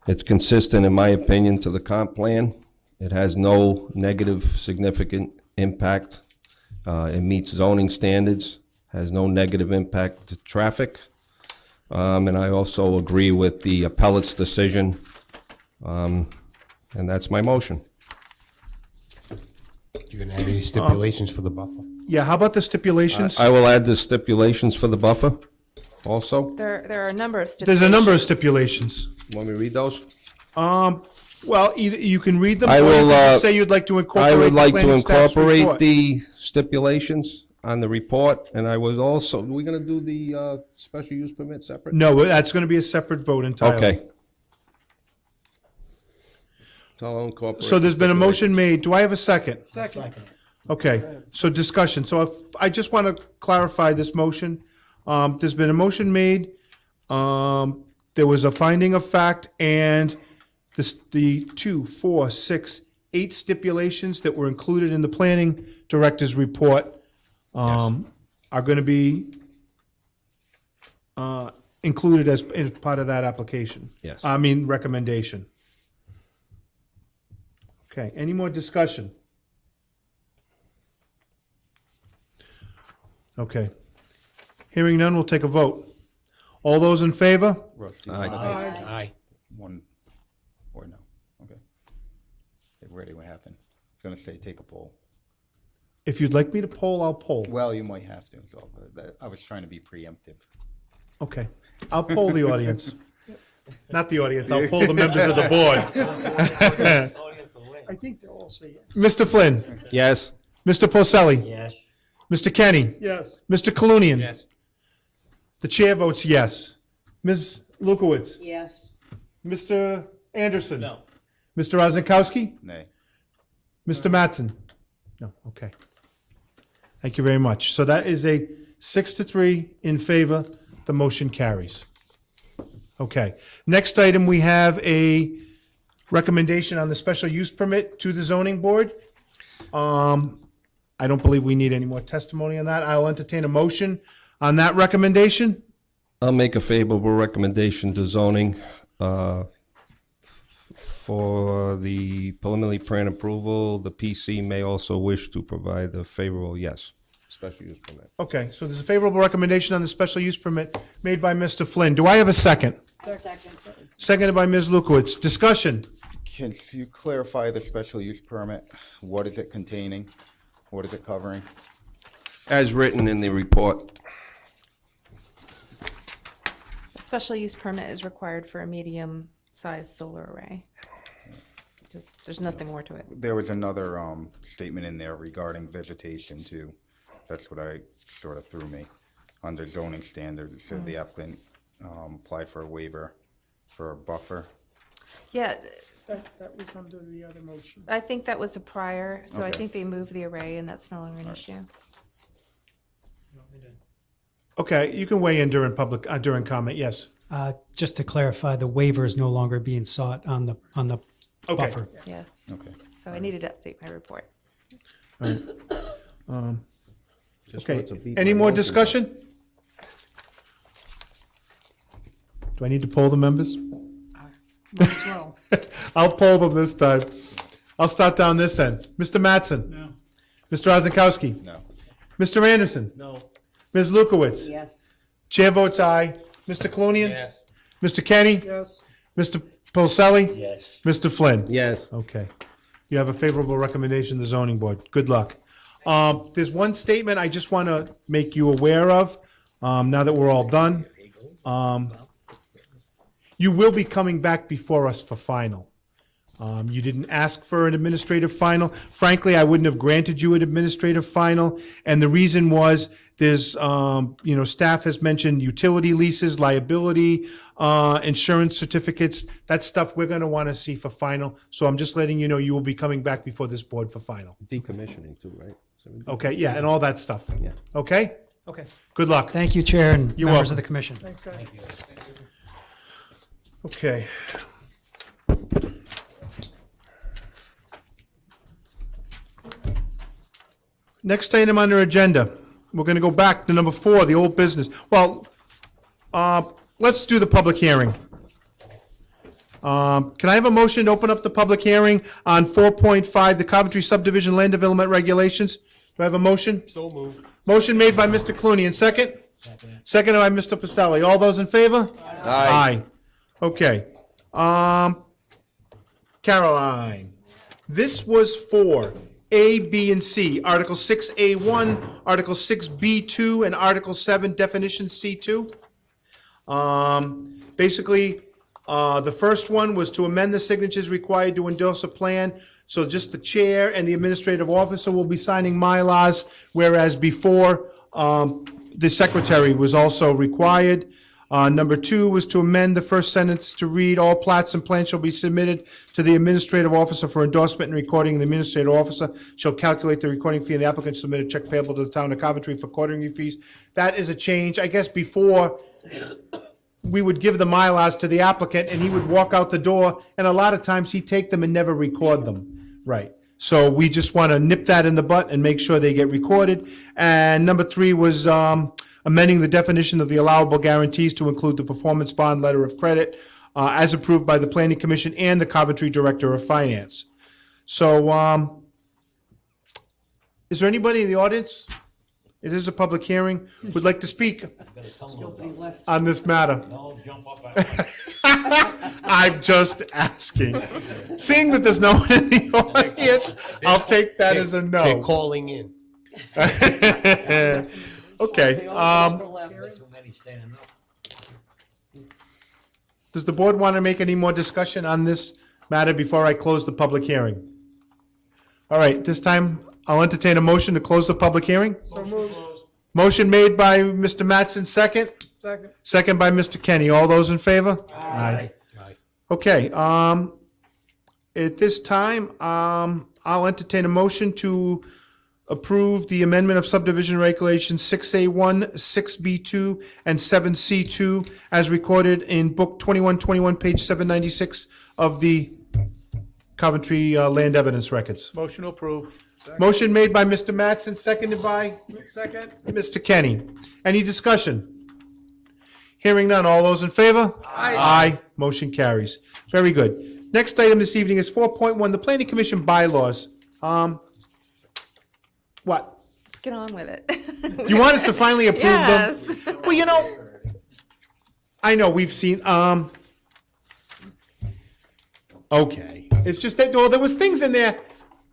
It's consistent, in my opinion, to the comp plan. It has no negative significant impact. It meets zoning standards, has no negative impact to traffic. And I also agree with the appellate's decision. And that's my motion. You gonna add any stipulations for the buffer? Yeah, how about the stipulations? I will add the stipulations for the buffer also. There are a number of stipulations. There's a number of stipulations. Want me to read those? Well, either you can read them, I or you will, can just say you'd like to incorporate I would the like to planning staff's incorporate report. the stipulations on the report, and I was also, are we gonna do the special use permit separate? No, that's gonna be a separate vote entirely. Okay. So I'll incorporate. So there's been a the motion made. Do I have a second? Second. Okay, so discussion. So if, I just want to clarify this motion. There's been a motion made. There was a finding of fact, and the 2, 4, 6, 8 stipulations that were included in the planning director's report are going to be included as part of that application. Yes. I mean, recommendation. Okay, any more discussion? Okay. Hearing none, we'll take a vote. All those in favor? Russ, Aye. Aye. One, or no, okay. It already what happened. It's gonna say take a poll. If you'd like me to poll, I'll poll. Well, you might have to, so, I was trying to be preemptive. Okay, I'll poll the audience. Not the audience, I'll poll the members of the board. I think they'll all say yes. Mr. Flynn? Yes. Mr. Porcelli? Yes. Mr. Kenny? Yes. Mr. Colunian? Yes. The chair votes yes. Ms. Lukowitz? Yes. Mr. Anderson? No. Mr. Rozankowski? Nay. Mr. Mattson? No, okay. Thank you very much. So that is a 6-3 in favor. The motion carries. Okay. Next item, we have a recommendation on the special use permit to the zoning board. I don't believe we need any more testimony on that. I'll entertain a motion on that recommendation. I'll make a favorable recommendation to zoning for the preliminary plan approval. The PC may also wish to provide a favorable yes. Special use permit. Okay, so there's a favorable recommendation on the special use permit made by Mr. Flynn. Do I have a second? Second. Seconded by Ms. Lukowitz. Discussion. Can you clarify the special use permit? What is it containing? What is it covering? As written in the report. A special use permit is required for a medium-sized solar array. There's nothing more to it. There was another statement in there regarding vegetation too. That's what I sort of threw me. Under zoning standards, it said the applicant applied for a waiver for a buffer. Yeah, That was under the other motion. I think that was a prior, so I Okay. think they moved the array, and that's no longer an issue. Okay, you can weigh in during public, during comment, yes. Just to clarify, the waiver is no longer being sought on the Okay. buffer. Yeah, Okay. so I needed to update my report. Okay, any more discussion? Do I need to poll the members? Might as well. I'll poll them this time. I'll start down this end. Mr. Mattson? No. Mr. Rozankowski? No. Mr. Anderson? No. Ms. Lukowitz? Yes. Chair votes aye. Mr. Colunian? Yes. Mr. Kenny? Yes. Mr. Porcelli? Yes. Mr. Flynn? Yes. Okay. You have a favorable recommendation, the zoning board. Good luck. There's one statement I just want to make you aware of, now that we're all done. You will be coming back before us for final. You didn't ask for an administrative final. Frankly, I wouldn't have granted you an administrative final, and the reason was there's, staff has mentioned utility leases, liability, insurance certificates. That's stuff we're going to want to see for final. So I'm just letting you know you will be coming back before this board for final. Decommissioning too, right? Okay, yeah, and all that stuff. Yeah. Okay? Okay. Good luck. Thank you, Chair, and You're members welcome. of the commission. Thanks, guys. Okay. Next item under agenda, we're going to go back to number 4, the old business. Well, let let's do the public hearing. Can I have a motion to open up the public hearing on 4.5, the Coventry Subdivision Land Development Regulations? Do I have a motion? So moved. Motion made by Mr. Clooney, and second? Seconded by Mr. Pacelli. All those in favor? Aye. Okay. Caroline, this was for A, B, and C, Article 6A1, Article 6B2, and Article 7, Definition C2. Basically, the first one was to amend the signatures required to endorse a plan. So just the chair and the administrative officer will be signing MyLars, whereas before, the secretary was also required. Number 2 was to amend the first sentence to read, "All plats and plans shall be submitted to the administrative officer for endorsement and recording. The administrative officer shall calculate the recording fee, and the applicant submit a check payable to the town of Coventry for recording fees." That is a change. I guess before, we would give the MyLars to the applicant, and he would walk out the door, and a lot of times he'd take them and never record them. Right. So we just want to nip that in the butt and make sure they get recorded. And number 3 was amending the definition of the allowable guarantees to include the performance bond letter of credit as approved by the Planning Commission and the Coventry Director of Finance. So is there anybody in the audience? It is a public hearing. Would like to speak on this matter? Don't jump up. I'm just asking. Seeing that there's no one in the audience, I'll take that as a They're no. calling in. Okay, Too many standing up. does the board want to make any more discussion on this matter before I close the public hearing? All right, this time I'll entertain a motion to close the public hearing. Motion made by Mr. Mattson, second. Second. Second by Mr. Kenny. All those in favor? Aye. Okay, at this time, I'll entertain a motion to approve the amendment of subdivision regulations 6A1, 6B2, and 7C2 as recorded in Book 2121, page 796 of the Coventry Land Evidence Records. Motion to approve. Motion made by Mr. Mattson, seconded by Second. Mr. Kenny. Any discussion? Hearing none. All those in favor? Aye. Motion carries. Very good. Next item this evening is 4.1, the Planning Commission bylaws. What? Let's get on with it. You want us to finally approve them? Yes. Well, you know, I know we've seen, okay. It's just that, well, there was things in there.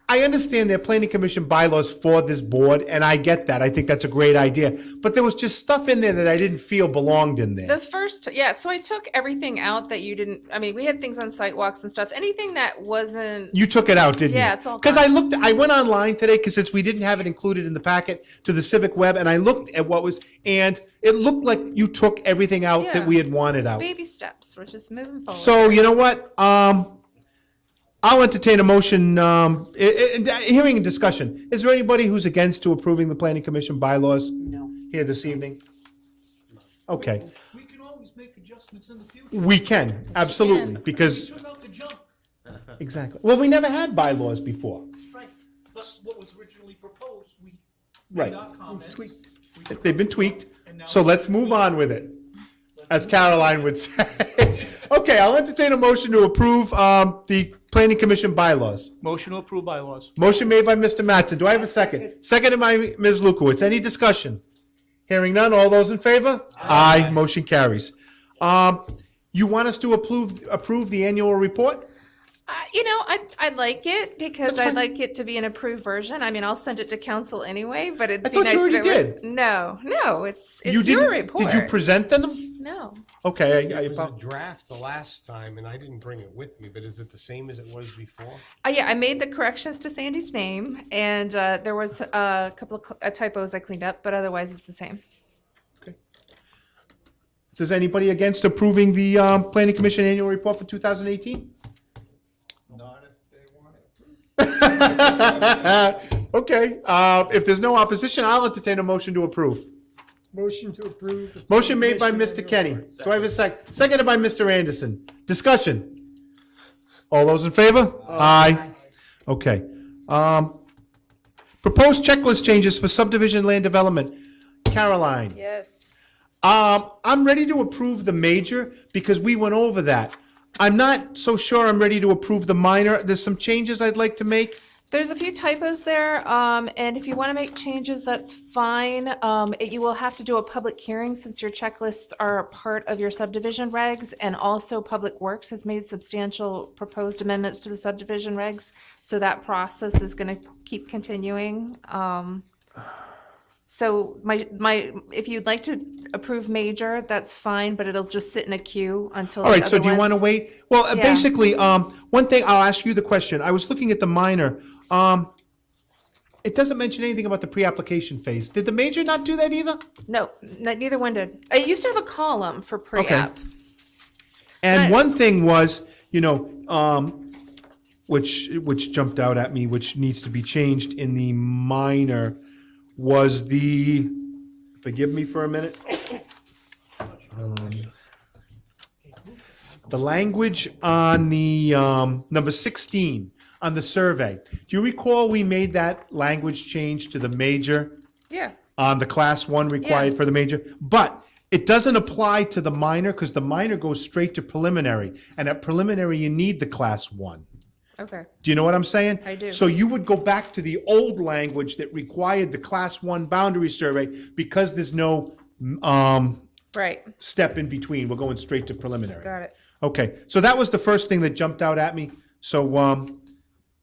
I understand they're planning commission bylaws for this board, and I get that. I think that's a great idea. But there was just stuff in there that I didn't feel belonged in there. The first, yeah, so I took everything out that you didn't, I mean, we had things on sidewalks and stuff, anything that wasn't. You took it out, didn't you? Yeah, it's all Because gone. I went online today, because since we didn't have it included in the packet, to the Civic Web, and I looked at what was, and it looked like you took everything out that Yeah. we had wanted out. Baby steps, we're just moving forward. So, you know what? I'll entertain a motion, hearing and discussion. Is there anybody who's against to approving the planning commission bylaws? No. Here this evening? Okay, We can always make adjustments in the future. we can, absolutely, because, Took out the junk. exactly. Well, we never had bylaws before. Right. That's what was originally proposed. We Right. made our comments. They've been tweaked, so let's move on with it, as Caroline would say. Okay, I'll entertain a motion to approve the planning commission bylaws. Motion to approve bylaws. Motion made by Mr. Mattson. Do I have a second? Seconded by Ms. Lukowitz. Any discussion? Hearing none. All those in favor? Aye. Motion carries. You want us to approve the annual report? You know, I'd like it because I'd like it to be an approved version. I mean, I'll send it to council anyway, but it'd I be thought nice you if already it was. did. No, it's You your didn't- report. Did you present them? No. Okay. It was a draft the last time, and I didn't bring it with me, but is it the same as it was before? Yeah, I made the corrections to Sandy's name, and there was a couple of typos I cleaned up, but otherwise it's the same. Is anybody against approving the planning commission annual report for 2018? Not if they want it. Okay, if there's no opposition, I'll entertain a motion to approve. Motion to approve. the Motion made by commission Mr. annual Kenny. report. Do I have a second? Seconded by Mr. Anderson. Discussion. All those in favor? Aye. Okay. Proposed checklist changes for subdivision land development. Caroline, Yes. I'm ready to approve the major because we went over that. I'm not so sure I'm ready to approve the minor. There's some changes I'd like to make. There's a few typos there, and if you want to make changes, that's fine. You will have to do a public hearing since your checklists are a part of your subdivision regs, and also Public Works has made substantial proposed amendments to the subdivision regs, so that process is going to keep continuing. So if you'd like to approve major, that's fine, but it'll just sit in a queue until. All right, so do you want to wait? Well, Yeah. basically, one thing, I'll ask you the question. I was looking at the minor. It doesn't mention anything about the pre-application phase. Did the major not do that either? No, neither one did. I used to have a column for pre-app. And one thing was, which jumped out at me, which needs to be changed in the minor, was forgive me for a minute. The language on the, number 16, on the survey. Do you recall we made that language change to the major? Yeah. On the class 1 required Yeah. for the major? But it doesn't apply to the minor because the minor goes straight to preliminary. And at preliminary, you need the class 1. Okay. Do you know what I'm saying? I do. So you would go back to the old language that required the class 1 boundary survey because there's no Right. step in between. We're going straight to preliminary. Got it. Okay, so that was the first thing that jumped out at me. So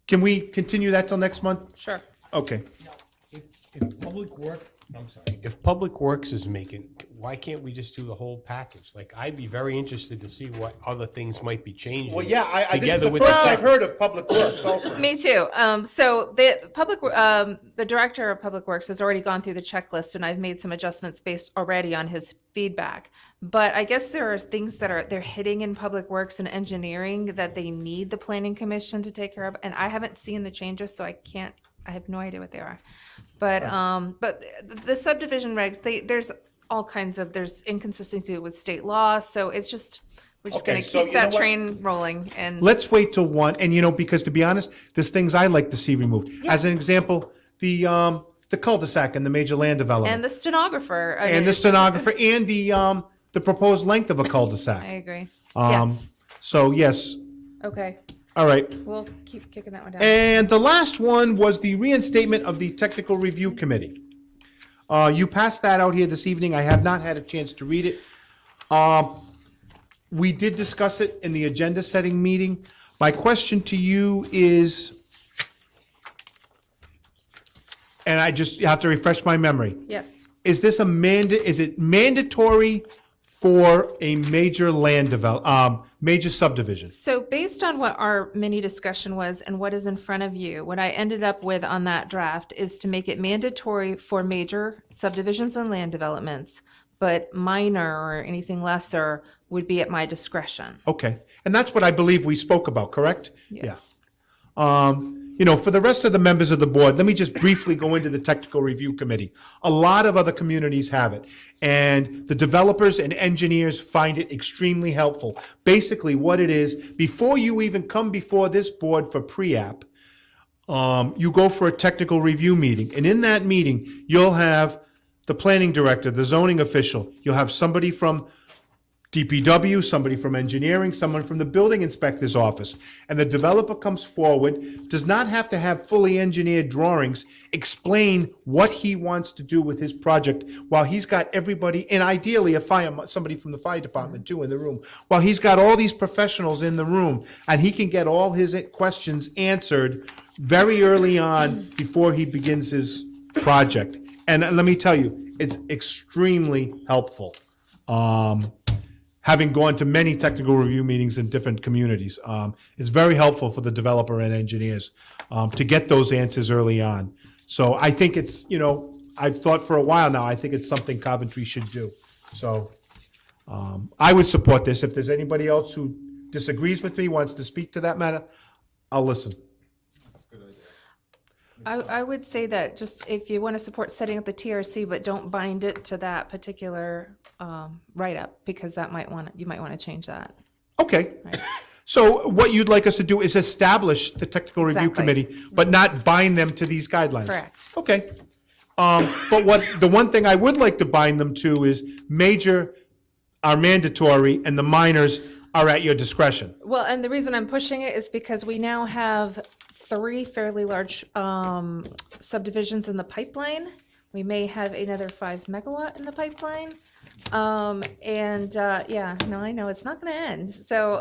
can we continue that till next month? Sure. Okay. If Public Work, I'm sorry, if Public Works is making, why can't we just do the whole package? Like, I'd be very interested to see what other things might be changing. Well, yeah, this is together the with first the I've heard of Public Works also. Me too. So the director of Public Works has already gone through the checklist, and I've made some adjustments based already on his feedback. But I guess there are things that they're hitting in Public Works and engineering that they need the Planning Commission to take care of, and I haven't seen the changes, so I have no idea what they are. But the subdivision regs, there's all kinds of, there's inconsistency with state law, so it's just, we're just Okay, gonna so keep you know that what? train rolling and. Let's wait till 1, and because to be honest, there's things I like to see removed. As an example, the cul-de-sac and the major land development. And the stenographer. I mean, And the it's- stenographer and the proposed length of a cul-de-sac. I agree. Yes, So, yes, okay, all right. we'll keep kicking that one down. And the last one was the reinstatement of the Technical Review Committee. You passed that out here this evening. I have not had a chance to read it. We did discuss it in the agenda-setting meeting. My question to you is, and I just have to refresh my memory. Yes. Is this is it mandatory for a major major subdivision? So based on what our mini discussion was and what is in front of you, what I ended up with on that draft is to make it mandatory for major subdivisions and land developments, but minor or anything lesser would be at my discretion. Okay, and that's what I believe we spoke about, correct? Yes. Yeah. For the rest of the members of the board, let me just briefly go into the Technical Review Committee. A lot of other communities have it, and the developers and engineers find it extremely helpful. Basically, what it is, before you even come before this board for pre-app, you go for a technical review meeting, and in that meeting, you'll have the planning director, the zoning official, you'll have somebody from DPW, somebody from engineering, someone from the building inspector's office. And the developer comes forward, does not have to have fully engineered drawings, explain what he wants to do with his project while he's got everybody, and ideally somebody from the fire department too in the room, while he's got all these professionals in the room, and he can get all his questions answered very early on before he begins his project. And let me tell you, it's extremely helpful. Having gone to many technical review meetings in different communities, it's very helpful for the developer and engineers to get those answers early on. So I think it's, I've thought for a while now, I think it's something Coventry should do. So I would support this. If there's anybody else who disagrees with me, wants to speak to that matter, I'll listen. I would say that just if you want to support setting up the TRC, but don't bind it to that particular write-up, because you might want to change that. Okay. So what you'd like us to do is establish the technical review Exactly. committee, but not bind them to these guidelines? Correct. Okay. But the one thing I would like to bind them to is major are mandatory and the minors are at your discretion. Well, and the reason I'm pushing it is because we now have 3 fairly large subdivisions in the pipeline. We may have another 5 megawatt in the pipeline. Yeah, no, I know, it's not gonna end. So,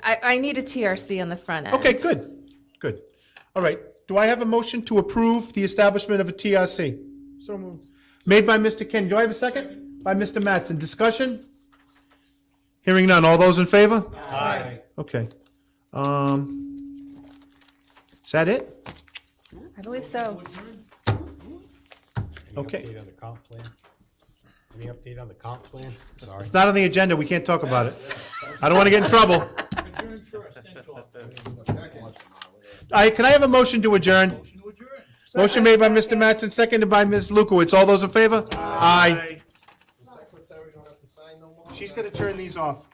I need a TRC on the front end. Okay, good. All right, do I have a motion to approve the establishment of a TRC? So moved. Made by Mr. Kenny. Do I have a second? By Mr. Mattson. Discussion? Hearing none. All those in favor? Aye. Okay. Is that it? I believe so. Okay. Update on the comp plan? Any update on the comp plan? Sorry. It's not on the agenda. We can't talk about it. I don't want to get in trouble. Can I have a motion to adjourn? Motion made by Mr. Mattson, seconded by Ms. Lukowitz. All those in favor? Aye. She's gonna turn these off.